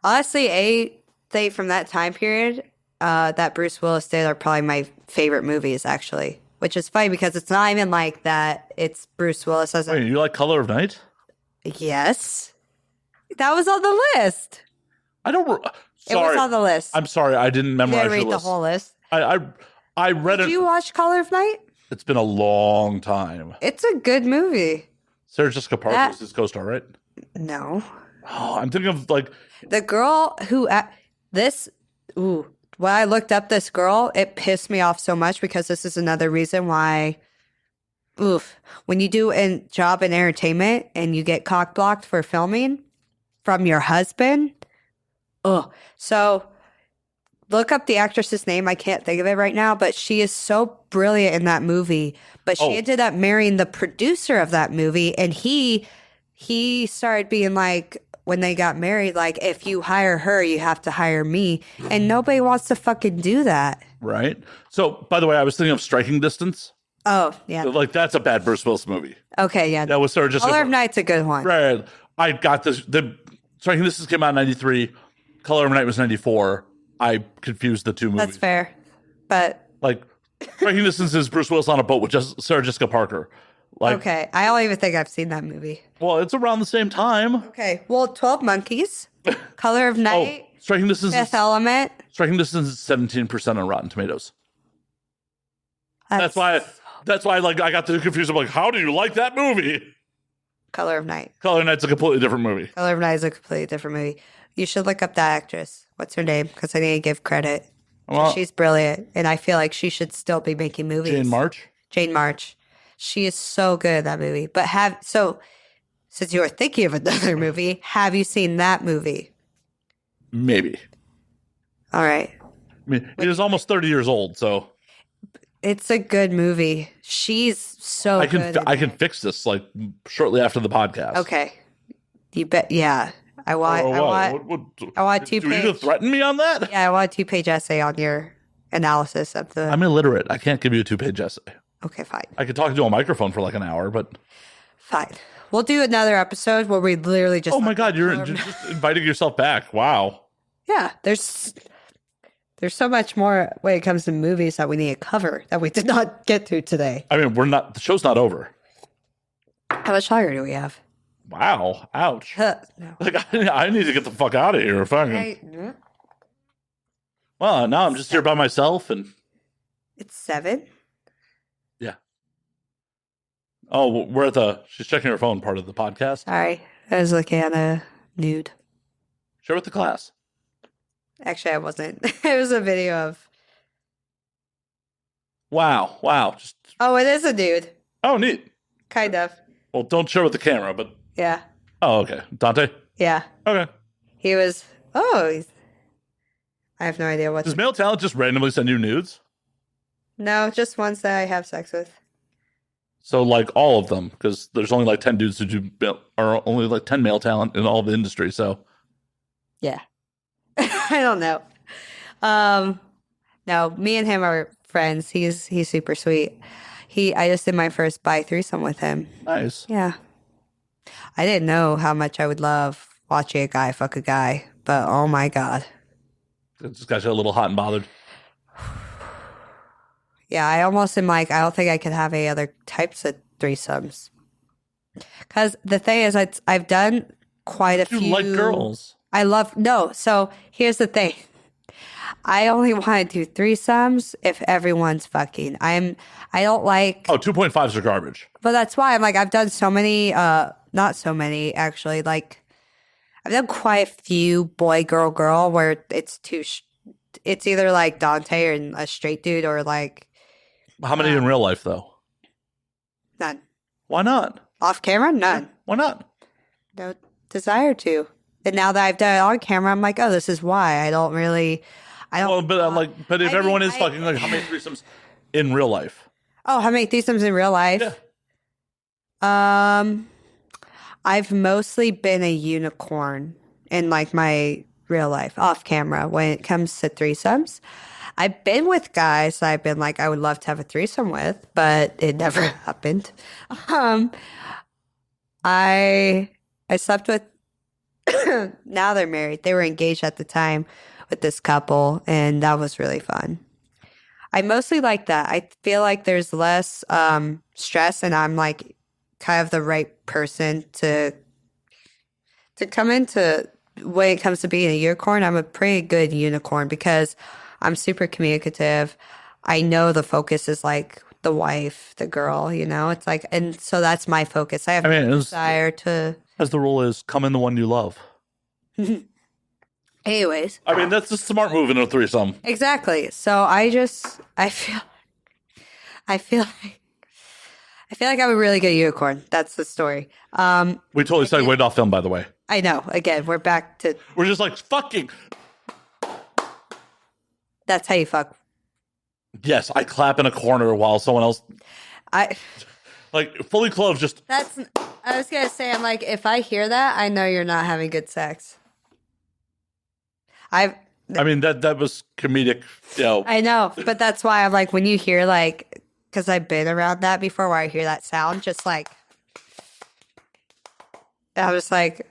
Honestly, they from that time period that Bruce Willis did are probably my favorite movies, actually. Which is funny because it's not even like that. It's Bruce Willis as a... Wait, you like Color of Night? Yes. That was on the list. I don't... It was on the list. I'm sorry, I didn't You memorize didn't read your the list. whole list. I read it. Did you watch Color of Night? It's been a long time. It's a good movie. Sarah Jessica Parker is his co-star, right? No. Oh, I'm thinking of, like... The girl who... When I looked up this girl, it pissed me off so much because this is another reason why... When you do a job in entertainment and you get cock blocked for filming from your husband... So... Look up the actress's name. I can't think of it right now, but she is so brilliant in that movie. But she ended up marrying the producer of that movie, and he started being like, when they got married, like, if you hire her, you have to hire me. And nobody wants to fucking do that. Right? So, by the way, I was thinking of Striking Distance. Oh, yeah. Like, that's a bad Bruce Willis movie. Okay, yeah. That was Sarah Jessica Color of Parker. Night's a good one. Right. I got this. The Striking Distance came out in 93. Color of Night was 94. I confused the two movies. That's fair. But... Like, Striking Distance is Bruce Willis on a boat with just Sarah Jessica Parker. Like, okay. I don't even think I've seen that movie. well, it's around the same time. Okay. Well, 12 Monkeys. Color of Night. Striking Distance. Fifth Element. Striking Distance is 17% on Rotten Tomatoes. That's why, like, I got too confused. I'm like, how do you like that movie? Color of Night. Color of Night's a completely different movie. Color of Night is a completely different movie. You should look up that actress. What's her name? Because I need to give credit. Well, She's brilliant, and I feel like she should still be making movies. Jane March. Jane March. She is so good in that movie. But since you were thinking of another movie, have you seen that movie? Maybe. All right. I mean, it is almost 30 years old, so It's a good movie. She's so good. I can fix this like shortly after the podcast. Okay. You bet. Yeah. I want What? I want Do you 2-page. need to threaten me on that? Yeah, I want a 2-page essay on your analysis of the. I'm illiterate. I can't give you a 2-page essay. Okay, fine. I could talk into a microphone for like an hour, but Fine. We'll do another episode where we literally just. oh my god, you're just inviting yourself back. Wow. Yeah, there's so much more when it comes to movies that we need to cover that we did not get to today. I mean, the show's not over. How much longer do we have? Wow. Ouch. No. Like, I need to get the fuck out of here. Fucking. Well, now I'm just here by myself and. It's 7. Yeah. Oh, we're at she's checking her phone part of the podcast. Sorry, I was looking at a nude. Share with the class. Actually, I wasn't. It was a video of. Wow. Just. Oh, it is a nude. Oh, neat. Kind of. Well, don't share with the camera, but. Yeah. Oh, okay. Dante? Yeah. Okay. He was. I have no idea what. Does male talent just randomly send you nudes? No, just ones that I have sex with. So, like, all of them, because there's only like 10 dudes who are only like 10 male talent in all of the industry, so. Yeah. I don't know. No, me and him are friends. He's super sweet. I just did my first bi threesome with him. Nice. Yeah. I didn't know how much I would love watching a guy fuck a guy, but oh my God. It just got you a little hot and bothered. Yeah, I almost am like, I don't think I could have any other types of threesomes. Because the thing is, I've done quite a few. You like girls. No, so here's the thing. I only want to do threesomes if everyone's fucking. I don't like. Oh, 2.5s are garbage. But that's why I'm like, I've done so many, not so many actually. Like, I've done quite a few boy, girl, where it's it's either like Dante or a straight dude or like. How many in real life, though? None. Why not? Off camera? None. Why not? No desire to. And now that I've done it on camera, I'm like, oh, this is why. I don't. Well, but if everyone is fucking, like, how many threesomes in real life? Oh, how many threesomes in real life? Yeah. I've mostly been a unicorn in like my real life, off camera, when it comes to threesomes. I've been with guys that I've been like, I would love to have a threesome with, but it never happened. I slept with, now they're married. They were engaged at the time with this couple, and that was really fun. I mostly like that. I feel like there's less stress, and I'm like kind of the right person to come into when it comes to being a unicorn. I'm a pretty good unicorn because I'm super communicative. I know the focus is like the wife, the girl, you know? It's like, and so that's my focus. I have no desire to. As the rule is, come in the one you love. Anyways. I mean, that's a smart move in a threesome. Exactly. So I feel like I'm a really good unicorn. That's the story. We totally segued off film, by the way. I know. Again, we're back to. We're just like, fucking. That's how you fuck. Yes, I clap in a corner while someone else. Like, fully clothed, just. I was going to say, I'm like, if I hear that, I know you're not having good sex. I mean, that was comedic, you know. I know, but that's why I'm like, when you hear like, because I've been around that before where I hear that sound, just like, I was like.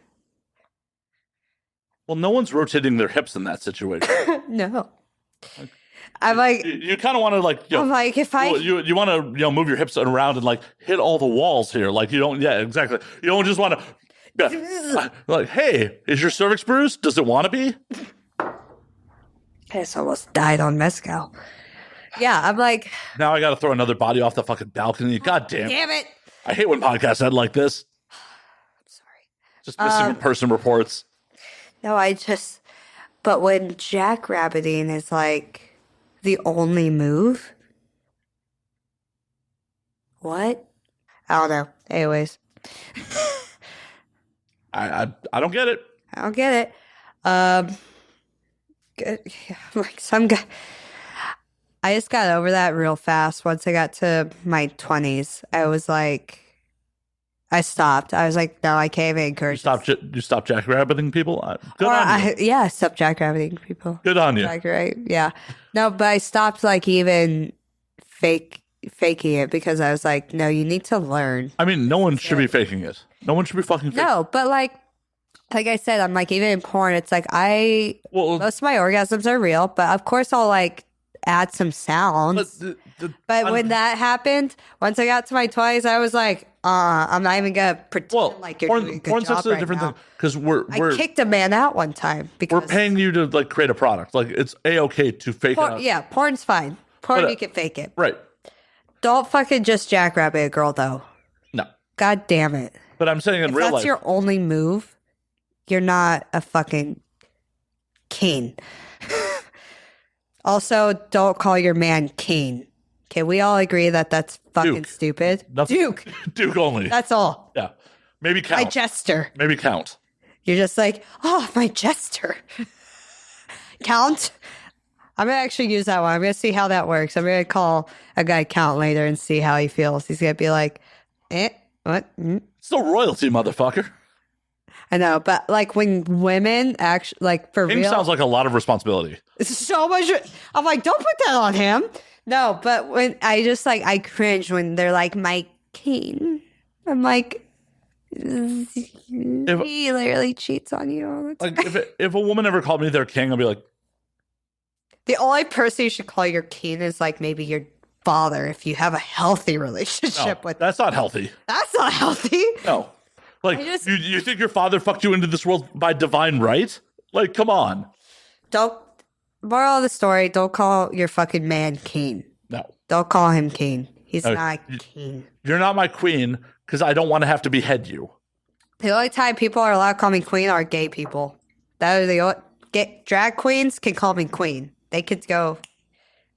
Well, no one's rotating their hips in that situation. No. I'm like, you kind of want to like, I'm like, if I, you want to, move your hips around and like hit all the walls here. Like you don't, yeah, exactly. You don't just want to, like, hey, is your cervix bruised? Does it want to be? I just almost died on mezcal. Yeah, I'm like, now I got to throw another body off the fucking balcony. God damn it. I hate when podcasts end like this. I'm sorry. Just missing in-person reports. No, but when jackrabbiting is like the only move, what? I don't know. Anyways. I don't get it. I don't get it. Like some guy, I just got over that real fast. Once I got to my 20s, I was like, I stopped. I was like, no, I can't even encourage. You stopped jackrabbiting people? Good on you. Yeah, I stopped jackrabbiting people. Good on you. Right? Yeah. No, but I stopped like even faking it because I was like, no, you need to learn. I mean, no one should be faking it. No one should be fucking faking it. No, but like I said, I'm like, even in porn, it's like most of my orgasms are real, but of course I'll like add some sounds. But when that happened, once I got to my 20s, I was like, I'm not even going to pretend like you're doing a good job right different now. thing. Because I kicked a man out one time. Because we're paying you to like create a product. Like it's A-okay to fake it out. Yeah, porn's fine. You can fake it. Right. Don't fucking just jackrabbit a girl, though. No. God damn it. But I'm saying in real life. If that's your only move, you're not a fucking king. Also, don't call your man king. Can we all agree that that's fucking stupid? Duke. Duke only. That's all. Yeah. Maybe count. My jester. Maybe count. You're just like, oh, my jester. Count? I'm going to actually use that one. I'm going to see how that works. I'm going to call a guy Count later and see how he feels. He's going to be like, what? Still royalty, motherfucker. I know, but like when women actually, like for King real. sounds like a lot of responsibility. So much. I'm like, don't put that on him. No, but when I just like, I cringe when they're like, my king. I'm like, he literally cheats on you all the time. Like if a woman ever called me their king, I'd be like, the only person you should call your king is like maybe your father if you have a healthy relationship with. That's not healthy. That's not healthy. No. Like, you think your father fucked you into this world by divine right? Like, come on. Moral of the story, don't call your fucking man king. No. Don't call him king. He's No, not king. You're not my queen because I don't want to have to behead you. The only time people are allowed to call me queen are gay people. That are the only, drag queens can call me queen. They could go,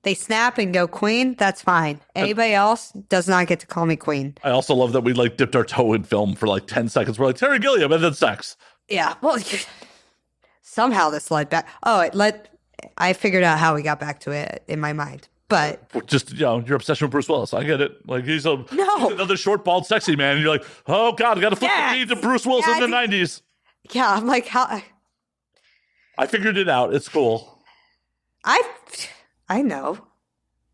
they snap and go queen. That's fine. Anybody else does not get to call me queen. I also love that we like dipped our toe in film for like 10 seconds. We're like, Terry Gilliam and then sex. Yeah. Well, somehow this led back. I figured out how we got back to it in my mind. But just, your obsession with Bruce Willis. I get it. Like, he's No. another short, bald, sexy man. And you're like, oh, God, I got to flip the feed to Bruce Willis in the 90s. yeah, I'm like, how? I figured it out. It's cool. I know.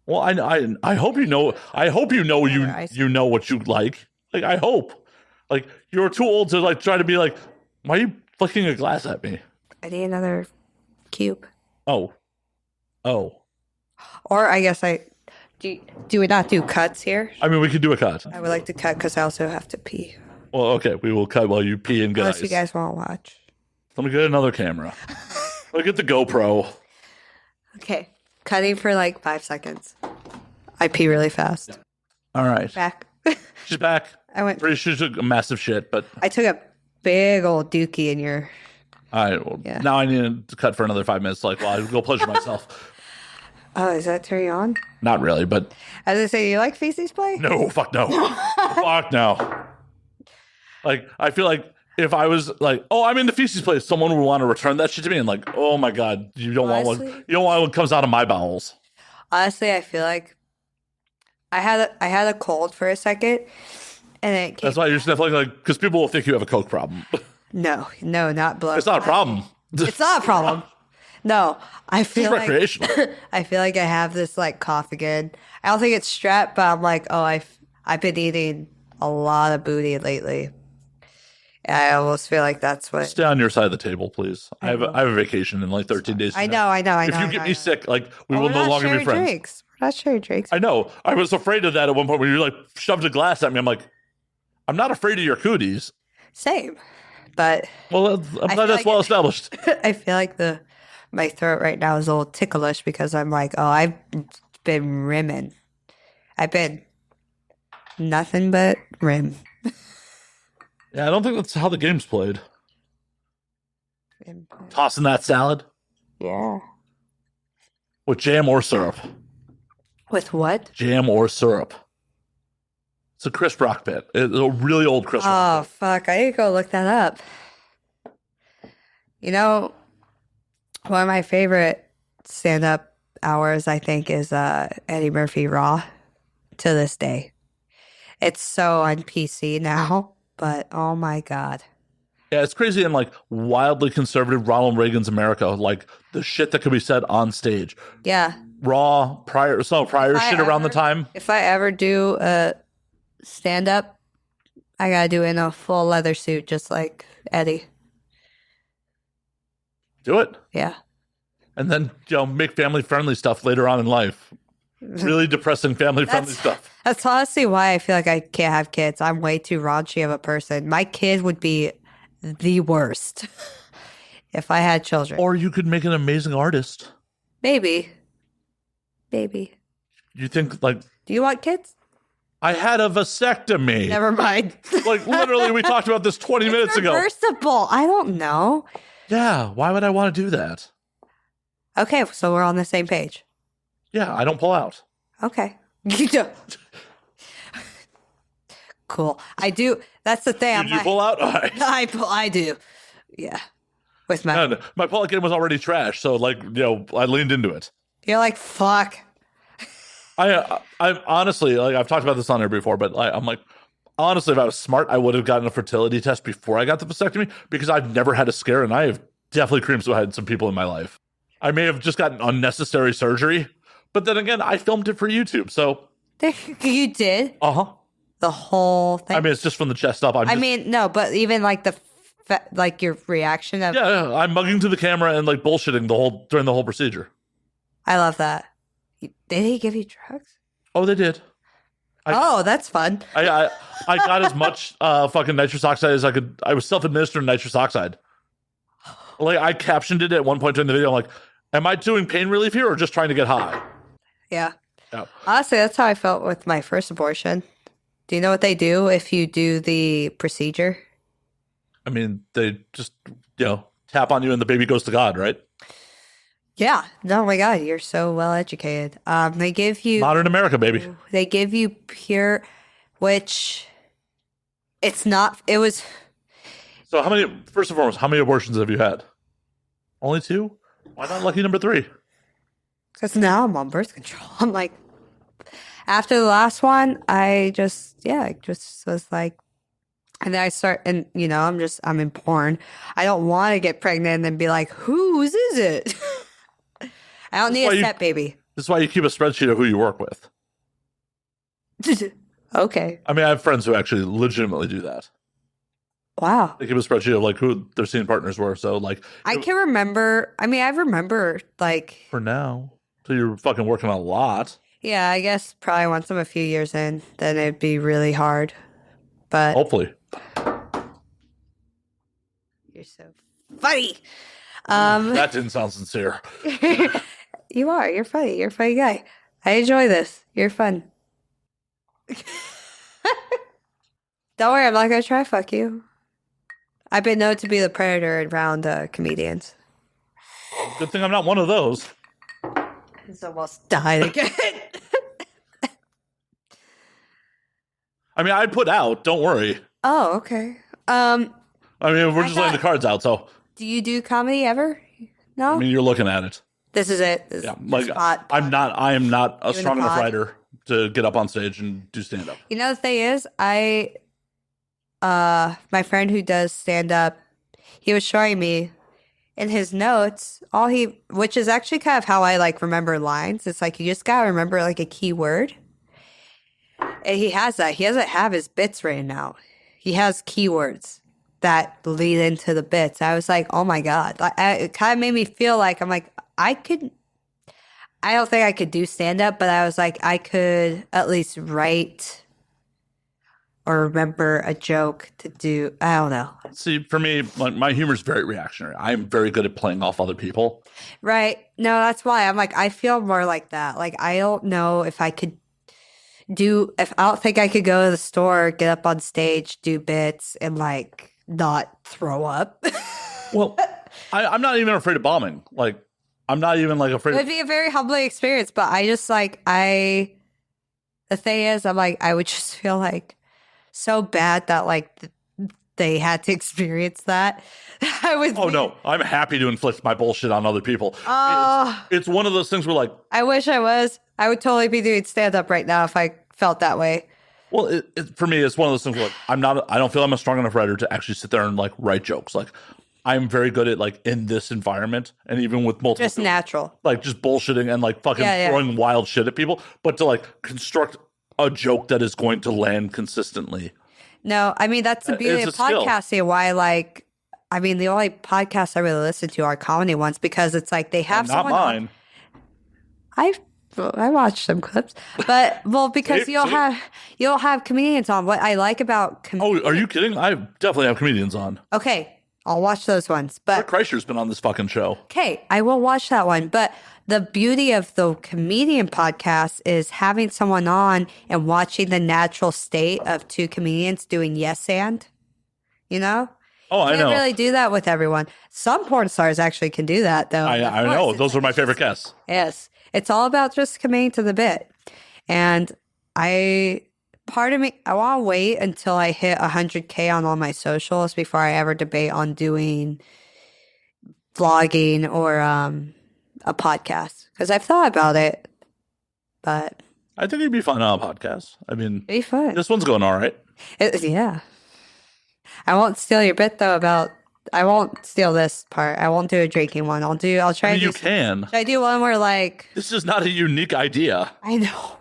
Well, I hope you know. I hope you know you know what you like. Like, I hope. Like, you're too old to like try to be like, why are you flicking a glass at me? I need another cube. Oh. Or I guess do we not do cuts here? I mean, we could do a cut. I would like to cut because I also have to pee. Well, okay, we will cut while you pee and get Unless ice. you guys want to watch. Let me get another camera. Let me get the GoPro. Okay, cutting for like 5 seconds. I pee really fast. All right. Back. She's back. I went. Pretty sure she took a massive shit, but I took a big old dookie in your. all right. Well, Yeah. now I need to cut for another 5 minutes. Like, well, I go pleasure myself. Oh, is that turn you on? Not really, but As I say, do you like feces play? no, fuck no. Fuck no. Like, I feel like if I was like, oh, I'm in the feces place, someone would want to return that shit to me and like, oh my God, you don't want Honestly- what comes out of my bowels. Honestly, I feel like I had a cold for a second, and it came. That's why you're sniffling, like, because people will think you have a coke problem. No, not blood. It's not a problem. It's not a problem. No, I It's feel like recreational. I feel like I have this like cough again. I don't think it's strep, but I'm like, oh, I've been eating a lot of booty lately. And I almost feel like that's what. Stay on your side of the table, please. I have a vacation in like 13 days. I know. If you get me sick, like, we will no longer be friends. Drinks. We're not sharing drinks. I know. I was afraid of that at one point when you like shoved a glass at me. I'm like, I'm not afraid of your cooties. Same, but Well, I'm glad that's well established. I feel like my throat right now is a little ticklish because I'm like, oh, I've been rimming. I've been nothing but rim. Yeah, I don't think that's how the game's played. Tossing that salad Yeah. with jam or syrup. With what? Jam or syrup. It's a Chris Rock bit. It's a really old Chris Rock Oh, fuck. I need to go look that up. You know, one of my favorite stand-up hours, I think, is Eddie Murphy Raw to this day. It's so on PC now, but oh my God. Yeah, it's crazy in like wildly conservative Ronald Reagan's America, like the shit that could be said on stage. Yeah. Raw, prior shit around the time. If I ever do a stand-up, I gotta do it in a full leather suit, just like Eddie. Do it. Yeah. And then, make family-friendly stuff later on in life. Really depressing family-friendly stuff. That's honestly why I feel like I can't have kids. I'm way too raunchy of a person. My kid would be the worst if I had children. Or you could make an amazing artist. Maybe. You think, like, Do you want kids? I had a vasectomy. Never mind. Like, literally, we talked about this 20 minutes ago. Reversible. I don't know. Yeah, why would I want to do that? Okay, so we're on the same page. Yeah, I don't pull out. Okay. You do. Cool. I do. That's the thing. Did you pull out? All right. I do. Yeah. With my. And my pull-out game was already trash, so, like, I leaned into it. You're like, fuck. I honestly, like, I've talked about this on here before, but I'm like, honestly, if I was smart, I would have gotten a fertility test before I got the vasectomy because I've never had a scare, and I have definitely cream-had some people in my life. I may have just gotten unnecessary surgery, but then again, I filmed it for YouTube, so. You did? Uh-huh. The whole thing? I mean, it's just from the chest up. No, but even like like your reaction of. Yeah, I'm mugging to the camera and like bullshitting during the whole procedure. I love that. Did he give you drugs? Oh, they did. Oh, that's fun. I got as much fucking nitrous oxide as I could. I was self-administering nitrous oxide. Like, I captioned it at one point during the video. I'm like, am I doing pain relief here or just trying to get high? Yeah. Yeah. Honestly, that's how I felt with my first abortion. Do you know what they do if you do the procedure? I mean, they just, tap on you and the baby goes to God, right? Yeah. Oh my God, you're so well educated. They give you Modern America, baby. They give you pure, which it's not. It was. So first and foremost, how many abortions have you had? Only 2? Why not lucky number 3? Because now I'm on birth control. I'm like, after the last one, I just was like, and then I start, and I'm in porn. I don't want to get pregnant and then be like, whose is it? I don't need a step baby. This is why you keep a spreadsheet of who you work with. Okay. I mean, I have friends who actually legitimately do that. Wow. They keep a spreadsheet of like who their scene partners were. So like, I can remember. I mean, I remember like for now. So you're fucking working a lot. Yeah, I guess probably once I'm a few years in, then it'd be really hard. But hopefully. You're so funny. That didn't sound sincere. You are. You're funny. You're a funny guy. I enjoy this. You're fun. Don't worry, I'm not gonna try to fuck you. I've been known to be the predator around comedians. Good thing I'm not one of those. He's almost died again. I mean, I'd put out. Don't worry. Oh, okay. I mean, we're just laying the cards out. So, do you do comedy ever? No. I mean, you're looking at it. This is it. Yeah, like I am not a strong enough writer to get up on stage and do stand up. You know, the thing is, my friend who does stand up, he was showing me in his notes, which is actually kind of how I like remember lines. It's like, you just gotta remember like a key word. And he has that. He doesn't have his bits written out. He has keywords that lead into the bits. I was like, oh my God. It kind of made me feel like, I'm like, I don't think I could do stand up, but I was like, I could at least write or remember a joke to do. I don't know. See, for me, my humor is very reactionary. I'm very good at playing off other people. Right. No, that's why I'm like, I feel more like that. Like, I don't know if I could I don't think I could go to the store, get up on stage, do bits, and like not throw up. Well, I'm not even afraid of bombing. Like, I'm not even like afraid. It'd be a very humbling experience, but I just like, the thing is, I'm like, I would just feel like so bad that like they had to experience that. No, I'm happy to inflict my bullshit on other people. It's one of those things where like, I wish I was. I would totally be doing stand up right now if I felt that way. Well, for me, it's one of those things where like, I don't feel I'm a strong enough writer to actually sit there and like write jokes. Like, I'm very good at like in this environment and even with multiple just natural, like just bullshitting and like fucking throwing wild shit at people, but to like construct a joke that is going to land consistently. No, I mean, that's the beauty of podcasting. Why, like, I mean, the only podcasts I really listen to are comedy ones because it's like they have not mine. I watched some clips, but because you'll have comedians on. What I like about comedians. Oh, are you kidding? I definitely have comedians on. Okay, I'll watch those ones. But Kreischer's been on this fucking show. Okay, I will watch that one. But the beauty of the comedian podcast is having someone on and watching the natural state of two comedians doing yes and, you know? Oh, I know. You can't really do that with everyone. Some porn stars actually can do that, though. I know. Those are my favorite guests. Yes. It's all about just committing to the bit. And part of me, I want to wait until I hit 100K on all my socials before I ever debate on doing vlogging or a podcast. Because I've thought about it, but I think it'd be fun on a podcast. I mean, it'd be fun. This one's going all right. Yeah. I won't steal your bit though I won't steal this part. I won't do a drinking one. I'll try. I mean, you can. Should I do one where like this is not a unique idea. I know.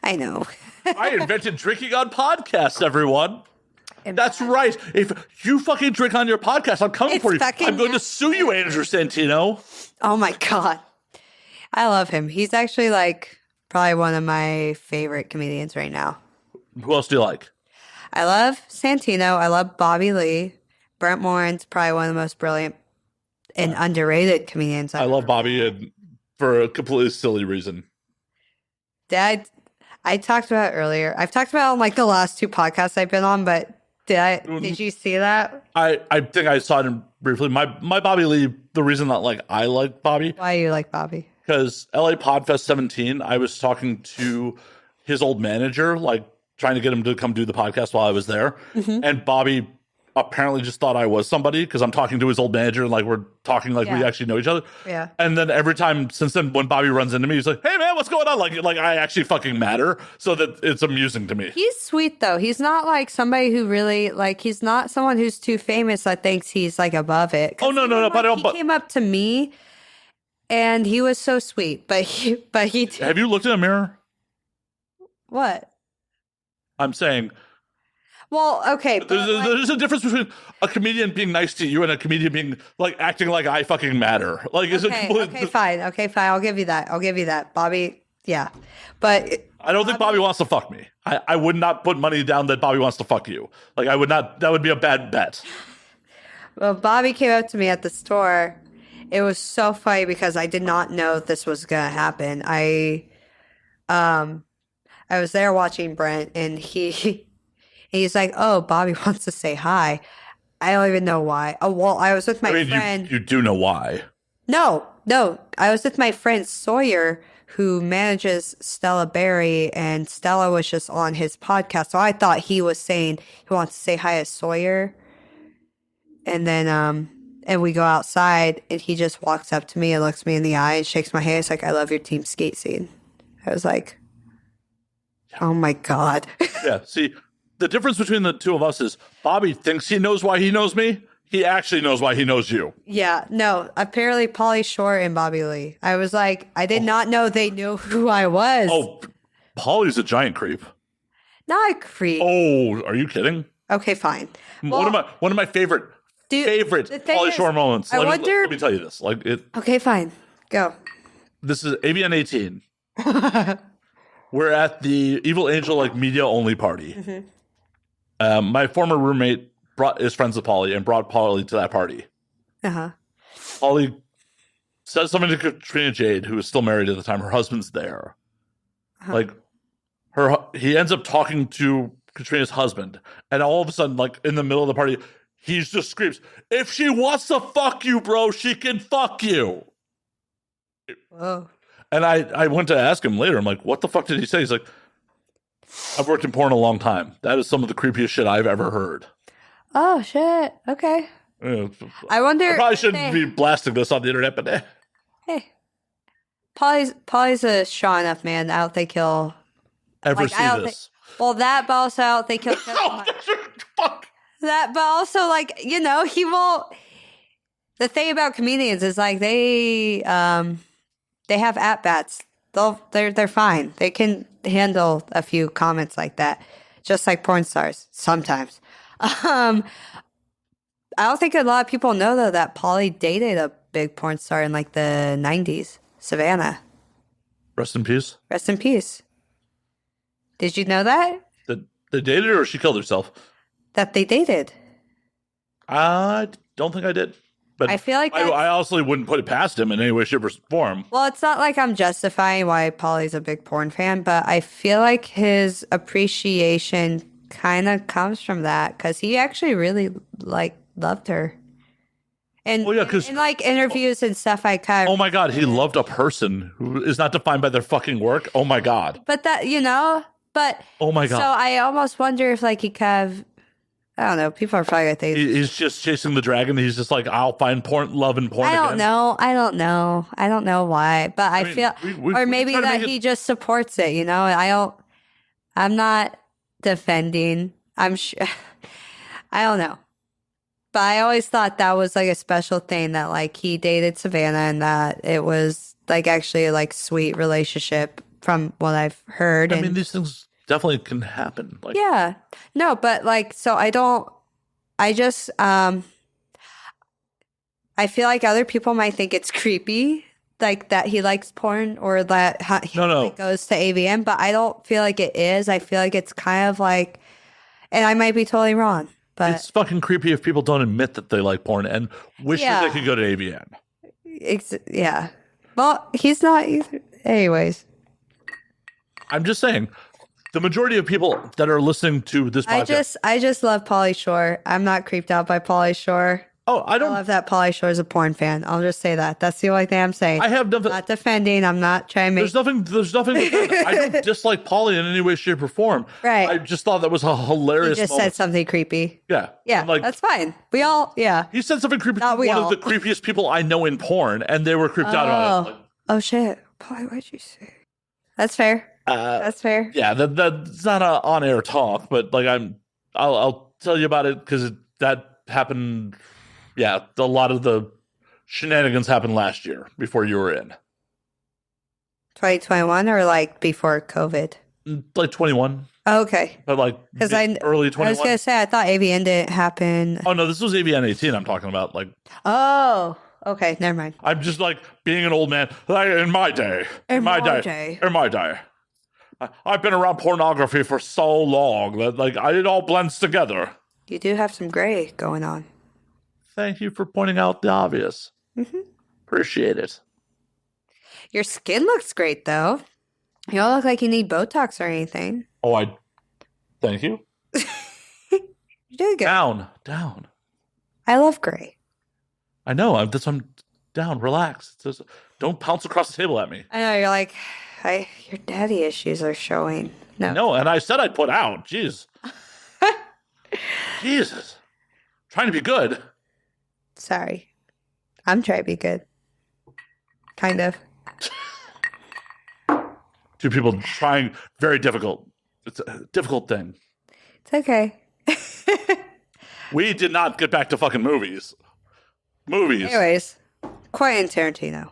I invented drinking on podcasts, everyone. That's right. If you fucking drink on your podcast, I'm coming for you. I'm going to sue you, Andrew Santino. Oh my God. I love him. He's actually like Probably one of my favorite comedians right now. Who else do you like? I love Santino. I love Bobby Lee. Brent Morin's probably one of the most brilliant and underrated comedians. I love Bobby and for a completely silly reason. Dad, I talked about it earlier. I've talked about it on like the last 2 podcasts I've been on, but did you see that? I think I saw it briefly. My Bobby Lee, the reason that like I like Bobby. Why do you like Bobby? Because LA Podfest 17, I was talking to his old manager, like trying to get him to come do the podcast while I was there. Mm-hmm. And Bobby apparently just thought I was somebody because I'm talking to his old manager and like we're talking like we actually know each other. Yeah. And then every time since then, when Bobby runs into me, he's like, "Hey man, what's going on?" Like I actually fucking matter. So that it's amusing to me. He's sweet though. He's not like somebody who really like. He's not someone who's too famous that thinks he's like above it. Oh no. Like, he came up to me, and he was so sweet. But he. Have you looked in a mirror? What? I'm saying. Well, okay. There's a difference between a comedian being nice to you and a comedian being like acting like I fucking matter. Like, is okay, it okay, fine. I'll give you that. Bobby, yeah, but I don't think Bobby wants to fuck me. I would not put money down that Bobby wants to fuck you. Like, I would not. That would be a bad bet. Well, Bobby came up to me at the store. It was so funny because I did not know this was gonna happen. I was there watching Brent, and he's like, "Oh, Bobby wants to say hi." I don't even know why. Oh, well, I was with my friend. You do know why. No. I was with my friend Sawyer, who manages Stella Barry, and Stella was just on his podcast. So I thought he was saying he wants to say hi to Sawyer. And then, and we go outside, and he just walks up to me and looks me in the eye and shakes my hand. It's like, "I love your team skate scene." I was like, oh my God. Yeah, see, the difference between the two of us is Bobby thinks he knows why he knows me. He actually knows why he knows you. Yeah, no, apparently Pauly Shore and Bobby Lee. I was like, I did not know they knew who I was. Oh, Pauly's a giant creep. Not a creep. Oh, are you kidding? Okay, fine. Well, one of my favorite Pauly Shore moments. Let me tell you this. Okay, fine. Go. This is AVN 18. We're at the Evil Angel media only party. Mm-hmm. My former roommate brought his friends with Pauly and brought Pauly to that party. Uh-huh. Pauly says something to Katrina Jade, who is still married at the time. Her husband's there. Uh-huh. He ends up talking to Katrina's husband, and all of a sudden, in the middle of the party, he just screams, "If she wants to fuck you, bro, she can fuck you." Whoa. And I went to ask him later. I'm like, "What the fuck did he say?" He's like, "I've worked in porn a long time. That is some of the creepiest shit I've ever heard." Oh, shit. Okay. I wonder. I probably shouldn't be blasting this on the internet, but Hey. Pauly's a strong enough man. I don't think he'll ever see this. That, but also I don't think he'll. Fuck. That, but also, he won't. The thing about comedians is, they have at-bats. They're fine. They can handle a few comments like that, just like porn stars sometimes. I don't think a lot of people know, though, that Pauly dated a big porn star in, the 90s, Savannah. Rest in peace. Rest in peace. Did you know that? They dated her or she killed herself? That they dated. I don't think I did. But I feel like I honestly wouldn't put it past him in any way, shape, or form. Well, it's not like I'm justifying why Pauly's a big porn fan, but I feel like his appreciation kind of comes from that because he actually really loved her. And in interviews and stuff, I kind of. Oh my God, he loved a person who is not defined by their fucking work. Oh my God. But that but oh my God. So I almost wonder if he kind of. I don't know. People are probably going to think he's just chasing the dragon. He's just I'll find love in porn. I don't know. I don't know why, but I feel, or maybe that he just supports it. I'm not defending. I'm sure. I don't know, but I always thought that was a special thing that he dated Savannah and that it was actually a sweet relationship from what I've heard. I mean, these things definitely can happen. Yeah. No, but so I just I feel like other people might think it's creepy like that he likes porn or that he No. goes to AVN, but I don't feel like it is. I feel like it's kind of like, and I might be totally wrong, but It's fucking creepy if people don't admit that they like porn and wish that they Yeah. could go to AVN. yeah. Well, he's not either. Anyways, I'm just saying, the majority of people that are listening to this podcast. I just love Pauly Shore. I'm not creeped out by Pauly Shore. Oh, I I don't. love that Pauly Shore is a porn fan. I'll just say that. That's the only thing I'm saying. I have nothing. Not defending. I'm not trying to make. There's nothing. I don't dislike Polly in any way, shape, or form. Right. I just thought that was a He hilarious just moment. said something creepy. Yeah. Yeah, And, like, that's fine. We all, yeah. he said something creepy to Not we one all. of the creepiest people I know in porn, and they were creeped out about it. Like, Oh shit. Pauly, what'd you say? That's fair. That's fair. yeah, that's not a on-air talk, but like I'll tell you about it because that happened. Yeah, a lot of the shenanigans happened last year before you were in. 2021 or like before COVID? Like 21, Oh, okay. but like Because early I was 21. gonna say I thought AVN didn't happen. Oh no, this was AVN 18. I'm talking about. Like, Oh, okay. Never mind. I'm just like being an old man. Like, in my day, In my day. I've been around pornography for so long that like it all blends together. You do have some gray going on. Thank you for pointing out the obvious. Mm-hmm. Appreciate it. Your skin looks great though. You don't look like you need Botox or anything. Oh, thank you. You're doing good. Down. I love gray. I know. That's why I'm down. Relax. Don't pounce across the table at me. I know you're like, your daddy issues are showing. No. No, and I said I'd put out. Jeez. Jesus. Trying to be good. Sorry. I'm trying to be good. Kind of. Two people trying. Very difficult. It's a difficult thing. It's okay. We did not get back to fucking movies. Anyways, Quentin Tarantino.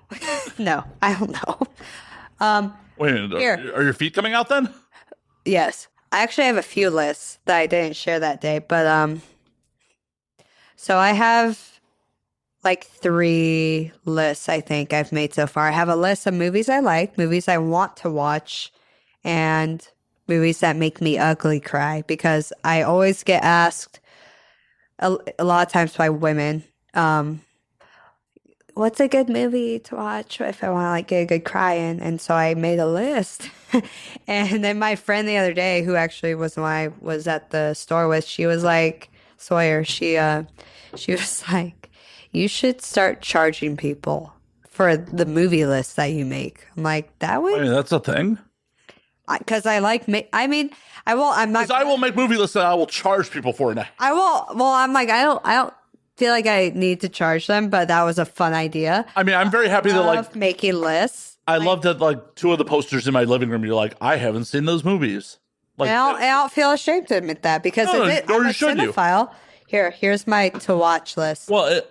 No, I don't know. Wait a minute. Here. Are your feet coming out then? Yes. I actually have a few lists that I didn't share that day, but so I have like 3 lists I think I've made so far. I have a list of movies I like, movies I want to watch, and movies that make me ugly cry because I always get asked a lot of times by women, what's a good movie to watch if I want to like get a good cry in? And so I made a list. And then my friend the other day, who actually was when I was at the store with, she was like, Sawyer, she was like, you should start charging people for the movie list that you make. I'm like, that I would, mean, that's a thing. because I like, I mean, I will, I'm not, Because I will make movie lists that I will charge people for now. I will, well, I'm like, I don't feel like I need to charge them, but that was a fun idea. I mean, I'm very happy that like Love making lists. I love that like 2 of the posters in my living room. You're like, I haven't seen those movies. Like, And I don't feel ashamed to admit that because No, nor I'm a should you. cinephile. Here's my to watch list. well,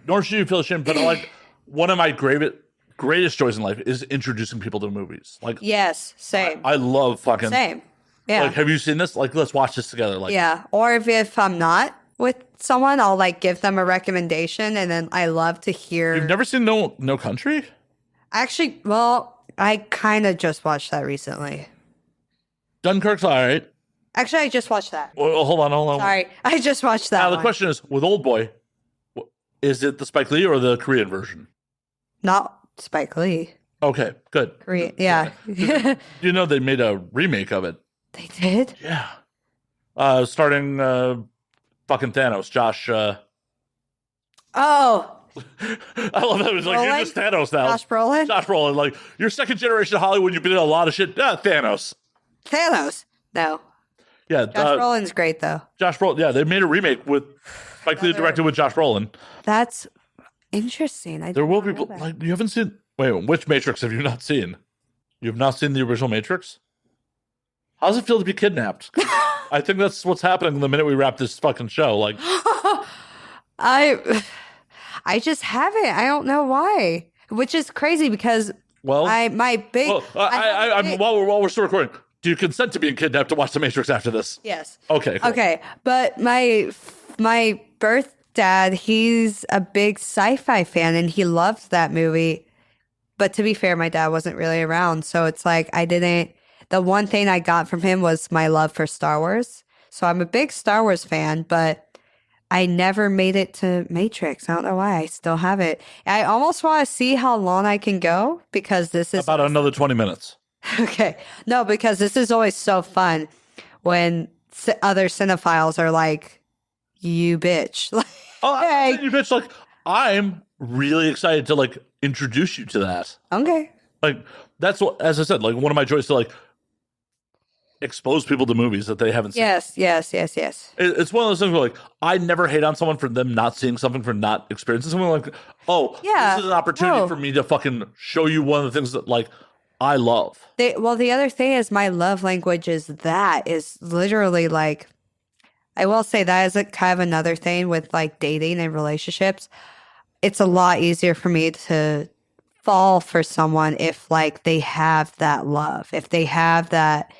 nor should you feel ashamed. But like, one of my greatest joys in life is introducing people to movies. Like, Yes, same, I love fucking. same. Yeah, Like, have you seen this? Like, let's watch this together. Like, yeah. Or if I'm not with someone, I'll like give them a recommendation, and then I love to hear. you've never seen No Country? Actually, well, I kind of just watched that recently. Dunkirk's all right. Actually, I just watched that. Well, hold on. Sorry, I just watched that. Now the one. question is, with Old Boy, is it the Spike Lee or the Korean version? Not Spike Lee. Okay, good. Korean, yeah. You know they made a remake of it. They did. Yeah. Starting fucking Thanos, Josh. Oh, I love that. It was like, you're Brolin? just Thanos now. Josh Brolin. Josh Brolin. Like, you're second generation Hollywood. You've been in a lot of shit. Thanos. Thanos. No, Yeah. Josh Brolin's great though. Josh Brolin. Yeah, they made a remake with Spike Lee directed with Josh Brolin. That's interesting. There will be, like, you haven't seen, wait, which Matrix have you not seen? You have not seen the original Matrix? How does it feel to be kidnapped? I think that's what's happening the minute we wrap this fucking show. Like, I just haven't. I don't know why. Which is crazy because well, my big well, I'm while we're still recording, do you consent to being kidnapped to watch the Matrix after this? yes. Okay. Cool. Okay, but my birth dad, he's a big sci-fi fan and he loves that movie. But to be fair, my dad wasn't really around. So it's like the one thing I got from him was my love for Star Wars. So I'm a big Star Wars fan, but I never made it to Matrix. I don't know why. I still have it. I almost want to see how long I can go because this is About another 20 minutes. okay. No, because this is always so fun when other cinephiles are like, you bitch. Like, You bitch, like, I'm really excited to, like, introduce you to that. okay. Like, that's what, as I said, like, one of my joys to, like, expose people to movies that they haven't seen. Yes. It's one of those things where, like, I never hate on someone for them not seeing something, for not experiencing something. Like, oh, Yeah. this is an opportunity for me to fucking show you one of the things that, like, I love. Well, the other thing is my love language is literally like, I will say that is kind of another thing with like dating and relationships. It's a lot easier for me to fall for someone if like they have that love, if they have that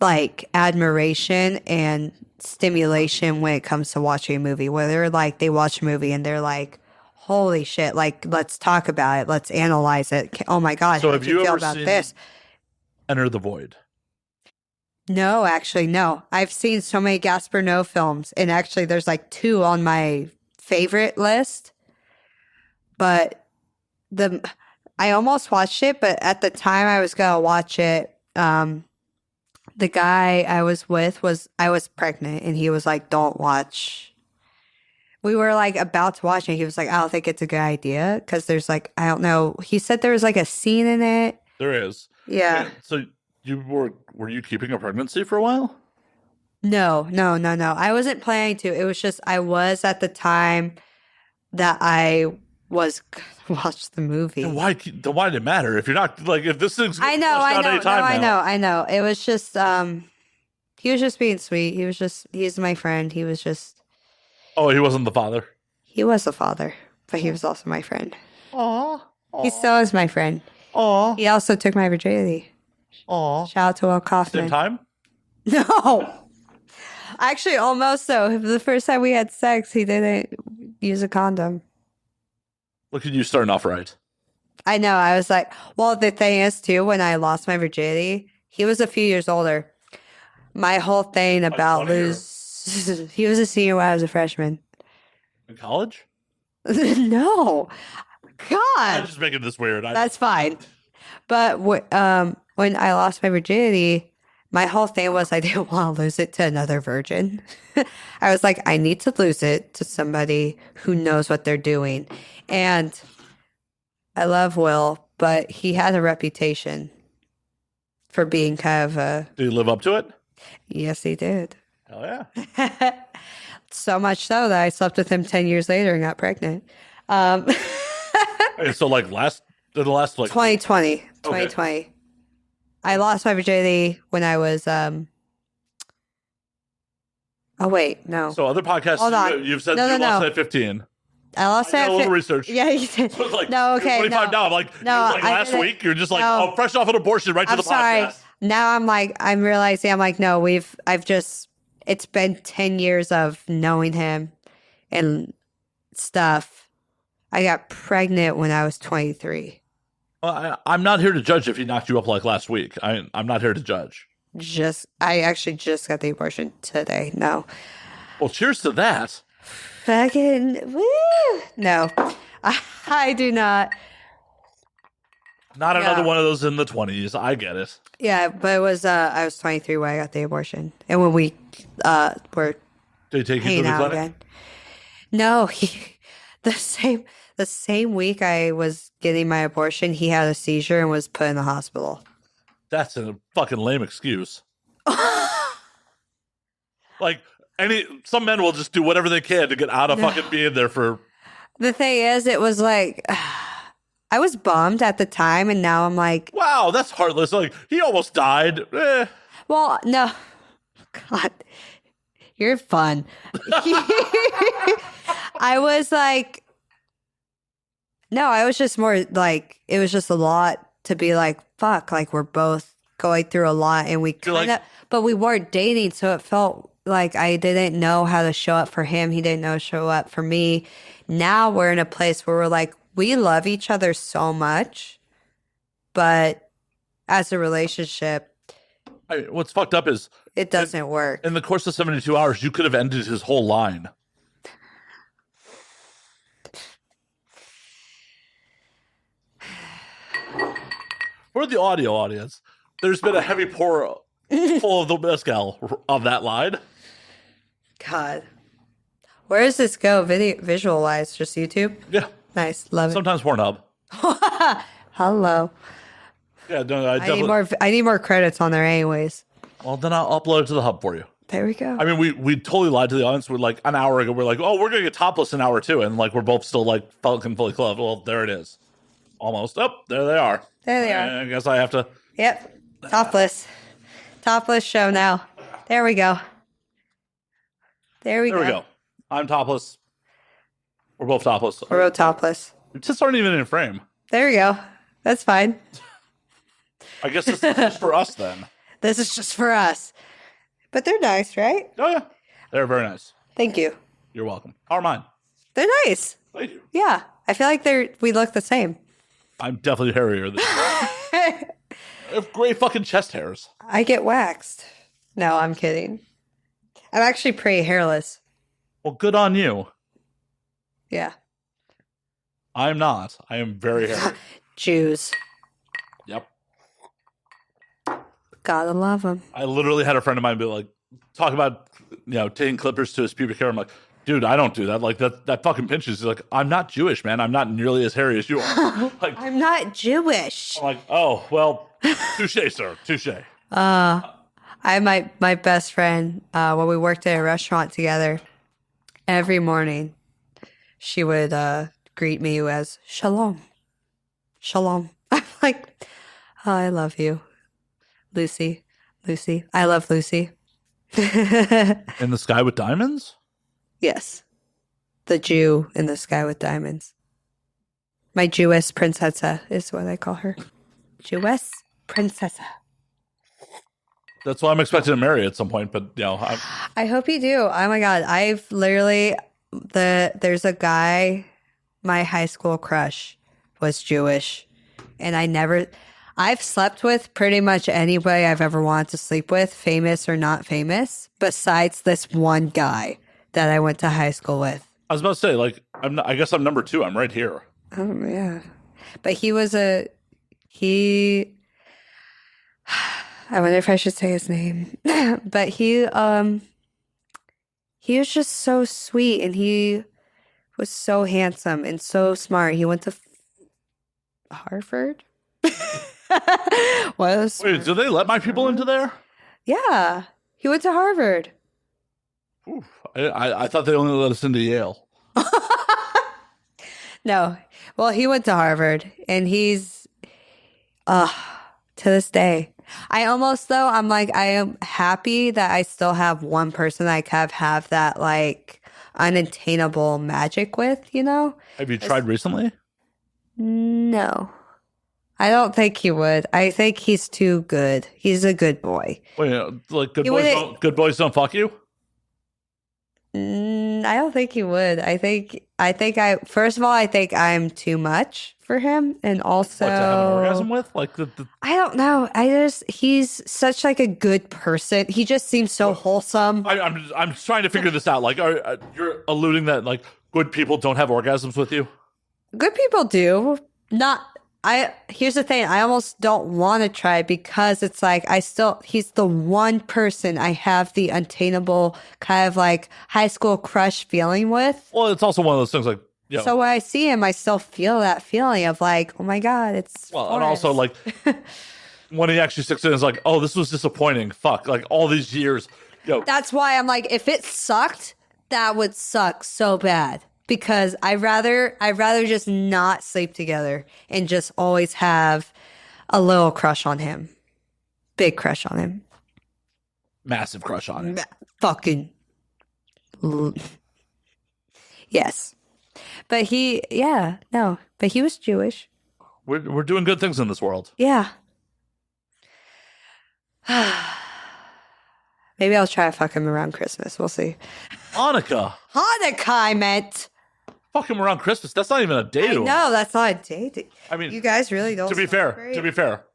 like admiration and stimulation when it comes to watching a movie, whether like they watch a movie and they're like, holy shit, like let's talk about it, let's analyze it. Oh my God, So how have do you you feel ever about seen this? Enter the Void? No, actually, no. I've seen so many Gaspar Noé films, and actually, there's like 2 on my favorite list. But I almost watched it, but at the time I was gonna watch it, the guy I was with I was pregnant, and he was like, "Don't watch." We were like about to watch it. He was like, "I don't think it's a good idea because there's like I don't know." He said there was like a scene in it. There is. Yeah. So were you keeping a pregnancy for a while? No. I wasn't planning to. It was just I was at the time that I was gonna watch the movie. Then why did it matter if you're not like if this thing's I know. It was just he was just being sweet. He's my friend. He was the father. He was the father, but he was also my friend. Aw. He still is my friend. Aw. He also took my virginity. Aw. Shout out to Will Kaufman. Same time? No. Actually, almost so. The first time we had sex, he didn't use a condom. Look at you starting off right. I know. I was like, well, the thing is, too, when I lost my virginity, he was a few years older. My whole thing about he was a senior when I was a freshman. In college? No. God. I'm just making this weird. That's fine. But when I lost my virginity, my whole thing was I didn't want to lose it to another virgin. I was like, I need to lose it to somebody who knows what they're doing. And I love Will, but he had a reputation for being kind of a... Did he live up to it? Yes, he did. Hell yeah. So much so that I slept with him 10 years later and got pregnant. So like the last like 2020. Okay. 2020. I lost my virginity when I was oh wait, no. So other podcasts Hold on. you've said No, you no, lost no. it at 15. I lost I did it. a little research. Yeah, you did. So it's like No, you're okay. 25 now. I'm like, No, it was like I last didn't- week. You're just like, no. oh, fresh off an abortion right to I'm the sorry. podcast. Now I'm realizing no, it's been 10 years of knowing him and stuff. I got pregnant when I was 23. Well, I'm not here to judge if he knocked you up like last week. I'm not here to judge. I actually just got the abortion today. No. Well, cheers to that. Fucking woo! No. I do not. Not another Yeah. one of those in the 20s. I get it. Yeah, but it was I was 23 when I got the abortion. And when we were Did he take you to hanging the out clinic? again. No, the same week I was getting my abortion, he had a seizure and was put in the hospital. That's a fucking lame excuse. Like some men will just do whatever they can to get out of fucking being there for. The thing is, it was like I was bummed at the time, and now I'm like, Wow, that's heartless. Like he almost died. well, no, God, you're fun. I was like, no, I was just more like, it was just a lot to be like, fuck, like we're both going through a lot, and we kind of, like- but we weren't dating, so it felt like I didn't know how to show up for him. He didn't know how to show up for me. Now we're in a place where we're like, we love each other so much but as a relationship, What's fucked up is it doesn't work. in the course of 72 hours, you could have ended his whole line. For the audio audience, there's been a heavy pour full of the mezcal of that line. God. Where does this go visualize? Just YouTube? Yeah. Nice. Love Sometimes Pornhub. it. Hello. Yeah, no, I need more credits on there anyways. Well, then I'll upload it to the hub for you. There we go. I mean, we totally lied to the audience. We're like an hour ago. We're like, oh, we're gonna get topless in an hour too, and like we're both still like fucking fully clothed. Well, there it is, almost. Oh, there they are. There they are. I guess I have to. Yep. Topless. Topless show now. There we go. There we go. I'm topless. We're both topless. We're both topless. Your tits aren't even in frame. There we go. That's fine. I guess this is just for us then. This is just for us. But they're nice, right? Oh yeah, they're very nice. Thank you. You're welcome. How are mine? They're nice. Thank you. Yeah. I feel like we look the same. I'm definitely hairier than you. I have great fucking chest hairs. I get waxed. No, I'm kidding. I'm actually pretty hairless. Well, good on you. Yeah. I'm not. I am very hairy. Jews. Yep. Gotta love them. I literally had a friend of mine be like, talk about, taking clippers to his pubic hair. I'm like, dude, I don't do that. Like that fucking pinches. He's like, I'm not Jewish, man. I'm not nearly as hairy as you are. Like, I'm not Jewish. I'm like, oh, well, touche, sir. Touche. I have my best friend, when we worked at a restaurant together, every morning she would greet me as shalom. Shalom. I'm like, oh, I love you. Lucy. Lucy. I love Lucy. In the sky with diamonds? Yes. The Jew in the sky with diamonds. My Jewess princessa is what I call her. Jewess princessa. That's what I'm expecting to marry at some point, but I hope you do. Oh my God. I've literally, there's a guy, my high school crush was Jewish, and I've slept with pretty much anybody I've ever wanted to sleep with, famous or not famous, besides this one guy that I went to high school with. I was about to say, like, I guess I'm number 2. I'm right here. Oh, yeah. But he was I wonder if I should say his name. But he was just so sweet, and he was so handsome and so smart. He went to Harvard. Wait, do they let my people into there? Yeah, he went to Harvard. Oof. I thought they only let us into Yale. No, well, he went to Harvard, and he's to this day. I'm like, I am happy that I still have one person I have that like unattainable magic with, Have you tried recently? No. I don't think he would. I think he's too good. He's a good boy. Wait, like good boys don't fuck you? I don't think he would. First of all, I think I'm too much for him, and also What, to have an orgasm with? Like I don't know. He's such like a good person. He just seems so wholesome. I'm trying to figure this out. Like, you're alluding that like good people don't have orgasms with you? Good people do. Here's the thing. I almost don't want to try because it's like he's the one person I have the unattainable kind of like high school crush feeling with. Well, it's also one of those things like, So when I see him, I still feel that feeling of like, oh my God, it's well, Forrest. And also like when he actually sticks in, it's like, oh, this was disappointing. Fuck, like all these years. That's why I'm like, if it sucked, that would suck so bad. Because I'd rather just not sleep together and just always have a little crush on him. Big crush on him. Massive crush on him. Yes. But he was Jewish. We're doing good things in this world. Yeah. Maybe I'll try to fuck him around Christmas. We'll see. Hanukkah, I meant. Fuck him around Christmas. That's not even a day I to him. know that's not a date. I mean, You guys really don't. to be celebrate? fair,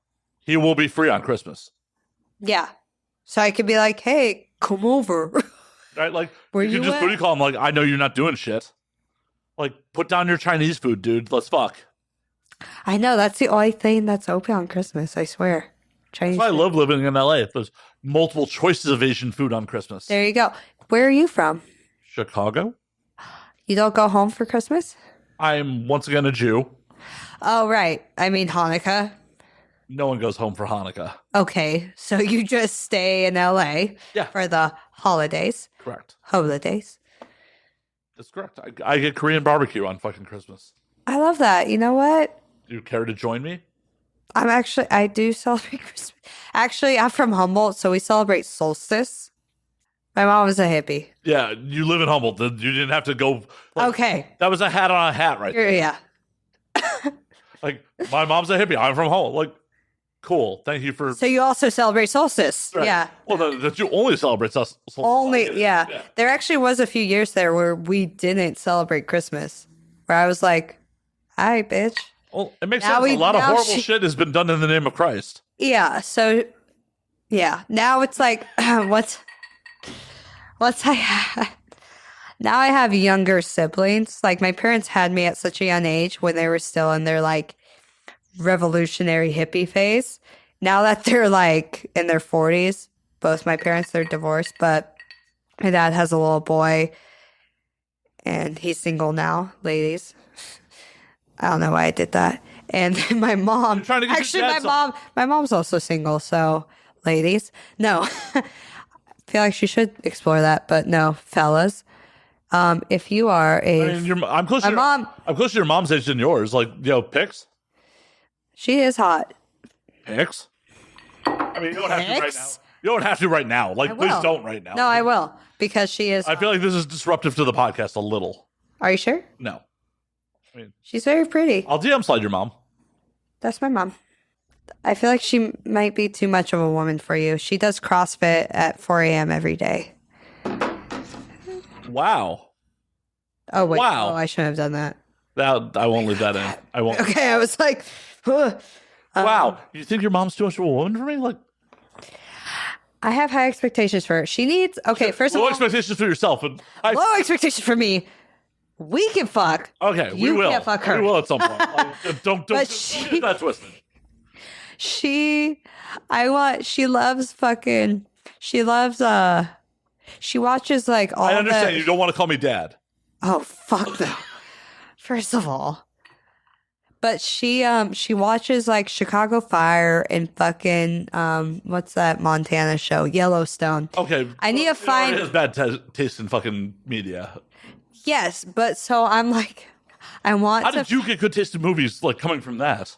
he will be free on Christmas. Yeah. So I could be like, hey, come over. Right? Like, Where you you can just at? booty call him, like, I know you're not doing shit. Like, put down your Chinese food, dude. Let's fuck. I know that's the only thing that's open on Christmas. I swear. Chinese. That's why I food. love living in LA. There's multiple choices of Asian food on Christmas. There you go. Where are you from? Chicago? You don't go home for Christmas? I'm once again a Jew. Oh, right. I mean Hanukkah. No one goes home for Hanukkah. Okay, so you just stay in LA Yeah. for the holidays. Correct. Holidays. That's correct. I get Korean barbecue on fucking Christmas. I love that. You know what? Do you care to join me? I do celebrate Christmas. Actually, I'm from Humboldt, so we celebrate solstice. My mom was a hippie. Yeah, you live in Humboldt. You didn't have to go. Like, Okay. That was a hat on a hat right there. Yeah. Like, my mom's a hippie. I'm from Humboldt. Like, cool. Thank you for. So you also celebrate solstice. Right. Yeah. Well, that you only celebrate Only, yeah. Yeah. There actually was a few years there where we didn't celebrate Christmas. Where I was like, hi, bitch. Well, it makes Now sense. A lot of now horrible shit has been done in the name of Christ. Yeah. So, yeah. Now it's like, what's I have? Now I have younger siblings. Like my parents had me at such a young age when they were still in their like revolutionary hippie phase. Now that they're like in their 40s, both my parents, they're divorced, but my dad has a little boy and he's single now, ladies. I don't know why I did that. And then my mom, You're trying to get your actually dad my mom's also single. So ladies, no, I feel like she should explore that, but no, fellas. If you are I mean, I'm closer. mom- I'm closer to your mom's age than yours. Like, pics. she is hot. Pics. I mean, you don't have to right now. Pics? You don't have to right now. Like, I please will. don't right now. No, I will because she is. I feel like this is disruptive to the podcast a little. Are you sure? No. She's very pretty. I'll DM slide your mom. That's my mom. I feel like she might be too much of a woman for you. She does CrossFit at 4 a.m. every day. Wow. Oh, wait. Wow. Oh, I shouldn't have done that. I won't leave that in. I won't. Okay, I was like, ugh. Wow. You think your mom's too much of a woman for me? Like, I have high expectations for her. She needs, okay, first of low all, expectations for yourself. And low expectations for me. We can fuck. okay, we You will. can't fuck her. We will at some point. Like, don't But get that twisted. She watches like all I understand the, you don't want to call me dad. oh, fuck no. First of all. But she watches like Chicago Fire and fucking what's that Montana show? Yellowstone. Okay. I need to It already find- has bad taste in fucking media. Yes, but so I'm like I want How to did you get good taste in movies like coming from that?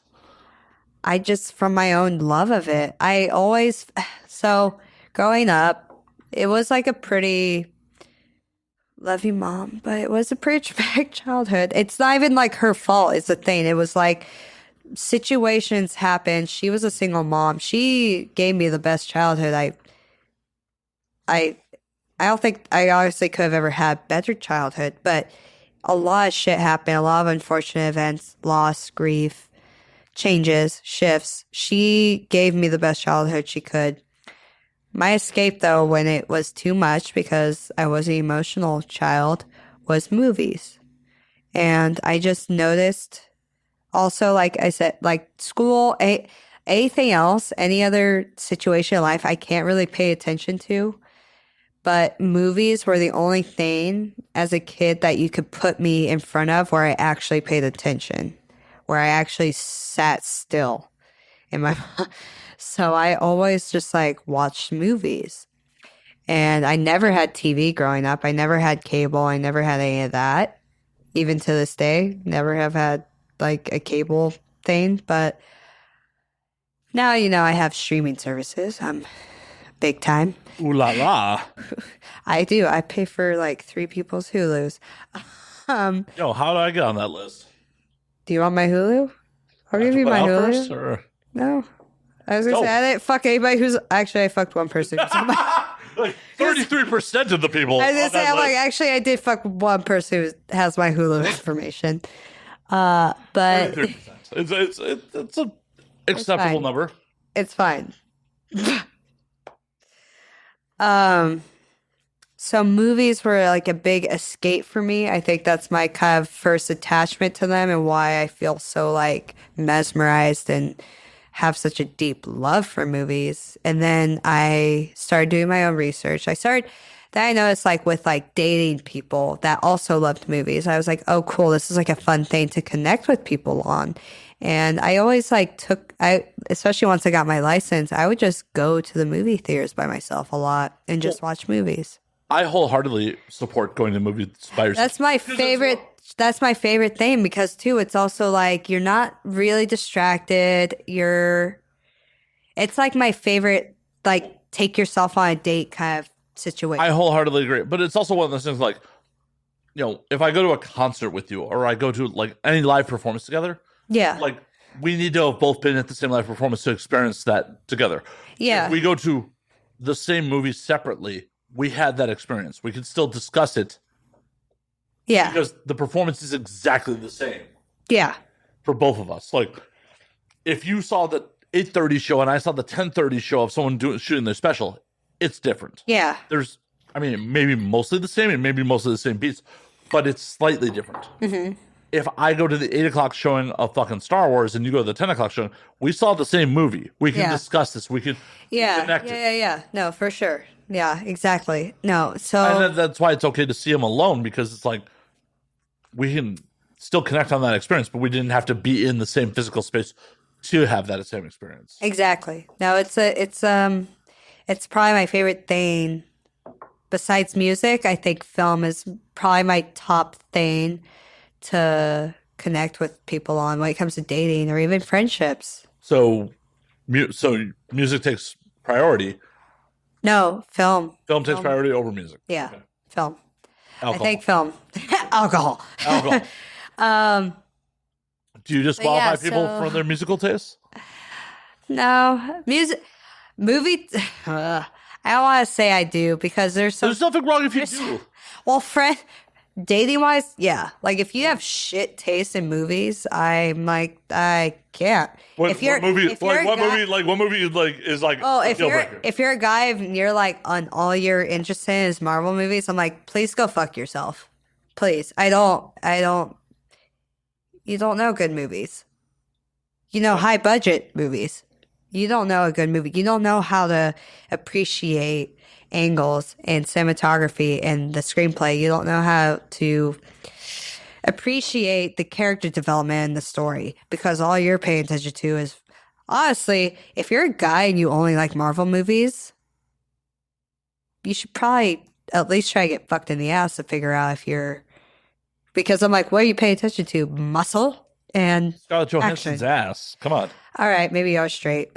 I just from my own love of it. I always so growing up, it was like a pretty love you, mom, but it was a pretty traumatic childhood. It's not even like her fault. It's the thing. It was like situations happened. She was a single mom. She gave me the best childhood. I don't think I honestly could have ever had better childhood, but a lot of shit happened. A lot of unfortunate events, loss, grief, changes, shifts. She gave me the best childhood she could. My escape, though, when it was too much because I was an emotional child, was movies. And I just noticed also, like I said, like school, anything else, any other situation in life, I can't really pay attention to. But movies were the only thing as a kid that you could put me in front of where I actually paid attention, where I actually sat still in my. So I always just like watched movies. And I never had TV growing up. I never had cable. I never had any of that. Even to this day, never have had like a cable thing. But now, I have streaming services. I'm big time. Ooh la la. I do. I pay for like 3 people's Hulus. Yo, how do I get on that list? Do you want my Hulu? I'll give you my Out Hulu. first, or? No. I was going to Go. say, I didn't fuck anybody who's... Actually, I fucked one person. Like, You're 33% of the people. I was gonna on say, that I'm like, list. actually, I did fuck one person who has my Hulu information. But 33%. It's an acceptable fine. number. it's fine. So movies were like a big escape for me. I think that's my kind of first attachment to them and why I feel so like mesmerized and have such a deep love for movies. And then I started doing my own research. Then I noticed like with like dating people that also loved movies. I was like, oh cool, this is like a fun thing to connect with people on. And I always like especially once I got my license, I would just go to the movie theaters by myself a lot and just watch movies. I wholeheartely support going to movies by yourself. That's my favorite. That's my favorite thing because too, it's also like you're not really distracted. It's like my favorite, like take yourself on a date kind of situation. I wholeheartedly agree. But it's also one of those things like, if I go to a concert with you or I go to like any live performance together, Yeah. like we need to have both been at the same live performance to experience that together. Yeah. If we go to the same movie separately, we had that experience. We can still discuss it Yeah. because the performance is exactly the same Yeah. for both of us. Like if you saw the 8:30 show and I saw the 10:30 show of someone shooting their special, it's different. Yeah. There's, maybe mostly the same and maybe mostly the same beats, but it's slightly different. Mm-hmm. If I go to the 8 o'clock showing of fucking Star Wars and you go to the 10 o'clock showing, we saw the same movie. We can Yeah. discuss this. We can Yeah. connect it. Yeah. No, for sure. Yeah, exactly. No, so And that's why it's okay to see them alone because it's like we can still connect on that experience, but we didn't have to be in the same physical space to have that same experience. exactly. No, it's probably my favorite thing besides music. I think film is probably my top thing to connect with people on when it comes to dating or even friendships. So music takes priority. No, film. Film takes priority over music. Yeah, Okay. film. Alcohol. I think film. Alcohol. Alcohol. Do you disqualify yeah, people so- for their musical tastes? No, movie. I don't want to say I do because there's Nothing wrong if you do. Well, dating wise, yeah. Like if you have shit taste in movies, I'm like, I can't. What movie is like Oh, a deal breaker? if you're a guy and you're like on all you're interested in is Marvel movies, I'm like, please go fuck yourself. Please. I don't you don't know good movies. You know high budget movies. You don't know a good movie. You don't know how to appreciate angles and cinematography and the screenplay. You don't know how to appreciate the character development and the story because all you're paying attention to is honestly, if you're a guy and you only like Marvel movies, you should probably at least try to get fucked in the ass to figure out if you're because I'm like, what are you paying attention to? Muscle and Scarlett Johansson's ass. Come on. all right, maybe you're straight.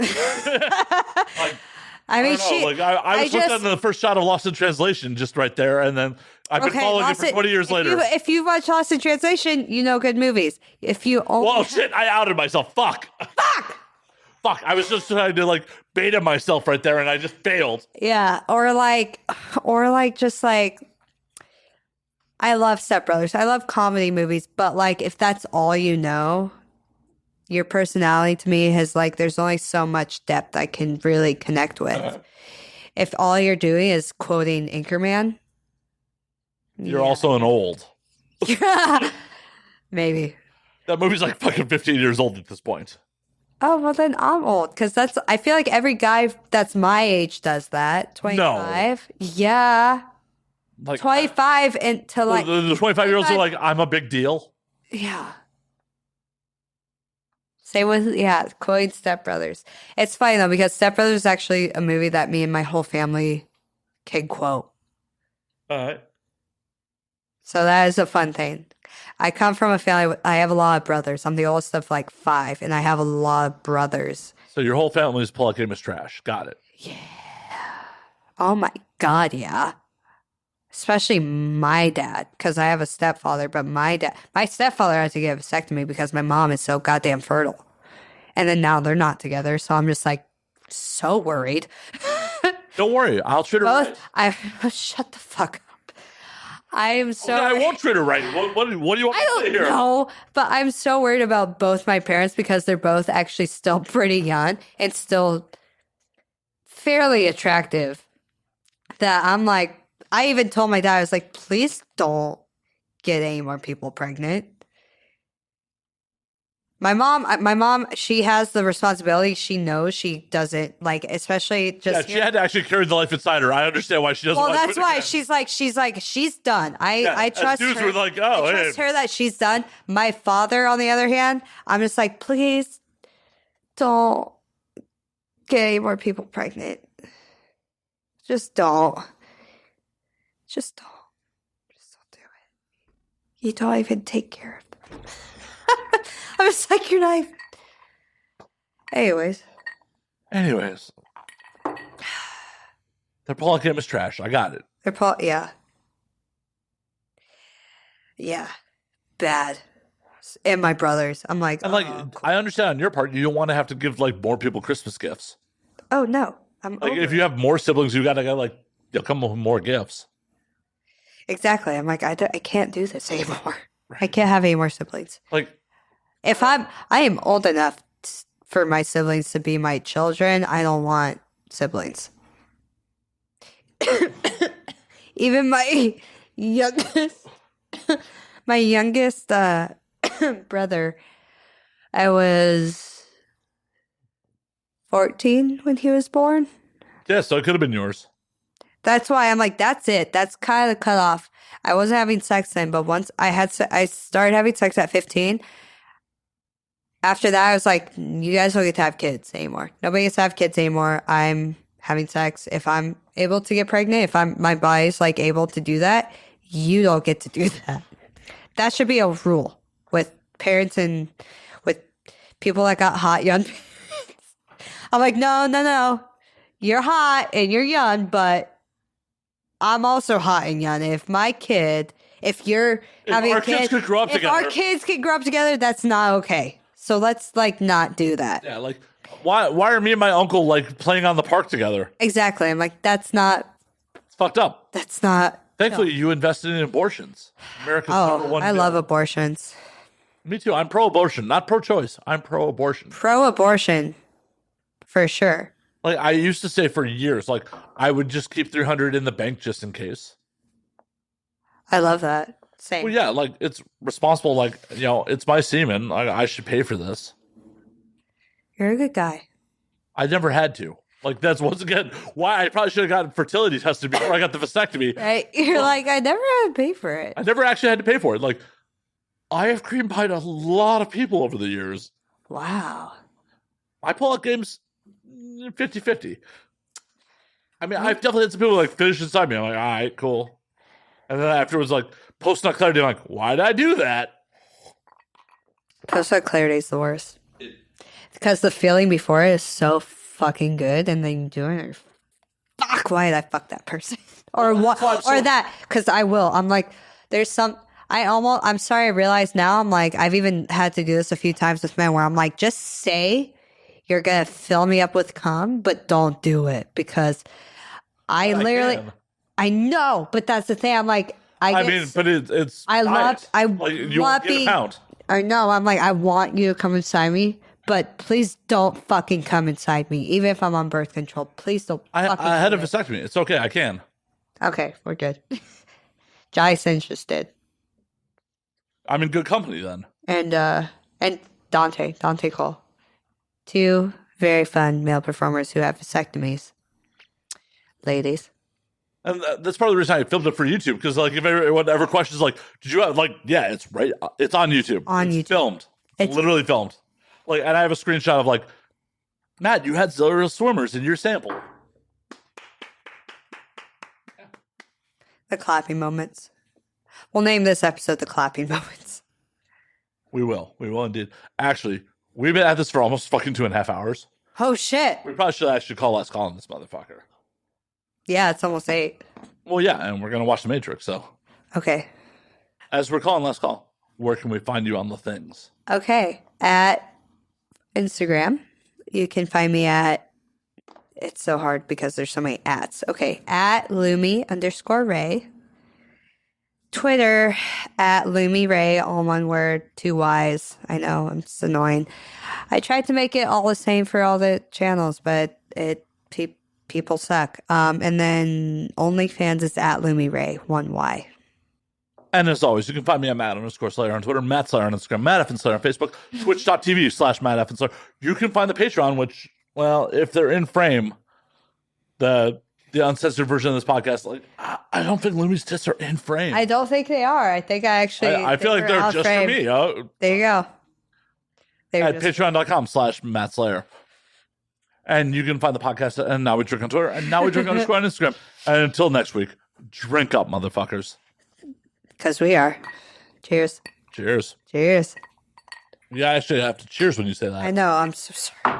I mean, I was looked at the first shot of Lost in Translation just right there, and then I've been following it for 20 years later. If you watch Lost in Translation, you know good movies. If you only Whoa, shit, I outed myself. Fuck. Fuck. I was just trying to beta myself right there, and I just failed. yeah, or just I love Step Brothers. I love comedy movies, but if that's all you know, your personality to me has there's only so much depth I can really connect with. If all you're doing is quoting Anchorman, You're also an old. maybe. That movie's fucking 15 years old at this point. Oh, well then I'm old because I feel like every guy that's my age does that. 25. Yeah. 25 and to the 25-year-olds are I'm a big deal. yeah. Same with, quoting Step Brothers. It's funny though because Step Brothers is actually a movie that me and my whole family can quote. All right. So that is a fun thing. I come from a family, I have a lot of brothers. I'm the oldest of 5 and I have a lot of brothers. So your whole family's polygamous trash. Got it. Oh my God, yeah. Especially my dad, because I have a stepfather, but my stepfather had to get a vasectomy because my mom is so goddamn fertile. And then now they're not together, so I'm just so worried. Don't worry. I'll treat her right. Shut the fuck up. I am so. Okay, I won't treat her right. What do you want me to say here? No, but I'm so worried about both my parents because they're both actually still pretty young and still fairly attractive. That I'm like, I even told my dad, I was like, please don't get any more people pregnant. My mom, she has the responsibility. She knows she doesn't like, especially just. Yeah, she had to actually carry the life inside her. I understand why she doesn't. Well, want to that's quit why again. she's done. I trust dudes her. were like, oh, I trust her that she's done. My father, on the other hand, I'm just like, please don't get any more people pregnant. Just don't. Just don't. Just don't do it. You don't even take care of them. I was like, you're not even... Anyways. Their Pollock game is trash. I got it. Yeah. Yeah. Bad. And my brothers. I'm like, And I understand on your part, you don't want to have to give like more people Christmas gifts. oh no. I'm Like over if you have more siblings, you gotta like you'll come up with more gifts. Exactly. I'm like, I can't do this anymore. Right. I can't have any more siblings. Like if I am old enough for my siblings to be my children, I don't want siblings. Even my youngest brother, I was 14 when he was born. yeah, so it could have been yours. That's why I'm like, that's it. That's kind of cut off. I wasn't having sex then, but once I started having sex at 15. After that, I was like, you guys don't get to have kids anymore. Nobody gets to have kids anymore. I'm having sex. If I'm able to get pregnant, if my body's like able to do that, you don't get to do that. That should be a rule with parents and with people that got hot young parents. I'm like, no. You're hot and you're young, but I'm also hot and young. And if my kid, if you're having a kid, kids could grow up if together. our kids can grow up together, that's not okay. So let's like not do that. Yeah, like why are me and my uncle like playing on the park together? Exactly. I'm like, that's not. It's fucked up. That's not. Thankfully, you invested in abortions. America's number one. I love abortions. Me too. I'm pro-abortion, not pro-choice. I'm pro-abortion. Pro-abortion, for sure. Like I used to say for years, like I would just keep 300 in the bank just in case. I love that. Same. Well, yeah, like it's responsible. Like it's my semen. I should pay for this. You're a good guy. I never had to. Like that's once again why I probably should have gotten fertility tested before I got the vasectomy. Right? You're like, I never had to pay for it. I never actually had to pay for it. Like I have cream pied a lot of people over the years. Wow. My pull-out game's 50-50. I mean, I've definitely had some people like finish inside me. I'm like, all right, cool. And then afterwards, like post-nut clarity, I'm like, why did I do that? Post-nut clarity is the worst. Because the feeling before it is so fucking good, and then you do it, and fuck, why did I fuck that person? Or what? Or that? Because I will. I'm like, there's some. I'm sorry. I realize now. I'm like, I've even had to do this a few times with men, where I'm like, just say you're gonna fill me up with cum, but don't do it because I know, but that's the thing. I'm like, it's. I love being. I know. I'm like, I want you to come inside me. But please don't fucking come inside me, even if I'm on birth control. Please don't. I had a vasectomy. It's okay. I can. Okay, we're good. Jason's just did. I'm in good company then. And Dante Cole, 2 very fun male performers who have vasectomies. Ladies. And that's part of the reason I filmed it for YouTube, because like if anyone ever questions like, did you have like, yeah, it's right. It's on YouTube. It's filmed. It's literally filmed. Like, and I have a screenshot of like, Matt, you had 0 swimmers in your sample. The clapping moments. We'll name this episode The Clapping Moments. We will indeed. Actually, we've been at this for almost fucking 2.5 hours. Oh shit. We probably should actually call Let's Call on this motherfucker. Yeah, it's almost 8. Well, yeah, and we're gonna watch The Matrix, so. Okay. As we're calling Let's Call, where can we find you on the things? Okay. At Instagram, you can find me at It's so hard because there's so many ats. Okay, at Lumi_Ray. Twitter at Lumi Ray, all one word, 2 Y's. I know, it's annoying. I tried to make it all the same for all the channels, but people suck. And then OnlyFans is at Lumi Ray, 1 Y. And as always, you can find me at Matt_Slayer on Twitter, Matt Slayer on Instagram, Matt F. Slayer on Facebook, twitch.tv/Matt F. Slayer. You can find the Patreon, which, well, if they're in frame, the uncensored version of this podcast, like, I don't think Lumi's tits are in frame. I don't think they are. I think I actually. I feel like they're just for me. There you go. At patreon.com/Matt Slayer. And you can find the podcast and Now We Drink on Twitter and Now We Drink on Instagram. And until next week, drink up, motherfuckers. Because we are. Cheers. Cheers. Cheers. Yeah, I actually have to cheers when you say that. I know. I'm so sorry.